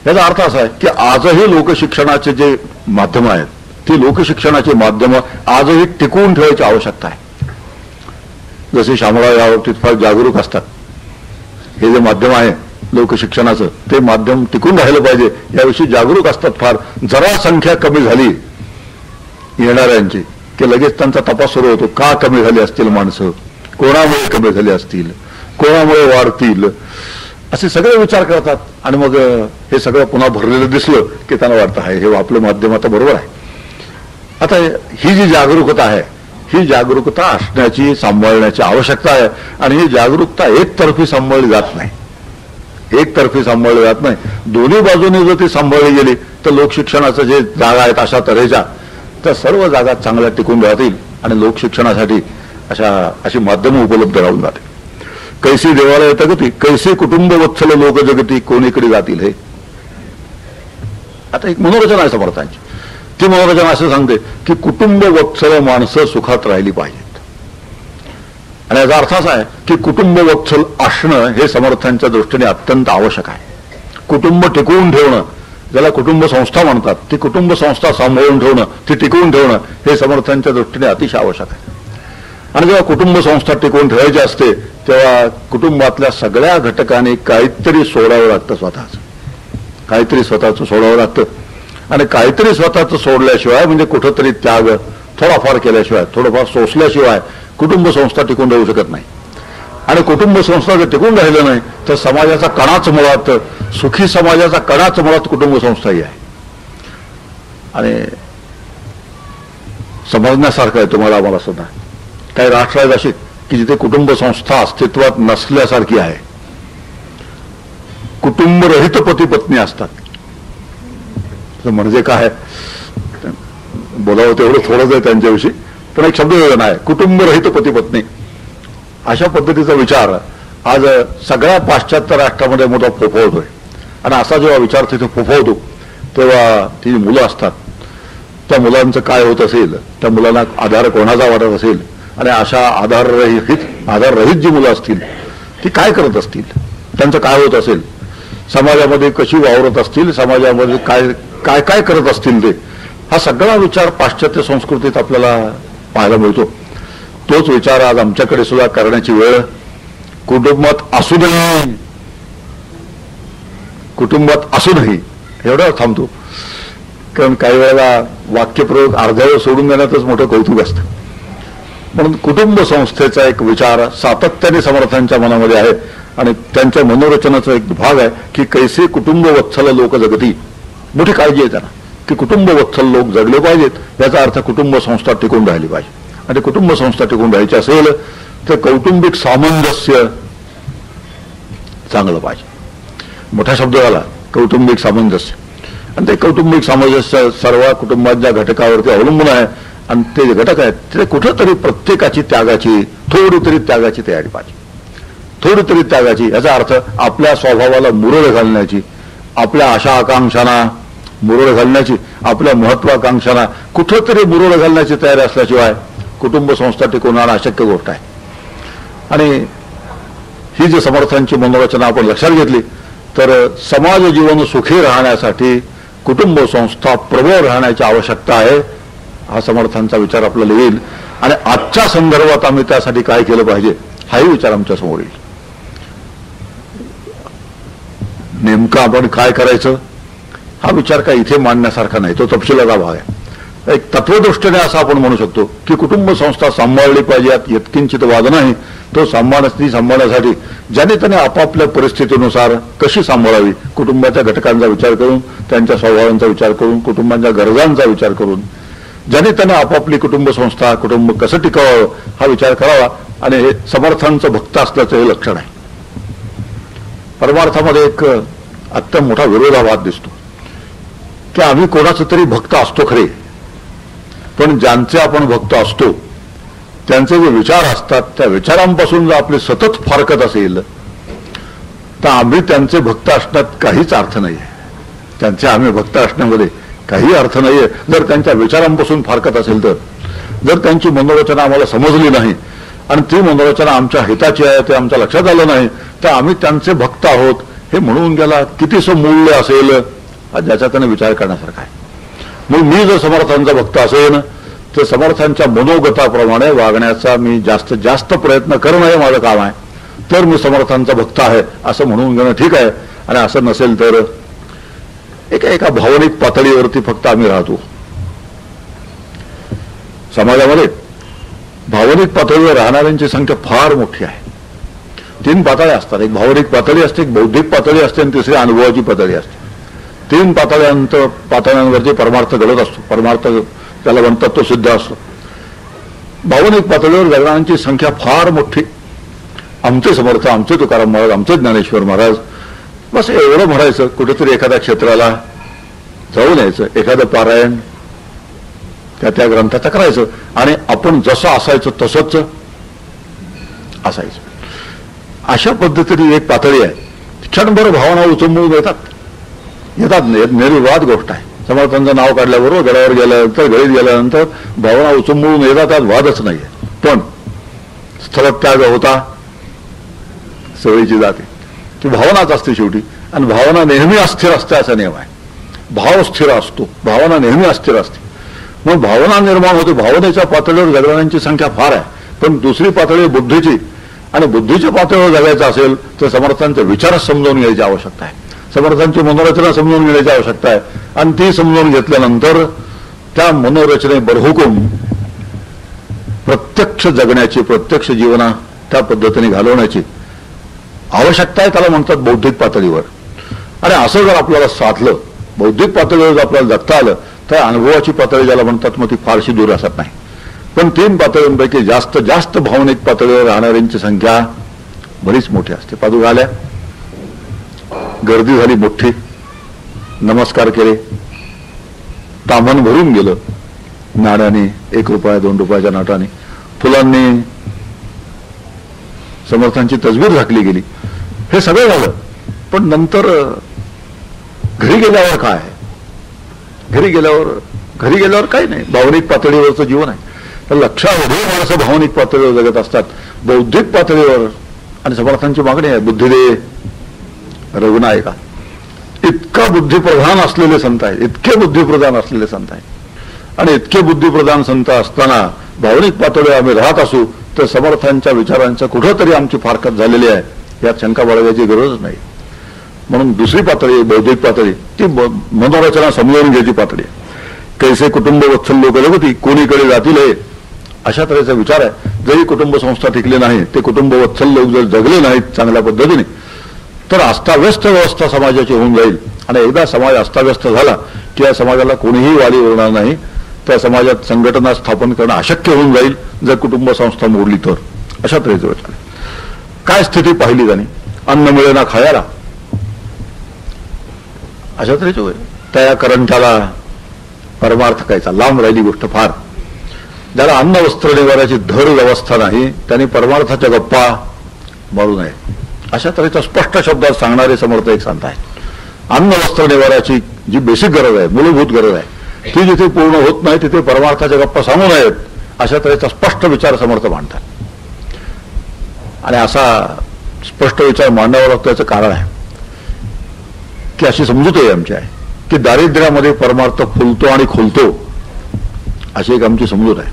याचा अर्थ असा आहे की आजही लोकशिक्षणाचे जे माध्यम आहेत ती लोकशिक्षणाची माध्यमं आजही टिकवून ठेवायची आवश्यकता आहे. जसे शामराव याबाबतीत फार जागरूक असतात. हे जे माध्यम आहे लोकशिक्षणाचं ते माध्यम टिकून राहिलं पाहिजे याविषयी जागरूक असतात फार. जरा संख्या कमी झाली येणाऱ्यांची की लगेच त्यांचा तपास सुरू होतो. का कमी झाली असतील माणसं, कोणामुळे कमी झाली असतील, कोणामुळे वाढतील, असे सगळे विचार करतात. आणि मग हे सगळं पुन्हा भरलेलं दिसलं की त्यांना वाटतं आहे हे आपलं माध्यम आता बरोबर आहे. आता ही जी जागरूकता आहे ही जागरूकता असण्याची, सांभाळण्याची आवश्यकता आहे. आणि ही जागरूकता एकतर्फी सांभाळली जात नाही, एकतर्फी सांभाळली जात नाही. दोन्ही बाजूने जर ती सांभाळली गेली तर लोकशिक्षणाचं जे जागा आहेत अशा तऱ्हेच्या त्या सर्व जागा चांगल्या टिकून राहतील आणि लोकशिक्षणासाठी अशी माध्यमं उपलब्ध राहून जातील. कैसी देवालय तगती, कैसे कुटुंब वत्सल लोक जगती, कोणीकडे जातील. हे आता एक मनोरचना आहे समर्थांची. ती मनोरचना असं सांगते की कुटुंब वत्सल माणसं सुखात राहिली पाहिजेत. आणि याचा अर्थ असा आहे की कुटुंब वत्सल असणं हे समर्थांच्या दृष्टीने अत्यंत आवश्यक आहे. कुटुंब टिकवून ठेवणं, ज्याला कुटुंब संस्था म्हणतात, ती कुटुंब संस्था सांभाळून ठेवणं, ती टिकवून ठेवणं हे समर्थांच्या दृष्टीने अतिशय आवश्यक आहे. आणि जेव्हा कुटुंब संस्था टिकवून ठेवायची असते तेव्हा कुटुंबातल्या सगळ्या घटकांनी काहीतरी सोडावं लागतं, काहीतरी स्वतःचं सोडावं लागतं. आणि काहीतरी स्वतःचं सोडल्याशिवाय म्हणजे कुठंतरी त्याग थोडाफार केल्याशिवाय, थोडंफार सोसल्याशिवाय कुटुंब संस्था टिकून राहू शकत नाही. आणि कुटुंब संस्था जर टिकून राहिलं नाही तर समाजाचा कणाच मुळात, सुखी समाजाचा कणाच मुळात कुटुंब संस्थाही आहे. आणि समजण्यासारखं आहे तुम्हाला आम्हाला सुद्धा. काही राष्ट्र आहेत अशी की जिथे कुटुंब संस्था अस्तित्वात नसल्यासारखी आहे. कुटुंबरहित पती पत्नी असतात. म्हणजे काय बोलावं तेवढं थोडंच आहे त्यांच्याविषयी, पण एक शब्दयोजना आहे कुटुंबरहित पती पत्नी. अशा पद्धतीचा विचार आज सगळ्या पाश्चात्य राष्ट्रामध्ये मोठा फोफवतोय. आणि असा जेव्हा विचार तिथे फोफवतो तेव्हा ती मुलं असतात, त्या मुलांचं काय होत असेल, त्या मुलांना आधार कोणाचा वाटत असेल, आणि अशा आधाररहित जी मुलं असतील ती काय करत असतील, त्यांचं काय होत असेल, समाजामध्ये कशी वावरत असतील, समाजामध्ये काय काय काय करत असतील ते, हा सगळा विचार पाश्चात्य संस्कृतीत आपल्याला पाहायला मिळतो. तोच विचार आज आमच्याकडे सुद्धा करण्याची वेळ कुटुंबात असूनही एवढ्यावर थांबतो. कारण काही वेळेला वाक्यप्रयोग अर्ध्यावर सोडून देण्यातच मोठं कौतुक असतं. म्हणून कुटुंब संस्थेचा एक विचार सातत्याने समर्थांच्या मनामध्ये आहे. आणि त्यांच्या मनोरचनाचा एक भाग आहे की कैसे कुटुंब वत्सल लोक जगती. मोठी काळजी आहे त्यांना की कुटुंब वत्सल लोक जगले पाहिजेत. याचा अर्थ कुटुंब संस्था टिकून राहिली पाहिजे. आणि कुटुंब संस्था टिकून राहायची असेल तर कौटुंबिक सामंजस्य चांगलं पाहिजे. मोठा शब्द झाला कौटुंबिक सामंजस्य. आणि ते कौटुंबिक सामंजस्य सर्व कुटुंबाच्या घटकावरती अवलंबून आहे. आणि ते जे घटक आहेत ते कुठंतरी प्रत्येकाची त्यागाची, थोडी तरी त्यागाची तयारी पाहिजे, थोडी तरी त्यागाची. याचा अर्थ आपल्या स्वभावाला मुरड घालण्याची, आपल्या आशा आकांक्षांना मुरड घालण्याची, आपल्या महत्वाकांक्षांना कुठंतरी मुरड घालण्याची तयारी असल्याशिवाय कुटुंब संस्था टिकवणं अशक्य गोष्ट आहे. आणि ही जी समर्थांची मनोरचना आपण लक्षात घेतली तर समाज जीवन सुखी राहण्यासाठी कुटुंब संस्था प्रबळ राहण्याची आवश्यकता आहे हा समर्थांचा विचार आपल्याला येईल. आणि आजच्या संदर्भात आम्ही त्यासाठी काय केलं पाहिजे हाही विचार आमच्या समोर येईल. नेमकं आपण काय करायचं हा विचार काय इथे मांडण्यासारखा नाही, तो तपशिलाचा भाग आहे. एक तत्वदृष्टीने असं आपण म्हणू शकतो की कुटुंब संस्था सांभाळली पाहिजे, यात यत्किंचित वाद नाही. तो सांभाळण्यासाठी ज्याने त्याने आपापल्या परिस्थितीनुसार कशी सांभाळावी, कुटुंबाच्या घटकांचा विचार करून, त्यांच्या स्वभावांचा विचार करून, कुटुंबाच्या गरजांचा विचार करून, ज्याने त्याने आपापली कुटुंब संस्था, कुटुंब कसं टिकवावं हा विचार करावा. आणि हे समर्थांचं भक्त असल्याचं हे लक्षण आहे. परमार्थामध्ये एक अत्यंत मोठा विरोधाभास दिसतो की आम्ही कोणाचं तरी भक्त असतो खरे, पण ज्यांचे आपण भक्त असतो त्यांचे जे विचार असतात त्या विचारांपासून जर आपली सतत फारकत असेल तर आम्ही त्यांचे भक्त असण्यात काहीच अर्थ नाहीये. त्यांचे आम्ही भक्त असण्यामध्ये काही अर्थ नाहीये जर त्यांच्या विचारांपासून फारकत असेल तर. जर त्यांची मनोरचना आम्हाला समजली नाही आणि ती मनोरचना आमच्या हिताची आहे ते आमच्या लक्षात आलं नाही तर आम्ही त्यांचे भक्त आहोत हे म्हणून गेला कितीसं मूल्य असेल हा ज्याचा त्याने विचार करण्यासारखा आहे. मग मी जर समर्थांचा भक्त असेल तर समर्थांच्या मनोगताप्रमाणे वागण्याचा मी जास्तीत जास्त प्रयत्न करणं हे माझं काम आहे. तर मी समर्थांचा भक्त आहे असं म्हणून घेणं ठीक आहे. आणि असं नसेल तर एका भावनिक पातळीवरती फक्त आम्ही राहतो. समाजामध्ये भावनिक पातळीवर राहणाऱ्यांची संख्या फार मोठी आहे. 3 पातळ्या असतात. एक भावनिक पातळी असते, एक बौद्धिक पातळी असते आणि तिसरी अनुभवाची पातळी असते. 3 पातळ्यांवरती परमार्थ घडत असतो. परमार्थ त्याला म्हणतात तो सिद्ध असतो. भावनिक पातळीवर जगणाऱ्यांची संख्या फार मोठी. आमचे समर्थ, आमचे तुकाराम महाराज, आमचे ज्ञानेश्वर महाराज, बस एवढं म्हणायचं. कुठेतरी एखाद्या क्षेत्राला जाऊन यायचं, एखादं पारायण त्या ग्रंथाचं करायचं आणि आपण जसं असायचं तसंच असायचं. अशा पद्धतीने एक पातळी आहे. क्षणभर भावना उचंबळून येतात निर्विवाद गोष्ट आहे. समर्थांचं नाव काढल्याबरोबर गडावर गेल्यानंतर, घरीत गेल्यानंतर भावना उचंबळून येतात, त्यात वादच नाहीये. पण स्थलत्याग होता सवयीची जाते ती भावनाच असते शेवटी. आणि भावना नेहमी अस्थिर असते असा नियम आहे. भाव स्थिर असतो, भावना नेहमी अस्थिर असते. मग भावना निर्माण होते. भावनेच्या पातळीवर जगणाऱ्यांची संख्या फार आहे. पण दुसरी पातळी बुद्धीची, आणि बुद्धीच्या पातळीवर जगायचं असेल तर समर्थांचे विचारच समजावून घ्यायची आवश्यकता आहे. समर्थांची मनोरचना समजावून घेण्याची आवश्यकता आहे. आणि ती समजावून घेतल्यानंतर त्या मनोरचने बरहुकूम प्रत्यक्ष जगण्याची, प्रत्यक्ष जीवना त्या पद्धतीने घालवण्याची आवश्यकता आहे. त्याला म्हणतात बौद्धिक पातळीवर. आणि असं जर आपल्याला साधलं, बौद्धिक पातळीवर जर आपल्याला जगता आलं तर अनुभवाची पातळी ज्याला म्हणतात मग ती फारशी दूर असत नाही. पण 3 पातळींपैकी जास्त भावनिक पातळीवर राहणाऱ्यांची संख्या बरीच मोठी असते. पादुका आल्या, गर्दी झाली मोठी, नमस्कार केले, तामन भरून गेलं नाण्याने, 1 रुपया 2 रुपयाच्या नाटाने, फुलांनी समर्थांची तसबीर झाकली गेली. हे सगळं झालं. पण नंतर घरी गेल्यावर काय? घरी गेल्यावर काही नाही. भावनिक पातळीवरचं जीवन आहे. तर लक्षामध्ये माणसं भावनिक पातळीवर जगत असतात. बौद्धिक पातळीवर आणि समर्थांची मागणी आहे, बुद्धी दे रघुनायका. इतका बुद्धिप्रधान असलेले संत आहेत, इतके बुद्धिप्रधान असलेले संत आहेत. आणि इतके बुद्धिप्रधान संत असताना भावनिक पातळीवर आम्ही राहत असू तर समर्थांच्या विचारांचं कुठंतरी आमची फारकत झालेली आहे यात शंका बाळगायची गरज नाही. म्हणून दुसरी पातळी, बौद्धिक पातळी, ती मनोरचना समजावून घ्यायची पातळी आहे. कैसे कुटुंब वत्सल लोक जगती कोणीकडे जातील हे अशा तऱ्हेचा विचार आहे. जरी कुटुंब संस्था टिकली नाही, ते कुटुंब वत्सल लोक जर जगले नाहीत चांगल्या पद्धतीने तर अस्ताव्यस्त व्यवस्था समाजाची होऊन जाईल. आणि एकदा समाज अस्ताव्यस्त झाला की या समाजाला कोणीही वाली उरणार नाही. त्या समाजात संघटना स्थापन करणं अशक्य होऊन जाईल जर कुटुंब संस्था मोडली तर. अशा तऱ्हेचं विचार. काय स्थिती पाहिली जाणे, अन्न मिळे ना खायला, अशा तऱ्हेचे होय. त्या करंटाला परमार्थ कायचा, लांब राहिली गोष्ट फार. ज्याला अन्न वस्त्र निवाराची धर व्यवस्था नाही त्यांनी परमार्थाच्या गप्पा मारू नये अशा तऱ्हेच्या स्पष्ट शब्दात सांगणारे समर्थ एक संत आहे. अन्न वस्त्र निवाराची जी बेसिक गरज आहे, मूलभूत गरज आहे, ती जिथे पूर्ण होत नाही तिथे परमार्थाच्या गप्पा सांगू नयेत अशा तऱ्हेचा स्पष्ट विचार समर्थ मांडतात. आणि असा स्पष्ट विचार मांडावा लागतो याचं कारण आहे की अशी समजूत आहे आमची आहे की दारिद्र्यामध्ये परमार्थ फुलतो आणि खोलतो अशी एक आमची समजूत आहे.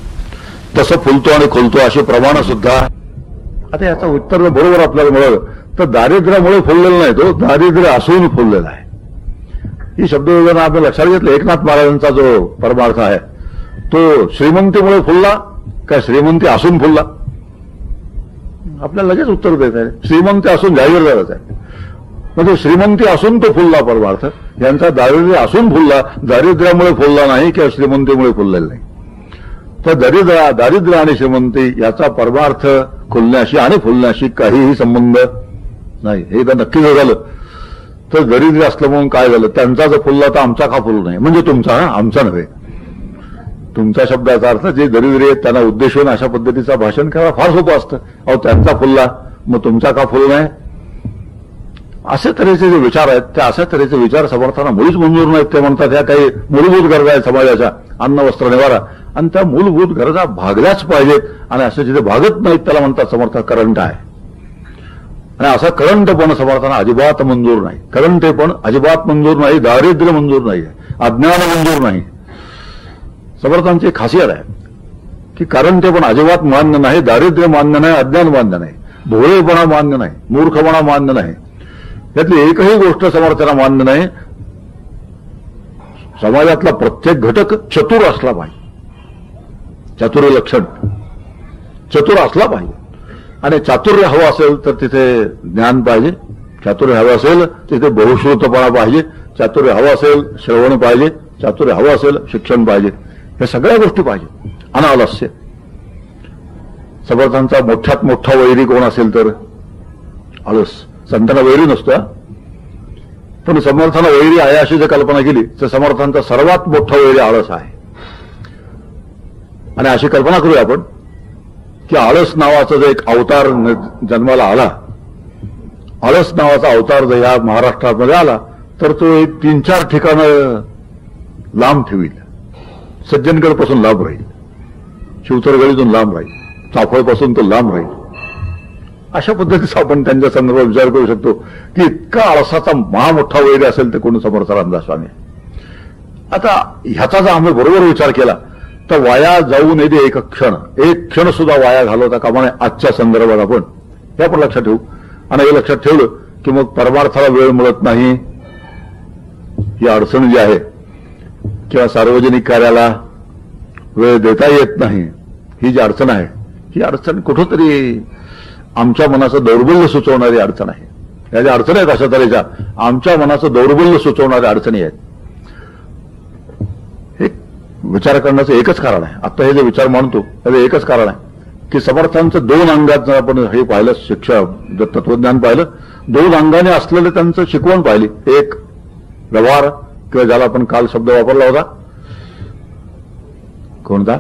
तसं फुलतो आणि खोलतो अशी प्रमाण सुद्धा. आता याचं उत्तर बरोबर आपल्याला मिळालं तर दारिद्र्यामुळे फुललेलं नाही, तो दारिद्र्य असून फुललेला आहे. ही शब्दयोजना आपण लक्षात घेतलं. एकनाथ महाराजांचा जो परमार्थ आहे तो श्रीमंतीमुळे फुलला का श्रीमंती असून फुलला? आपल्याला लगेच उत्तर देत आहे श्रीमंती असून जाहीरदारच आहे. म्हणजे श्रीमंती असून तो फुलला परमार्थ. यांचा दारिद्र्य असून फुलला, दारिद्र्यामुळे फुलला नाही किंवा श्रीमंतीमुळे फुललेला नाही. तर दारिद्र्य आणि श्रीमंती याचा परमार्थ खुलण्याशी आणि फुलण्याशी काहीही संबंध नाही. हे एकदा नक्की जर झालं तर दारिद्र्य असलं म्हणून काय झालं, त्यांचा जर फुलला तर आमचा का फुलू नाही, म्हणजे तुमचा, आमचा नव्हे. तुमच्या शब्दाचा अर्थ जे दरिद्री आहेत त्यांना उद्देशून अशा पद्धतीचा भाषण करायला फार सोपं असतं. अहो त्यांचा फुलला मग तुमचा का फुलू नये, अशा तऱ्हेचे जे विचार आहेत त्या अशा तऱ्हेचे विचार समर्थांना मुळीच मंजूर नाहीत. ते म्हणतात ह्या काही मूलभूत गरजा आहेत समाजाच्या, अन्न वस्त्र निवारा, आणि त्या मूलभूत गरजा भागल्याच पाहिजेत. आणि असं जिथे भागत नाहीत त्याला म्हणतात समर्थ करंट आहे. आणि असा करंटपण समर्थांना अजिबात मंजूर नाही. करंटेपण अजिबात मंजूर नाही, दारिद्र्य मंजूर नाही, अज्ञान मंजूर नाही. समर्थांची खासियत आहे की करंटेपण अजिबात मान्य नाही, दारिद्र्य मान्य नाही, अज्ञान मान्य नाही, भोळेपणा मान्य नाही, मूर्खपणा मान्य नाही. यातली एकही गोष्ट समर्थांना मान्य नाही. समाजातला प्रत्येक घटक चतुर असला पाहिजे, चातुर्य लक्षण चतुर असला पाहिजे. आणि चातुर्य हवं असेल तर तिथे ज्ञान पाहिजे, चातुर्य हवं असेल तिथे बहुश्रुतपणा पाहिजे, चातुर्य हवं असेल श्रवण पाहिजे, चातुर्य हवं असेल शिक्षण पाहिजे. या सगळ्या गोष्टी पाहिजे. अनालस्य. समर्थांचा मोठ्यात मोठा वैरी कोण असेल तर आळस. संतांना वैरी नसतो, पण समर्थांना वैरी आहे अशी जर कल्पना केली तर समर्थांचा सर्वात मोठा वैरी आळस आहे. आणि अशी कल्पना करूया आपण की आळस नावाचा जो एक अवतार जन्माला आला, आळस नावाचा अवतार जर या महाराष्ट्रामध्ये आला तर तो एक 3-4 ठिकाणं लांब ठेवील. सज्जनगडपासून लांब राहील, शिवतरगडीतून लांब राहील, चाफळपासून तो लांब राहील. अशा पद्धतीचा आपण त्यांच्या संदर्भात विचार करू शकतो की इतका आळसाचा महामोठा वैरी असेल ते कोण समर्थ रामदास स्वामी. आता ह्याचा जर आम्ही बरोबर विचार केला तर वाया जाऊ नये एक क्षण सुद्धा वाया घालवता कामा नये. आजच्या संदर्भात आपण हे पण लक्षात ठेवू. आणि हे लक्षात ठेवलं की मग परमार्थाला वेळ मिळत नाही ही अडचण जी आहे, किंवा सार्वजनिक कार्याला वेळ देता येत नाही ही जी अडचण आहे, ही अडचण कुठंतरी आमच्या मनाचं दौर्बल्य सुचवणारी अडचण आहे. या ज्या अडचणी आहेत अशा तऱ्हेच्या आमच्या मनाचं दौर्बल्य सुचवणाऱ्या अडचणी आहेत. हे विचार करण्याचं एकच कारण आहे. आता हे जे विचार मांडतो त्याचं एकच कारण आहे की समर्थांचं 2 अंगात जर आपण हे पाहिलं, शिक्षा जर तत्वज्ञान पाहिलं, 2 अंगाने असलेलं त्यांचं शिकवण पाहिली. एक व्यवहार किंवा ज्याला आपण काल शब्द वापरला होता कोणता,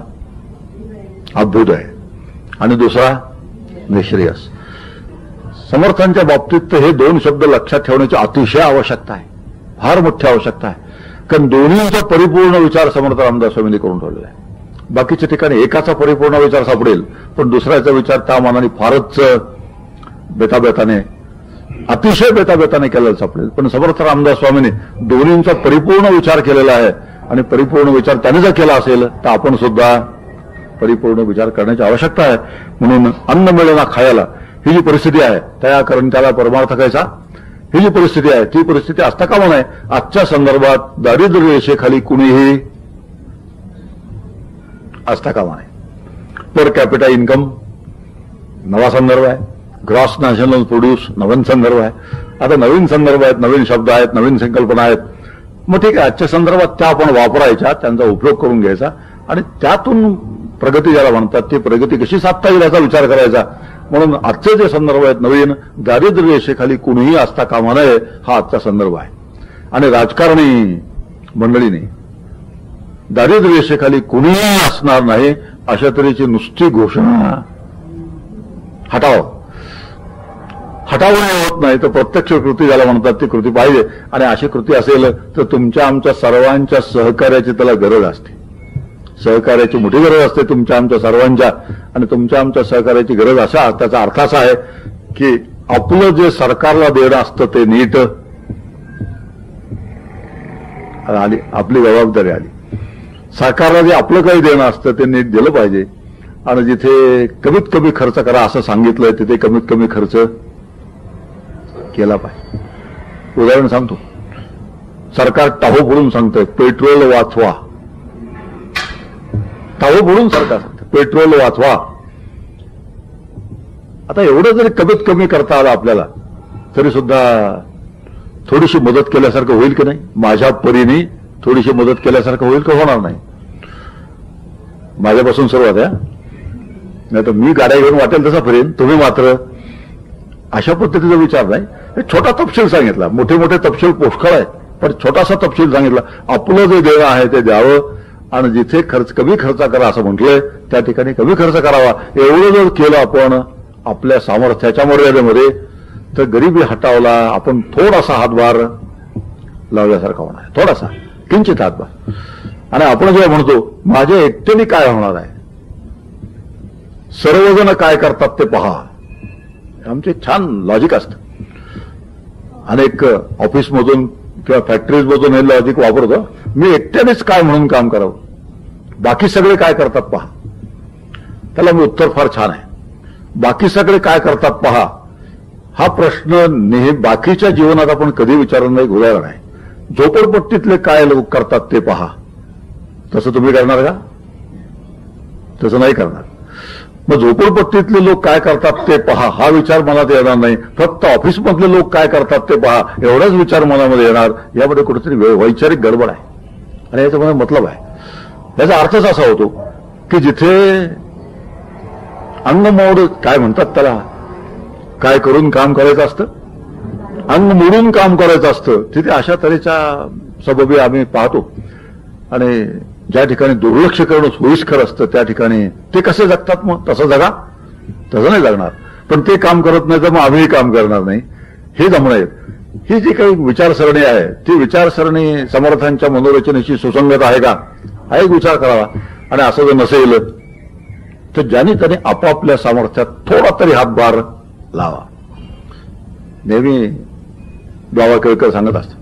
अभ्युदय, आणि दुसरा निःश्रेयस. समर्थांच्या बाबतीत तर हे 2 शब्द लक्षात ठेवण्याची अतिशय आवश्यकता आहे, फार मोठी आवश्यकता आहे. कारण दोन्हीचा परिपूर्ण विचार समर्थ रामदास स्वामींनी करून ठेवलेला आहे. बाकीच्या ठिकाणी एकाचा परिपूर्ण विचार सापडेल पण दुसऱ्याचा विचार त्या मानाने फारच बेताबेताने, अतिशय बेताबेताने केलेला सापडेल. पण समर्थ रामदास स्वामींनी दोन्हींचा परिपूर्ण विचार केलेला आहे. आणि परिपूर्ण विचार त्याने जर केला असेल तर आपण सुद्धा परिपूर्ण विचार करण्याची आवश्यकता आहे. म्हणून अन्न मिळेना खायला ही जी परिस्थिती आहे त्या कारण त्याला परमार्थ कसा, ही जी परिस्थिती आहे ती परिस्थिती असता कामा नये. आजच्या संदर्भात दारिद्र्य रेषेखाली कुणीही असता कामा नये. पर कॅपिटा इन्कम नवा संदर्भ आहे, ग्रॉस नॅशनल प्रोड्यूस नवीन संदर्भ आहे. आता नवीन संदर्भ आहेत, नवीन शब्द आहेत, नवीन संकल्पना आहेत. मग ठीक आहे, आजच्या संदर्भात त्या आपण वापरायच्या, त्यांचा उपयोग करून घ्यायचा आणि त्यातून प्रगती ज्याला म्हणतात ती प्रगती कशी साधता येईल याचा विचार करायचा. म्हणून आजचे जे संदर्भ आहेत नवीन, दारिद्र्य रेषेखाली कुणीही असता कामा नये हा आजचा संदर्भ आहे. आणि राजकारणी मंडळीने दारिद्र्य रेषेखाली कुणीही असणार नाही अशा तऱ्हेची नुसती घोषणा हटावं होत नाही तर प्रत्यक्ष कृती ज्याला म्हणतात ती कृती पाहिजे. आणि अशी कृती असेल तर तुमच्या आमच्या सर्वांच्या सहकार्याची त्याला गरज असते. सहकार्याची मोठी गरज असते तुमच्या आमच्या सर्वांच्या. आणि तुमच्या आमच्या सहकार्याची गरज असा, त्याचा अर्थ असा आहे की आपलं जे सरकारला देणं असतं ते नीट आली, आपली जबाबदारी आली. सरकारला जे आपलं काही देणं असतं ते नीट दिलं पाहिजे. आणि जिथे कमीत कमी खर्च करा असं सांगितलंय तिथे कमीत कमी खर्च केला पाहिजे. उदाहरण सांगतो, सरकार टाहो फोडून सांगतंय पेट्रोल वाचवा, टाहो फोडून सरकार सांगतं पेट्रोल वाचवा. आता एवढं जरी कमीत कमी करता आलं आपल्याला तरी सुद्धा थोडीशी मदत केल्यासारखं होईल की नाही? माझ्या परीने थोडीशी मदत केल्यासारखं होईल का? होणार नाही. माझ्यापासून सुरुवात आहे. नाही तर मी गाड्या घेऊन वाटेल तसा फिरेन, तुम्ही मात्र अशा पद्धतीचा विचार नाही. छोटा तपशील सांगितला, मोठे मोठे तपशील पुष्कळ आहे, पण छोटासा तपशील सांगितला. आपलं जे देणं आहे ते द्यावं आणि जिथे कमी खर्च करा असं म्हटलंय त्या ठिकाणी कमी खर्च करावा. एवढं जर केलं आपण आपल्या सामर्थ्याच्या मर्यादेमध्ये तर गरिबी हटावला आपण थोडासा हातभार लावल्यासारखा होणार, थोडासा किंचित हातभार. आणि आपण जेव्हा म्हणतो माझ्या एकट्याने काय होणार आहे, सर्वजण काय करतात ते पहा, आमचे छान लॉजिक असतं. अनेक ऑफिसमधून किंवा फॅक्टरीजमधून हे लॉजिक वापरतो. मी एकट्यानेच काय म्हणून काम करावं, बाकी सगळे काय करतात पहा. त्याला मी उत्तर फार छान आहे. बाकी सगळे काय करतात पहा हा प्रश्न नेहमी बाकीच्या जीवनात आपण कधी विचारलं नाही, घुरायला नाही. झोपडपट्टीतले काय लोक करतात ते पहा, तसं तुम्ही करणार का? तसं नाही करणार. मग झोपडपट्टीतले लोक काय करतात ते पहा हा विचार मनात येणार नाही. फक्त ऑफिसमधले लोक काय करतात ते पहा एवढाच विचार मनामध्ये येणार. यामध्ये कुठेतरी वैचारिक गडबड आहे आणि याच्यामध्ये मतलब आहे. याचा अर्थच असा होतो की जिथे अंगमोड काय म्हणतात त्याला, काय करून काम करायचं असतं, अंग मोडून काम करायचं असतं, तिथे अशा तऱ्हेच्या सबबी आम्ही पाहतो. आणि ज्या ठिकाणी दुर्लक्ष करणं सोयीस्कर असतं त्या ठिकाणी ते कसे जगतात? मग तसं जगा, तसं नाही जगणार. पण ते काम करत नाही तर मग आम्ही काम करणार नाही, हे जमणार. ही जी काही विचारसरणी आहे ती विचारसरणी समर्थांच्या मनोरचनेशी सुसंगत आहे का हा एक विचार करावा. आणि असं जर नसेल तर ज्याने त्याने आपापल्या सामर्थ्यात थोडा तरी हातभार लावा. नेहमी बाबा केळकर सांगत असतात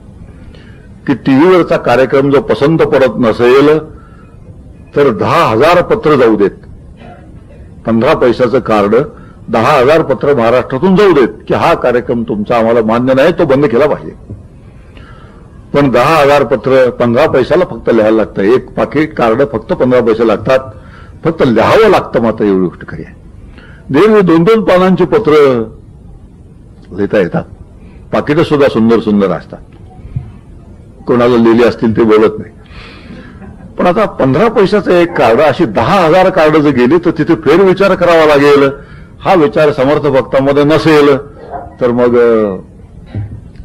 की टीव्हीवरचा कार्यक्रम जो पसंत पडत नसेल तर 10,000 पत्र जाऊ देत, 15 पैशाचं कार्ड 10,000 पत्र महाराष्ट्रातून जाऊ देत की हा कार्यक्रम तुमचा आम्हाला मान्य नाही, तो बंद केला पाहिजे. पण 10,000 पत्र 15 पैशाला फक्त लिहायला लागतं. एक पाकिट कार्ड फक्त 15 पैसे लागतात, फक्त लिहावं लागतं. मात्र एवढी गोष्ट खरी आहे. नेहमी 2-2 पानांची पत्र लिहिता येतात. पाकिटं सुद्धा सुंदर सुंदर असतात. कोणाला लिहिली असतील ते बोलत नाही. पण आता 15 पैशाचं एक कार्ड, अशी 10,000 कार्ड जर गेली तर तिथे फेरविचार करावा लागेल. हा विचार समर्थ भक्तांमध्ये नसेल तर मग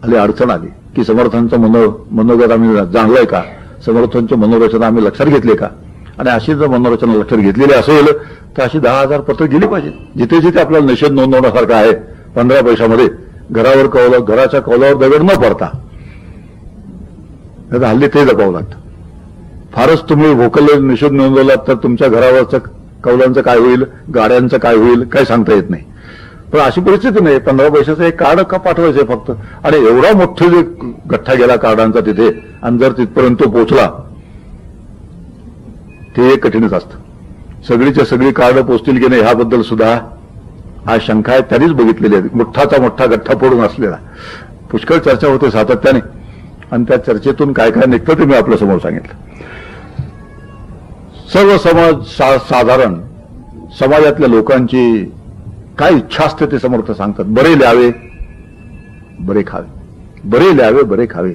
आली अडचण आली की समर्थांचं मनोगत आम्ही जाणलंय का, समर्थांची मनोरचना आम्ही लक्षात घेतली का. आणि अशी जर मनोरचना लक्षात घेतलेली असेल तर अशी 10,000 पत्र गेली पाहिजे. जिथे जिथे आपल्याला निषेध नोंदवण्यासारखं आहे 15 पैशामध्ये घरावर कौलं, घराच्या कौलावर दगड न पडता, हल्ली ते जपावं लागतं. फारच तुम्ही व्होकल निषेध नोंदवलात तर तुमच्या घरावरच्या कौलांचं काय होईल, गाड्यांचं काय होईल, काही सांगता येत नाही. पण अशी परिस्थिती नाही. 15 पैशाचं एक कार्ड का पाठवायचंय फक्त. आणि एवढा मोठा जे गठ्ठा गेला कार्डांचा तिथे, आणि जर तिथपर्यंत पोहोचला ते एक कठीणच असतं. सगळीच्या सगळी कार्ड पोचतील की नाही ह्याबद्दल सुद्धा हा शंका आहे. त्यांनीच बघितलेली आहे. मोठाचा मोठा गठ्ठा पडून असलेला पुष्कळ चर्चा होते सातत्याने, आणि त्या चर्चेतून काय काय निघतं ते मी आपल्या समोर सांगितलं. सर्व साधारण समाजातल्या लोकांची काय इच्छा असते ते समर्थ सांगतात. बरे ल्यावे बरे खावे, बरे ल्यावे बरे खावे.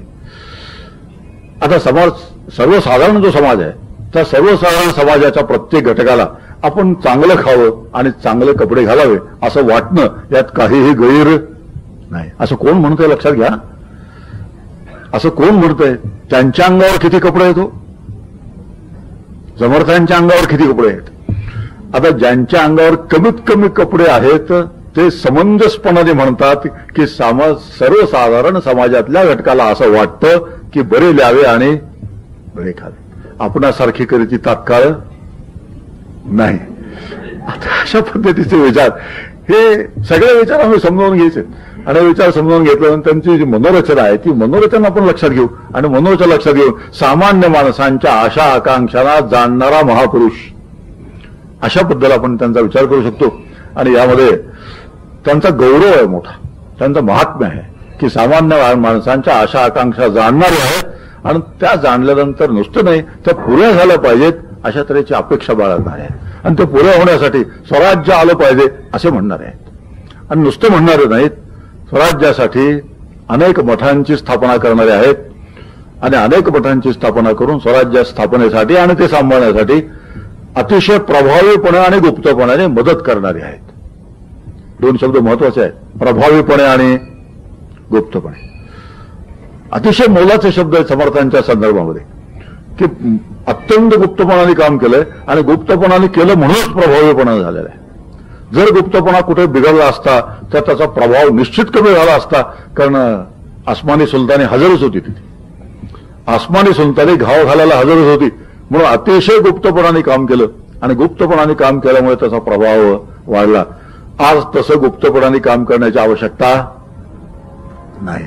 आता सर्वसाधारण जो समाज आहे त्या सर्वसाधारण समाजाच्या प्रत्येक घटकाला आपण चांगलं खावं आणि चांगले कपडे घालावे असं वाटणं यात काहीही गैर नाही. असं कोण म्हणतंय लक्षात घ्या. असं कोण म्हणतंय? त्यांच्या अंगावर किती कपडे येतो, समर्थांच्या अंगावर किती कपडे आहेत. आता ज्यांच्या अंगावर कमीत कमी कपडे आहेत ते समंजसपणाने म्हणतात की सर्वसाधारण समाजातल्या घटकाला असं वाटतं की बरे ल्यावे आणि बरे खावे. आपणासारखी करीती तात्काळ नाही. आता अशा पद्धतीचे विचार, हे सगळे विचार आम्ही समजावून घ्यायचे. आणि विचार समजावून घेतल्यानंतर त्यांची जी मनोरचना आहे ती मनोरचना आपण लक्षात घेऊ. आणि मनोरचना लक्षात घेऊन सामान्य माणसांच्या आशा आकांक्षांना जाणणारा महापुरुष अशाबद्दल आपण त्यांचा विचार करू शकतो. आणि यामध्ये त्यांचा गौरव आहे मोठा, त्यांचं महात्म्य आहे की सामान्य माणसांच्या आशा आकांक्षा जाणणारे आहेत आणि त्या जाणल्यानंतर नुसतं नाही, त्या पुऱ्या झाल्या पाहिजेत अशा तऱ्हेची अपेक्षा बाळगणारे आहेत आणि ते पुऱ्या होण्यासाठी स्वराज्य आलं पाहिजे असे म्हणणारे आहेत. आणि नुसतं म्हणणारे नाहीत, स्वराज्यासाठी अनेक मठांची स्थापना करणारे आहेत आणि अनेक मठांची स्थापना करून स्वराज्य स्थापनेसाठी आणि ते सांभाळण्यासाठी अतिशय प्रभावीपणे आणि गुप्तपणाने मदत करणारे आहेत. दोन शब्द महत्वाचे आहेत, प्रभावीपणे आणि गुप्तपणे. अतिशय मोलाचे शब्द आहेत समर्थांच्या संदर्भामध्ये, की अत्यंत गुप्तपणाने काम केलंय आणि गुप्तपणाने केलं म्हणूनच प्रभावीपणा झालेला आहे. जर गुप्तपणा कुठे बिघडला असता तर त्याचा प्रभाव निश्चित कमी झाला असता, कारण आसमानी सुलतानी हजरच होती तिथे. आसमानी सुलतानी घाव घालायला हजरच होती, म्हणून अतिशय गुप्तपणाने काम केलं आणि गुप्तपणाने काम केल्यामुळे त्याचा प्रभाव वाढला. आज तसं गुप्तपणाने काम करण्याची आवश्यकता नाही.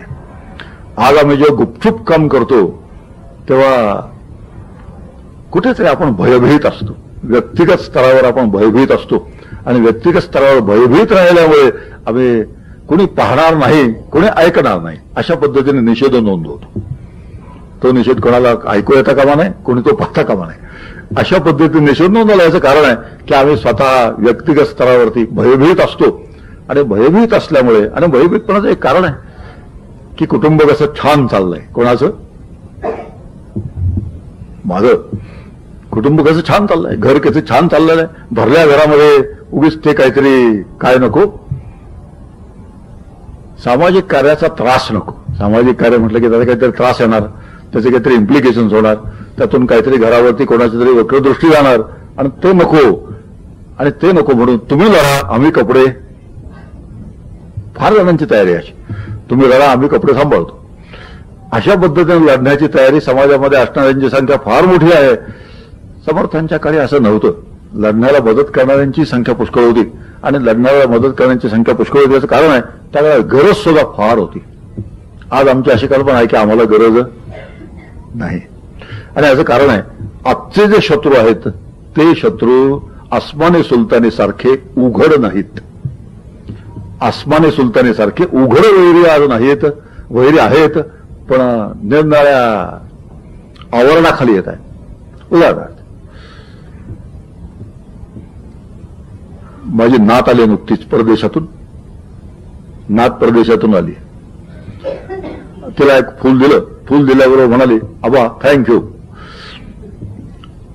आज आम्ही जेव्हा गुपचूप काम करतो तेव्हा कुठेतरी आपण भयभीत असतो. व्यक्तिगत स्तरावर आपण भयभीत असतो आणि व्यक्तिगत स्तरावर भयभीत राहिल्यामुळे आम्ही कोणी पाहणार नाही, कोणी ऐकणार नाही अशा पद्धतीने निषेध नोंदवतो. तो निषेध कोणाला ऐकू येता कामा नाही, कोणी तो पाहता कामा नाही. अशा पद्धतीने निषेध नोंदवला याचं कारण आहे की आम्ही स्वतः व्यक्तिगत स्तरावरती भयभीत असतो आणि भयभीत असल्यामुळे, आणि भयभीतपणाचं एक कारण आहे की कुटुंब कसं छान चाललंय. कोणाचं? माझं कुटुंब कसं छान चाललंय, घर कसं छान चाललेलं आहे. भरल्या घरामध्ये उगीच ते काहीतरी काय नको, सामाजिक कार्याचा त्रास नको. सामाजिक कार्य म्हटलं की त्याचा काहीतरी त्रास येणार, त्याचे काहीतरी इम्प्लिकेशन्स होणार, त्यातून काहीतरी घरावरती कोणाची तरी वक्रदृष्टी जाणार आणि ते नको. आणि ते नको म्हणून तुम्ही लढा, आम्ही कपडे. फार जणांची तयारी अशी, तुम्ही लढा, आम्ही कपडे सांभाळतो. अशा पद्धतीने लढण्याची तयारी समाजामध्ये असणाऱ्यांची संख्या फार मोठी आहे. समर्थांच्या काळी असं नव्हतं. लढण्याला मदत करणाऱ्यांची संख्या पुष्कळ होती आणि लढण्याला मदत करण्याची संख्या पुष्कळ होती. याचं कारण आहे त्याला गरज सुद्धा फार होती. आज आमची अशी कल्पना आहे की आम्हाला गरज नाही. आणि याचं कारण आहे आजचे जे शत्रू आहेत ते शत्रू आसमानी सुलतानी सारखे उघड नाहीत. आसमानी सुलतानी सारखे उघड वैरी आज नाहीत. वैरी आहेत पण निरनिराळ्या आवरणाखाली येत आहे. उदाहरणार्थ माझी नात आली नुकतीच परदेशातून. नात परदेशातून आली. तिला एक फूल दिलं. फूल दिल्याबरोबर म्हणाली, आबा थँक्यू.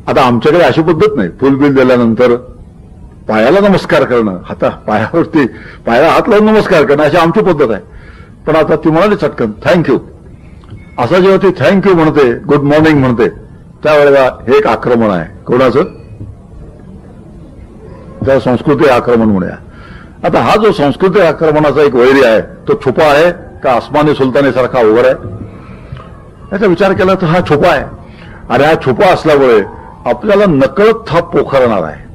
आता आमच्याकडे अशी पद्धत नाही. फूल बिल दिल्यानंतर पायाला नमस्कार करणं, पायावरती पायाला हात लावून नमस्कार करणं अशी आमची पद्धत आहे. पण आता ती म्हणाली चटकन थँक्यू. असं जेव्हा ती थँक्यू म्हणते, गुड मॉर्निंग म्हणते, त्यावेळेला हे एक आक्रमण आहे. कोणाचं? त्या संस्कृती आक्रमण म्हणूया. आता हा जो संस्कृती आक्रमणाचा एक वैरी आहे तो छुपा आहे का आसमानी सुलतानी सारखा उघड आहे? याचा विचार केला तर हा छुपा आहे. आणि हा छुपा असल्यामुळे आपल्याला नकळत हा पोखरणार आहे.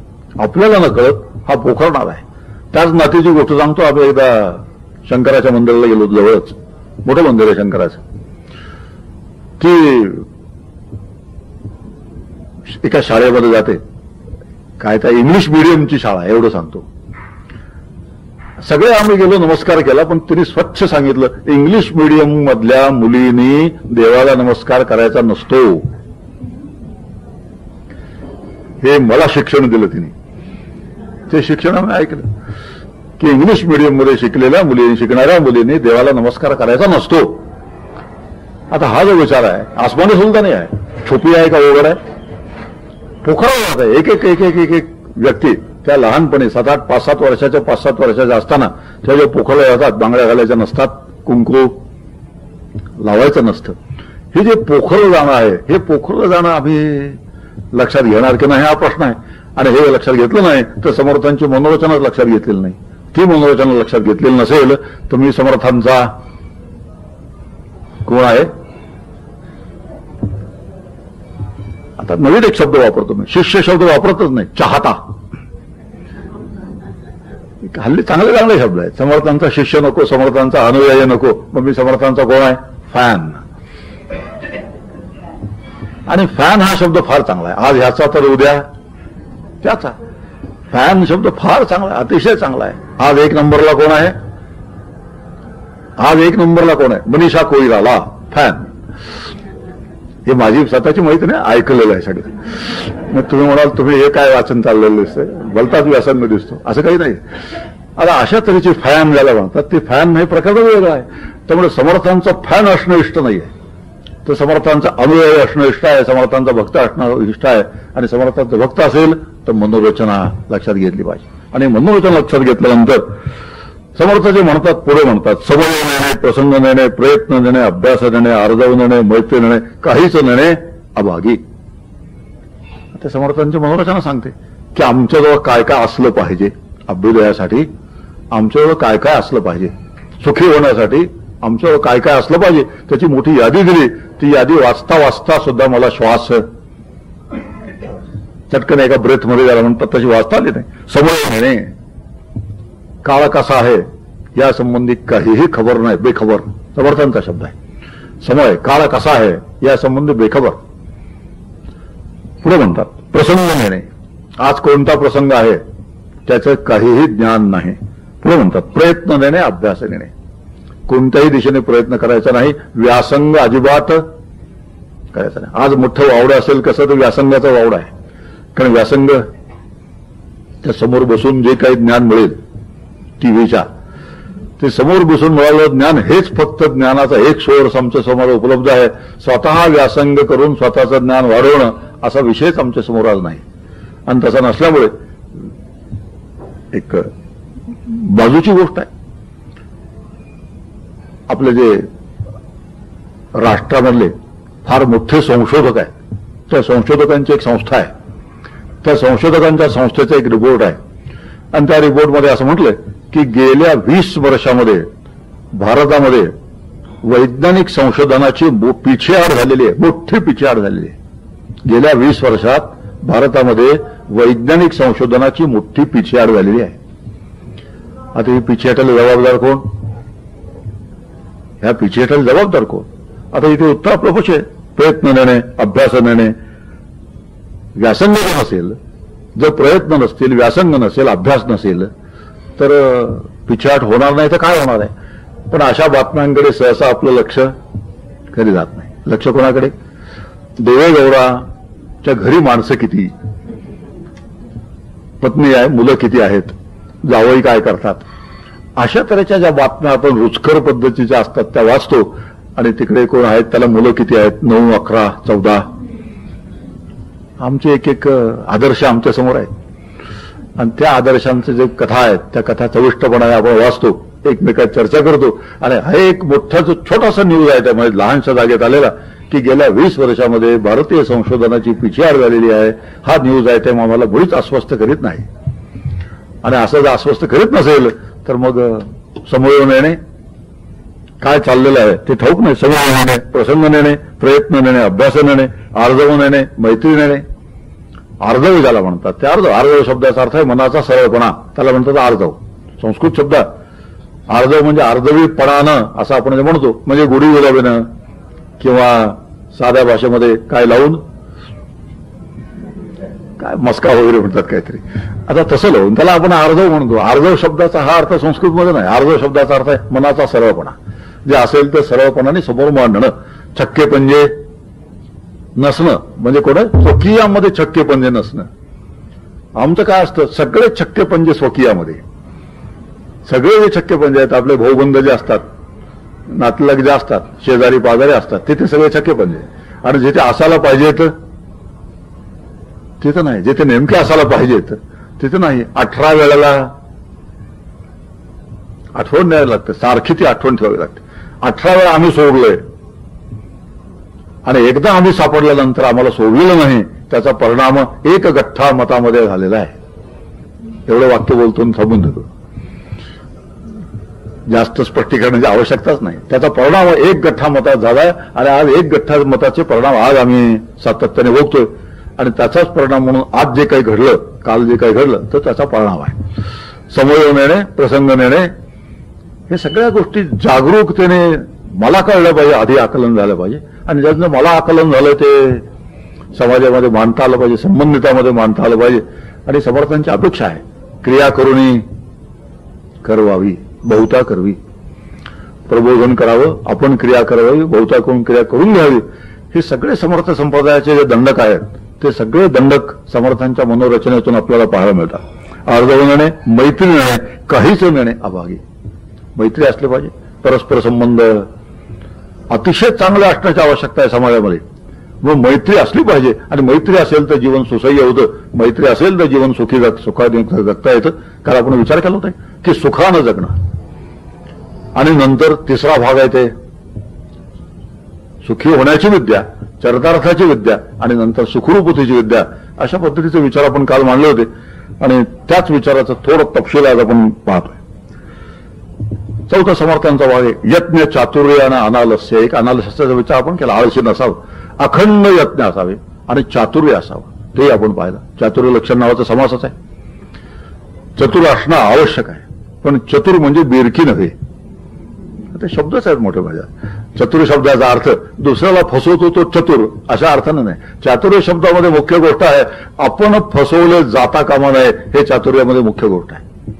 आपल्याला नकळत हा पोखरणार आहे. त्याच नातीची गोष्ट सांगतो. आम्ही एकदा शंकराच्या मंदिराला गेलो, जवळच मोठं मंदिर आहे शंकराचं. ती एका शाळेमध्ये जाते. काय त्या इंग्लिश मिडियमची शाळा एवढं सांगतो. सगळे आम्ही गेलो, नमस्कार केला, पण तिने स्वच्छ सांगितलं इंग्लिश मिडियम मधल्या मुलींनी देवाला नमस्कार करायचा नसतो. हे मला शिक्षण दिलं तिने. ते शिक्षण आम्ही ऐकलं की इंग्लिश मिडियम मध्ये शिकलेल्या मुलींनी, शिकणाऱ्या मुलींनी देवाला नमस्कार करायचा नसतो. आता हा जो विचार आहे आसमानी सुलतानी आहे, छुपी आहे का उघड आहे? पोखरावत आहे. एक एक एक एक एक एक व्यक्ती त्या लहानपणी 7-8, 5-7 वर्षाच्या 5-7 वर्षाच्या असताना त्या जे पोखरला जातात, बांगड्या घालायच्या नसतात, कुंकू लावायचं नसतं. हे जे पोखरलं जाणं आहे, हे पोखरलं जाणं आम्ही लक्षात घेणार की नाही हा प्रश्न आहे. आणि हे लक्षात घेतलं नाही तर समर्थांची मनोरचनाच लक्षात घेतलेलं नाही. ती मनोरचना लक्षात घेतलेली नसेल तर मी समर्थांचा कोण आहे? आता नवीन एक शब्द वापरतो मी, शिष्य शब्द वापरतच नाही, चाहता. हल्ली चांगले चांगले शब्द आहेत. समर्थांचा शिष्य नको, समर्थांचा अनुयायी नको, मग मी समर्थांचा कोण आहे? फॅन. आणि फॅन हा शब्द फार चांगला आहे. आज ह्याचा तर उद्या त्याचा. फॅन शब्द फार चांगला आहे, अतिशय चांगला आहे. आज 1 नंबरला कोण आहे? आज 1 नंबरला कोण आहे? मनीषा कोईराला फॅन. हे माझी स्वतःची माहिती नाही, ऐकलेलं आहे सगळं. मग तुम्ही म्हणाल तुम्ही हे काय वाचन चाललेलं दिसतंय, भलताच व्यासंग दिसतो, असं काही नाही. आता अशा तऱ्हेची फॅन ज्याला म्हणतात ते फॅन नाही, प्रकार वेगळा आहे. त्यामुळे समर्थांचा फॅन असणं इष्ट नाहीये, तर समर्थांचा अनुयायी असणं इष्ट आहे, समर्थांचा भक्त असणं इष्ट आहे. आणि समर्थांचा भक्त असेल तर मनोरचना लक्षात घेतली पाहिजे. आणि मनोरचना लक्षात घेतल्यानंतर समर्थ जे म्हणतात, पुढे म्हणतात, समय नेणे, प्रसंग नेणे, प्रयत्न नेणे, अभ्यास नेणे, आर्जव नेणे, मैत्री नेणे, काहीच नेणे अभागी. ते समर्थांची मनोरचना सांगते की आमच्याजवळ काय काय असलं पाहिजे अभ्युदयासाठी, आमच्याजवळ काय काय असलं पाहिजे सुखी होण्यासाठी, आमच्याजवळ काय काय असलं पाहिजे त्याची मोठी यादी दिली. ती यादी वाचता वाचता सुद्धा मला श्वास चटकन एका ब्रेथमध्ये ज्याला म्हणतात तशी वाचता आली नाही. समय नेणे, काळ कसा आहे या संबंधी काहीही खबर नाही, बेखबर समर्थांचा शब्द आहे. समय काळ कसा आहे या संबंधी बेखबर. पुढे म्हणतात प्रसंग नेणे, आज कोणता प्रसंग आहे त्याचं काहीही ज्ञान नाही. पुढे म्हणतात प्रयत्न नेणे, अभ्यास नेणे, कोणत्याही दिशेने प्रयत्न करायचा नाही, व्यासंग अजिबात करायचा नाही. आज मोठं वावडं असेल कसं तर व्यासंगाचा वावडा आहे. कारण व्यासंग त्या समोर बसून जे काही ज्ञान मिळेल टीव्हीच्या, ते समोर बसून मिळालेलं ज्ञान हेच फक्त ज्ञानाचा एक सोर्स आमच्या समोर उपलब्ध आहे. स्वतः व्यासंग करून स्वतःचं ज्ञान वाढवणं असा विषयच आमच्या समोर आला नाही. आणि तसा नसल्यामुळे एक बाजूची गोष्ट आहे, आपले जे राष्ट्रामधले फार मोठे संशोधक आहेत, त्या संशोधकांची एक संस्था आहे, त्या संशोधकांच्या संस्थेचा एक रिपोर्ट आहे. आणि त्या रिपोर्टमध्ये असं म्हटलंय की गेल्या 20 वर्षामध्ये भारतामध्ये वैज्ञानिक संशोधनाची पिछेहाट झालेली आहे, मोठी पिछेहाट झालेली आहे. गेल्या 20 वर्षात भारतामध्ये वैज्ञानिक संशोधनाची मोठी पिछेहाट झालेली आहे. आता ही पिछेहाटाला जबाबदार कोण? ह्या पिछेहाटाला जबाबदार कोण? आता इथे उत्तर आपलं आहे, प्रयत्न नेणे, अभ्यास नेणे. व्यासंग नसेल, जर प्रयत्न नसतील, व्यासंग नसेल, अभ्यास नसेल तर पिछेहाट होणार नाही तर काय होणार आहे? पण अशा बातम्यांकडे सहसा आपलं लक्ष कधी जात नाही. लक्ष कोणाकडे? देवेगौडाच्या घरी माणसं किती, पत्नी आहे, मुलं किती आहेत, जावई काय करतात, अशा तऱ्हेच्या ज्या बातम्या आपण रुचकर पद्धतीच्या असतात त्या वाचतो. आणि तिकडे कोण आहेत, त्याला मुलं किती आहेत, 9, 11, 14. आमचे एक एक आदर्श आमच्या समोर आहेत. आणि त्या आदर्शांचे जे कथा आहेत त्या कथा चविष्टपणाने आपण वाचतो, एकमेकात चर्चा करतो. आणि हा एक मोठा जो छोटासा न्यूज आहे त्यामध्ये लहानशा जागेत आलेला की गेल्या 20 वर्षामध्ये भारतीय संशोधनाची पिछेहाट झालेली आहे. हा न्यूज आहे ते आम्हाला मुळीच अस्वस्थ करीत नाही. आणि असं जर अस्वस्थ करीत नसेल तर मग समोर नेणे, काय चाललेलं आहे ते ठाऊक नाही. समोर नेणे, प्रसंग नेणे, प्रयत्न नेणे, अभ्यास नेणे, आर्जव नेणे, मैत्री नेणे. आर्जव ज्याला म्हणतात ते आर्जव शब्दाचा अर्थ आहे मनाचा सरळपणा, त्याला म्हणतात आर्जव. संस्कृत शब्द आर्जव म्हणजे आर्जवीपणानं असं आपण जे म्हणतो, म्हणजे गुढी गुलाबीनं किंवा साध्या भाषेमध्ये काय लावून काय मस्का वगैरे म्हणतात काहीतरी, आता तसं लावून त्याला आपण आर्जव म्हणतो. आर्जव शब्दाचा हा अर्थ संस्कृतमध्ये नाही. आर्जव शब्दाचा अर्थ आहे मनाचा सरळपणा, जे असेल ते सरळपणाने समोर मांडणं. छक्के पंजे नसणं म्हणजे कोण? स्वकीयामध्ये छक्के पंजे नसणं. आमचं काय असतं, सगळे छक्के पंजे स्वकीयामध्ये. सगळे जे छक्के पंजे आहेत, आपले भाऊबंद जे असतात, नातलग जे असतात, शेजारी पाजारी असतात, तिथे सगळे छक्के पंजे. आणि जिथे असायला पाहिजेत तिथं नाही, जिथे नेमके असायला पाहिजेत तिथं नाही. 18 वेळेला आठवण द्यायला लागते, सारखी ती आठवण ठेवावी लागते. 18 वेळा आम्ही सोडलोय आणि एकदा आम्ही सापडल्यानंतर आम्हाला सोडलेलं नाही, त्याचा परिणाम एक गठ्ठा मतामध्ये झालेला आहे. एवढं वाक्य बोलतो थांबून देतो, जास्त स्पष्टीकरणाची आवश्यकताच नाही. त्याचा परिणाम एक गठ्ठा मतात झालाय आणि आज एक गठ्ठा मताचे परिणाम आज आम्ही सातत्याने भोगतोय. आणि त्याचाच परिणाम म्हणून आज जे काही घडलं, काल जे काही घडलं, तर त्याचा परिणाम आहे. समोर नेणे, प्रसंग नेणे, हे सगळ्या गोष्टी जागरूकतेने मला कळलं पाहिजे, आधी आकलन झालं पाहिजे. आणि ज्याचं मला आकलन झालं ते समाजामध्ये मांडता आलं पाहिजे, संबंधितामध्ये मांडता आलं पाहिजे. आणि समर्थांची अपेक्षा आहे क्रिया करुणी करवावी, बहुता करवी. प्रबोधन करावं, आपण क्रिया करावी, बहुता करून क्रिया करून घ्यावी. हे सगळे समर्थ संप्रदायाचे जे दंडक आहेत ते सगळे दंडक समर्थांच्या मनोरचनेतून आपल्याला पाहायला मिळतात. अर्धवण्याने, मैत्रीने, काहीच नेणे अभागी. मैत्री असली पाहिजे, परस्पर संबंध अतिशय चांगले असण्याची आवश्यकता आहे समाजामध्ये. मग मैत्री असली पाहिजे आणि मैत्री असेल तर जीवन सुसह्य होतं. मैत्री असेल तर जीवन सुखाने जगता येतं. कारण आपण विचार केला होता की सुखानं जगणं. आणि नंतर तिसरा भाग आहे ते सुखी होण्याची विद्या, चरितार्थाची विद्या आणि नंतर सुखरूपतेची विद्या. अशा पद्धतीचे विचार आपण काल मांडले होते आणि त्याच विचाराचं थोडं तपशील आज आपण पाहतोय. चौथा समर्थांचा भाग आहे यज्ञ चातुर्य आणि अनालस्य. एक अनालस्याचा विचार आपण केला. आळशी नसावं, अखंड यज्ञ असावे आणि चातुर्य असावं, ते आपण पाहिलं. चातुर्य लक्षण नावाचा समासच आहे. चतुर असणं आवश्यक आहे, पण चतुर म्हणजे बिरकी नव्हे. ते शब्दच आहेत मोठे माझ्या. चतुर शब्दाचा अर्थ दुसऱ्याला फसवतो तो चतुर अशा अर्थानं नाही. चातुर्य शब्दामध्ये मुख्य गोष्ट आहे आपण फसवले जाता कामा नये, हे चातुर्यामध्ये मुख्य गोष्ट आहे.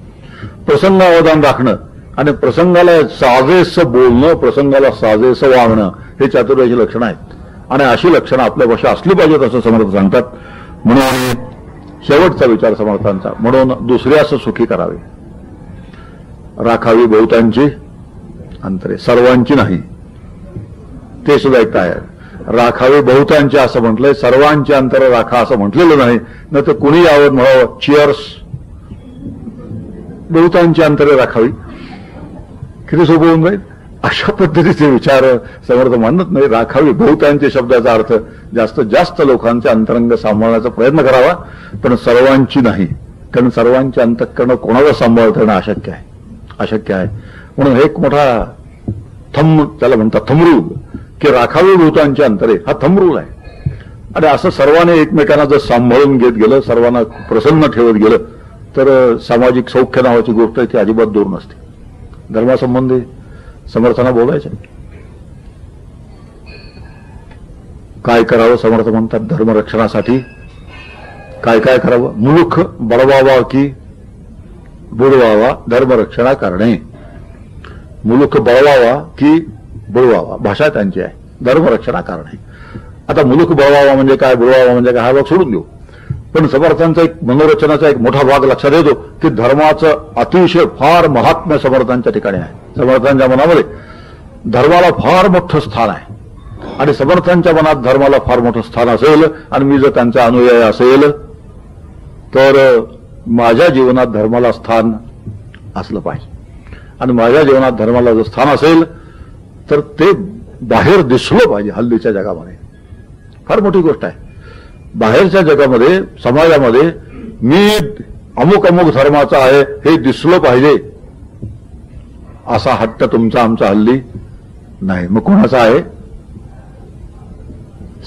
प्रसंगावधान राखणं आणि प्रसंगाला साजेसं बोलणं, प्रसंगाला साजेसं वागणं, हे चातुर्याची लक्षणं आहेत. आणि अशी लक्षणं आपल्या भाषा असली पाहिजेत असं समर्थ सांगतात. म्हणून शेवटचा विचार समर्थांचा, म्हणून दुसऱ्यास सुखी करावे, राखावी बहुतांची अंतरे, सर्वांची नाही. ते सुद्धा एक काय आहे, राखावी बहुतांची असं म्हटलंय, सर्वांची अंतर राखा असं म्हटलेलं नाही. न तर कुणी यावं म्हणावं चिअर्स, बहुतांची अंतरे राखावी, किती सोपं होऊन जाईल. अशा पद्धतीचे विचार समर्थ मानत नाही. राखावी बहुतांच्या शब्दाचा अर्थ जास्तीत जास्त लोकांचे अंतरंग सांभाळण्याचा प्रयत्न करावा, पण सर्वांची नाही. कारण सर्वांचे अंतःकरण कोणाला सांभाळता येणं अशक्य आहे, अशक्य आहे. म्हणून एक मोठा त्याला म्हणतात थमरूल, की राखावी बहुतांची अंतरे, हा थमरूल आहे. आणि असं सर्वांनी एकमेकांना जर सांभाळून घेत गेलं, सर्वांना प्रसन्न ठेवत गेलं, तर सामाजिक सौख्य नावाची गोष्ट आहे ती अजिबात दूर नसते. धर्मासंबंधी समर्थांना बोलायचं काय करावं. समर्थ म्हणतात धर्मरक्षणासाठी काय काय करावं. मुलुख बळवावा की बुडवावा, धर्मरक्षणा करणे. मुलुख बळवावा की बुडवावा, भाषा त्यांची आहे. धर्मरक्षणा करणे. आता मुलुख बळवावा म्हणजे काय, बुडवावा म्हणजे काय, हा भाग सोडून देऊ. पण समर्थांचा एक मनोरचनाचा एक मोठा भाग लक्षात येतो की धर्माचं अतिशय फार महात्म्य समर्थांच्या ठिकाणी आहे. समर्थांच्या मनामध्ये धर्माला फार मोठं स्थान आहे. आणि समर्थांच्या मनात धर्माला फार मोठं स्थान असेल आणि मी जर त्यांचा अनुयायी असेल तर माझ्या जीवनात धर्माला स्थान असलं पाहिजे. आणि माझ्या जीवनात धर्माला जर स्थान असेल तर ते बाहेर दिसलं पाहिजे. हल्लीच्या जगामध्ये फार मोठी गोष्ट आहे. बाहेरच्या जगामध्ये, समाजामध्ये मी अमुक अमुक धर्माचा आहे हे दिसलं पाहिजे असा हट्ट तुमचा आमचा हल्ली नाही. मग कोणाचा आहे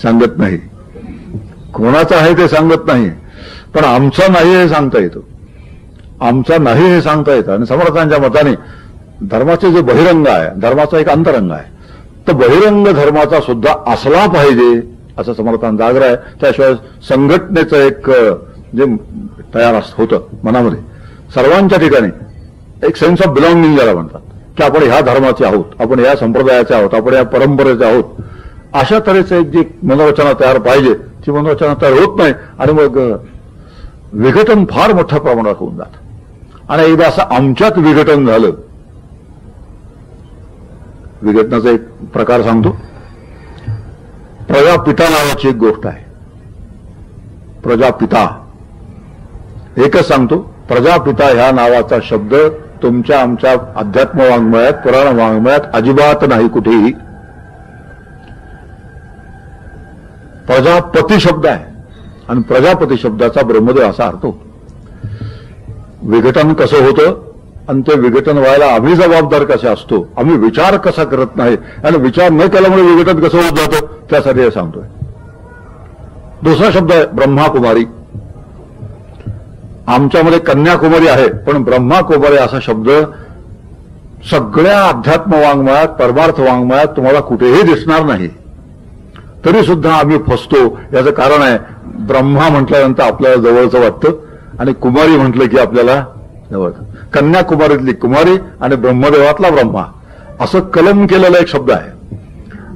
सांगत नाही, कोणाचा आहे ते सांगत नाही, पण आमचा नाही हे सांगता येतं. आमचा नाही हे सांगता येतं. आणि समर्थांच्या मताने धर्माचे जे बहिरंग आहे, धर्माचा एक अंतरंग आहे, तर बहिरंग धर्माचा सुद्धा असला पाहिजे असं समर्थांचा आग्रह आहे. त्याशिवाय संघटनेचं एक जे तयार होतं मनामध्ये सर्वांच्या ठिकाणी एक सेन्स ऑफ बिलॉंगिंग ज्याला म्हणतात, की आपण ह्या धर्माचे आहोत, आपण ह्या संप्रदायाचे आहोत, आपण या परंपरेचे आहोत, अशा तऱ्हेचं एक जी मनोरचना तयार पाहिजे ती मनोरचना तयार होत नाही. आणि मग विघटन फार मोठ्या प्रमाणात होऊन जातं. आणि एकदा असं आमच्यात विघटन झालं. विघटनाचा एक प्रकार सांगतो. प्रजापिता नावाची एक गोष्ट आहे. प्रजापिता एकच सांगतो, प्रजापिता ह्या नावाचा शब्द तुमच्या आमच्या अध्यात्म वाङ्मयात, पुराण वाङ्मयात अजिबात नाही कुठेही. प्रजापती शब्द आहे आणि प्रजापती शब्दाचा ब्रह्मदेव असा अर्थ होतो. विघटन कसं होतं आणि ते विघटन व्हायला आम्ही जबाबदार कसे असतो, आम्ही विचार कसा करत नाही आणि विचार न केल्यामुळे विघटन कसं होत जातं त्यासाठी हे सांगतोय. दुसरा शब्द आहे ब्रह्माकुमारी. आमच्यामध्ये कन्याकुमारी आहे, पण ब्रह्माकुमारी असा शब्द सगळ्या अध्यात्म वाङ्मयात, परमार्थ वाङ्मयात तुम्हाला कुठेही दिसणार नाही. तरी सुद्धा आम्ही फसतो. याचं कारण आहे ब्रह्मा म्हटल्यानंतर आपल्याला जवळचं वाटतं आणि कुमारी म्हटलं की आपल्याला जवळचं. कन्याकुमारीतली कुमारी आणि ब्रह्मदेवातला ब्रह्मा असं कलम केलेला एक शब्द आहे.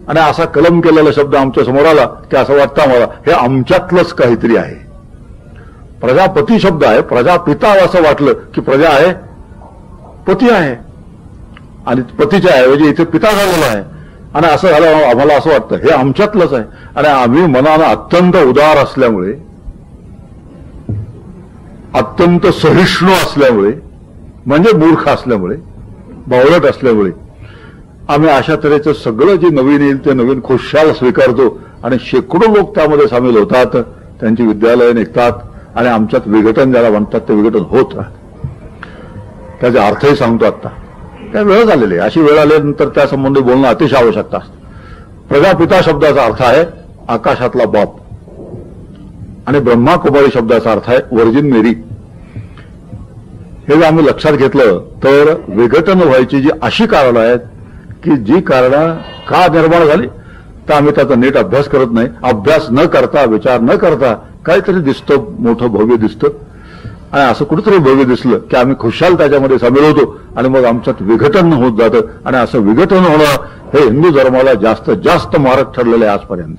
आणि असा कलम केलेला शब्द आमच्या समोर आला की असं वाटतं आम्हाला हे आमच्यातलंच काहीतरी आहे. प्रजापती शब्द आहे, प्रजापिता असं वाटलं की प्रजा आहे, पती आहे, आणि पतीच्या ऐवजी इथे पिता झालेला आहे, आणि असं झालं आम्हाला असं वाटतं हे आमच्यातलंच आहे. आणि आम्ही मनानं अत्यंत उदार असल्यामुळे, अत्यंत सहिष्णू असल्यामुळे, म्हणजे मूर्ख असल्यामुळे, बावळट असल्यामुळे आम्ही अशा तऱ्हेचं सगळं जे नवीन येईल ते नवीन खुशाल स्वीकारतो, आणि शेकडो लोक त्यामध्ये सामील होतात, त्यांची विद्यालयं निघतात, आणि आमच्यात विघटन ज्याला म्हणतात ते विघटन होत राहत. त्याचे अर्थही सांगतो आता. त्या वेळ झालेली आहे, अशी वेळ आल्यानंतर त्या संबंधी बोलणं अतिशय आवश्यकता असते. प्रजापिता शब्दाचा अर्थ आहे आकाशातला बाप, आणि ब्रह्मा कुमारी शब्दाचा अर्थ आहे वर्जिन मेरी. हे जर आम्ही लक्षात घेतलं तर विघटन व्हायची जी अशी कारणं आहेत की जी कारणं का निर्माण झाली तर आम्ही त्याचा नीट अभ्यास करत नाही. अभ्यास न करता, विचार न करता काहीतरी दिसतं, मोठं भव्य दिसतं, आणि असं कुठेतरी भव्य दिसलं की आम्ही खुशाल त्याच्यामध्ये सामील होतो, आणि मग आमच्यात विघटन होत जातं. आणि असं विघटन होणं हे हिंदू धर्माला जास्त जास्त मारक ठरलेलं आहे आजपर्यंत.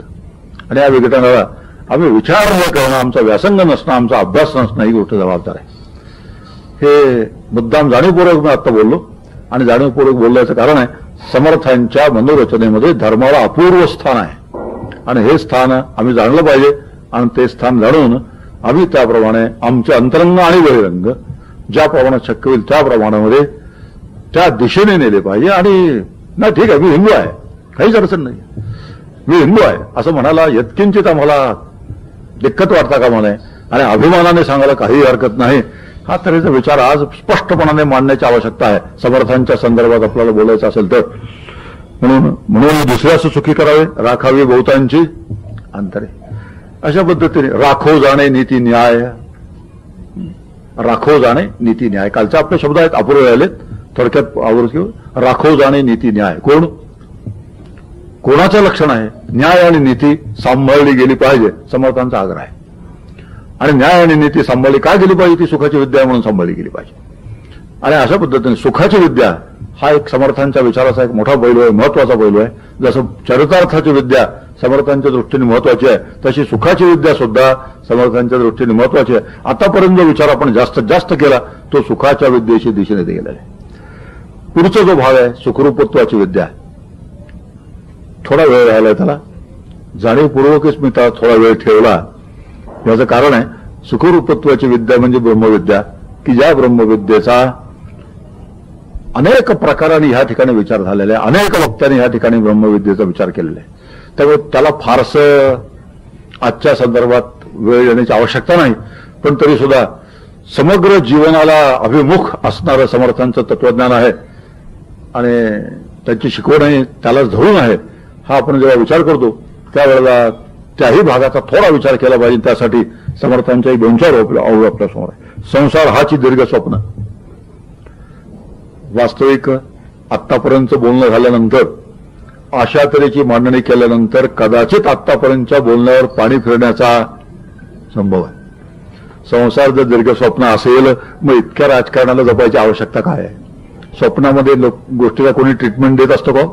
आणि या विघटनाला आम्ही विचार न करणं, आमचा व्यासंग नसणं, आमचा अभ्यास नसणं ही गोष्ट जबाबदार आहे. हे मुद्दाम जाणीवपूर्वक मी आता बोललो, आणि जाणीवपूर्वक बोलण्याचं कारण आहे समर्थांच्या मनोरचनेमध्ये धर्माला अपूर्व स्थान आहे, आणि हे स्थान आम्ही जाणलं पाहिजे, आणि ते स्थान जाणून आम्ही त्याप्रमाणे आमचे अंतरंग आणि बहिरंग ज्या प्रमाणात शक्य होईल त्या प्रमाणामध्ये त्या दिशेने नेले पाहिजे. आणि नाही ठीक आहे, मी हिंदू आहे, काहीच अडचण नाही, मी हिंदू आहे असं म्हणायला यत्किंचित आम्हाला दिक्कत वाटता कामा नये, आणि अभिमानाने सांगायला काही हरकत नाही. हा तऱ्हेचा विचार आज स्पष्टपणाने मांडण्याची आवश्यकता आहे समर्थांच्या संदर्भात आपल्याला बोलायचं असेल तर. म्हणून दुसऱ्यास सुखी करावे, राखावी बहुतांची अंतरे. अशा पद्धतीने राखो जाणे नीती न्याय, राखो जाणे नीती न्याय. कालचे आपले शब्द आहेत, अपुरे राहिलेत, थोडक्यात आवडत घेऊ. राखो जाणे नीती न्याय कोणाचं लक्षण आहे? न्याय आणि नीती सांभाळली गेली पाहिजे, समर्थांचा आग्रह आहे. आणि न्याय आणि नीती सांभाळली काय गेली पाहिजे? ती सुखाची विद्या म्हणून सांभाळली गेली पाहिजे. आणि अशा पद्धतीने सुखाची विद्या हा एक समर्थांच्या विचाराचा एक मोठा पैलू आहे, महत्वाचा पैलू आहे. जसं चरितार्थाची विद्या समर्थांच्या दृष्टीने महत्वाची आहे, तशी सुखाची विद्या सुद्धा समर्थांच्या दृष्टीने महत्वाची आहे. आतापर्यंत जो विचार आपण जास्तीत जास्त केला तो सुखाच्या विद्येची दिशेने गेलेला आहे. पुढचा जो भाग आहे सुखरूपत्वाची विद्या, थोडा वेळ राहिलाय त्याला, जाणीवपूर्वकच मी त्याला थोडा वेळ ठेवला. याचं कारण आहे सुखरूपत्वाची विद्या म्हणजे ब्रह्मविद्या, की ज्या ब्रह्मविद्येचा अनेक प्रकारांनी ह्या ठिकाणी विचार झालेला आहे, अनेक वक्त्यांनी ह्या ठिकाणी ब्रह्मविद्येचा विचार केलेला आहे. त्यामुळे त्याला फारसं आजच्या संदर्भात वेळ देण्याची आवश्यकता नाही. पण तरी सुद्धा समग्र जीवनाला अभिमुख असणारं समर्थांचं तत्वज्ञान आहे, आणि त्यांची शिकवणही त्यालाच धरून आहे. हा आपण जेव्हा विचार करतो त्यावेळेला त्याही भागाचा थोडा विचार केला पाहिजे. त्यासाठी समर्थांच्याही 2-4 ओळी आपल्यासमोर आहे. संसार हाची दीर्घ स्वप्न. वास्तविक आत्तापर्यंत बोलणं झाल्यानंतर, अशा तऱ्हेची मांडणी केल्यानंतर कदाचित आत्तापर्यंतच्या बोलण्यावर पाणी फिरण्याचा संभव आहे. संसार जर दीर्घ स्वप्न असेल मग इतक्या राजकारणाला जपायची आवश्यकता काय आहे? स्वप्नामध्ये गोष्टीला कोणी ट्रीटमेंट देत असतो का?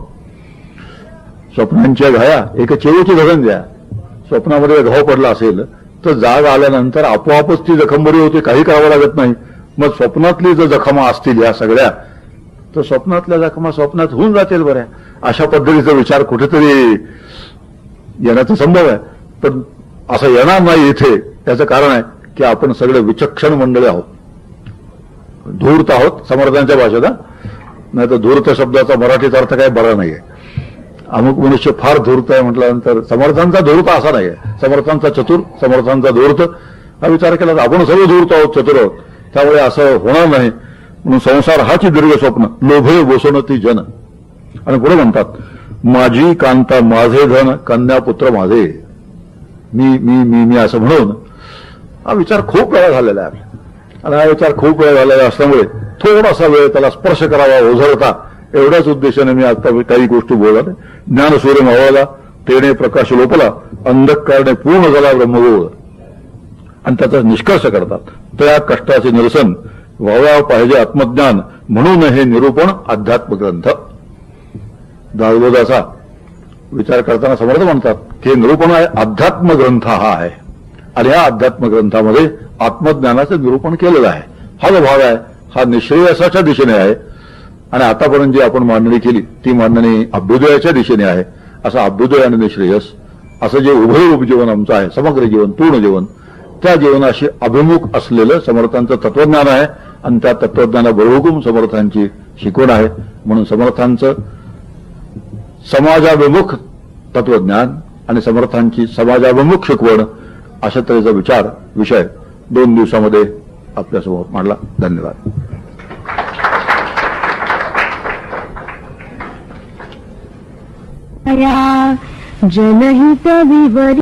स्वप्नांच्या घाया एक चेवची धरण द्या. स्वप्नामध्ये घाव पडला असेल तर जाग आल्यानंतर आपोआपच ती जखम बरी होते, काही करावं लागत नाही. मग स्वप्नातली जर जखमा असतील या सगळ्या, तर स्वप्नातल्या जखमा स्वप्नात होऊन जातील बऱ्या. अशा पद्धतीचा विचार कुठेतरी येण्याचा संभव आहे, पण असं येणार नाही इथे. त्याचं कारण आहे की आपण सगळे विचक्षण मंडळी आहोत, धूर्त आहोत समर्थांच्या भाषेत. नाही तर धूर्त शब्दाचा मराठीत अर्थ काय बरा नाहीये. अमुक मनुष्य फार धूर्त आहे म्हटल्यानंतर समर्थांचा धूर्त असा नाहीये, समर्थांचा चतुर, समर्थांचा धूर्त हा विचार केला तर आपण सर्व धूर्त आहोत, चतुर आहोत. त्यामुळे असं होणार नाही. म्हणून संसार हाची दीर्घ स्वप्न, लोभे बोसवणती जन. आणि पुढे म्हणतात माझी कांता माझे धन, कन्या पुत्र माझे. मी मी मी मी असं म्हणून हा विचार खूप वेळा झालेला आहे. आणि हा विचार खूप वेळा झालेला असल्यामुळे थोडासा वेळ त्याला स्पर्श करावा, ओझरता, एवढ्याच उद्देशाने मी आता काही गोष्टी बोलत. ज्ञानसूर्य मावळला, तेणे प्रकाश लोपला, अंधकारणे पूर्ण झाला ब्रह्मगोळ. आणि त्याचा निष्कर्ष करतात त्या कष्टाचे निरसन व्हावं पाहिजे आत्मज्ञान, म्हणून हे निरूपण अध्यात्म ग्रंथ. दासबोधाचा विचार करताना समर्थ म्हणतात की निरूपण आहे अध्यात्म ग्रंथ हा आहे आणि या अध्यात्म ग्रंथामध्ये आत्मज्ञानाचं निरूपण केलेलं आहे. हा जो भाग आहे हा निश्रेयसाच्या दिशेने आहे आणि आतापर्यंत जी आपण मांडणी केली ती मांडणी अभ्युदयाच्या दिशेने आहे. असं अभ्युदय आणि निश्रेयस असं जे उभयरूप जीवन आमचं आहे, समग्र जीवन, पूर्ण जीवन, त्या जीवनाशी अभिमुख असलेलं समर्थांचं तत्वज्ञान आहे आणि त्या तत्वज्ञानाबरोबर समर्थांची शिकवण आहे. म्हणून समर्थांचं समाजाभिमुख तत्वज्ञान आणि समर्थांची समाजाभिमुख शिकवण अशा तऱ्हेचा विषय 2 दिवसामध्ये आपल्यासमोर मांडला. धन्यवाद. जनहित विवरी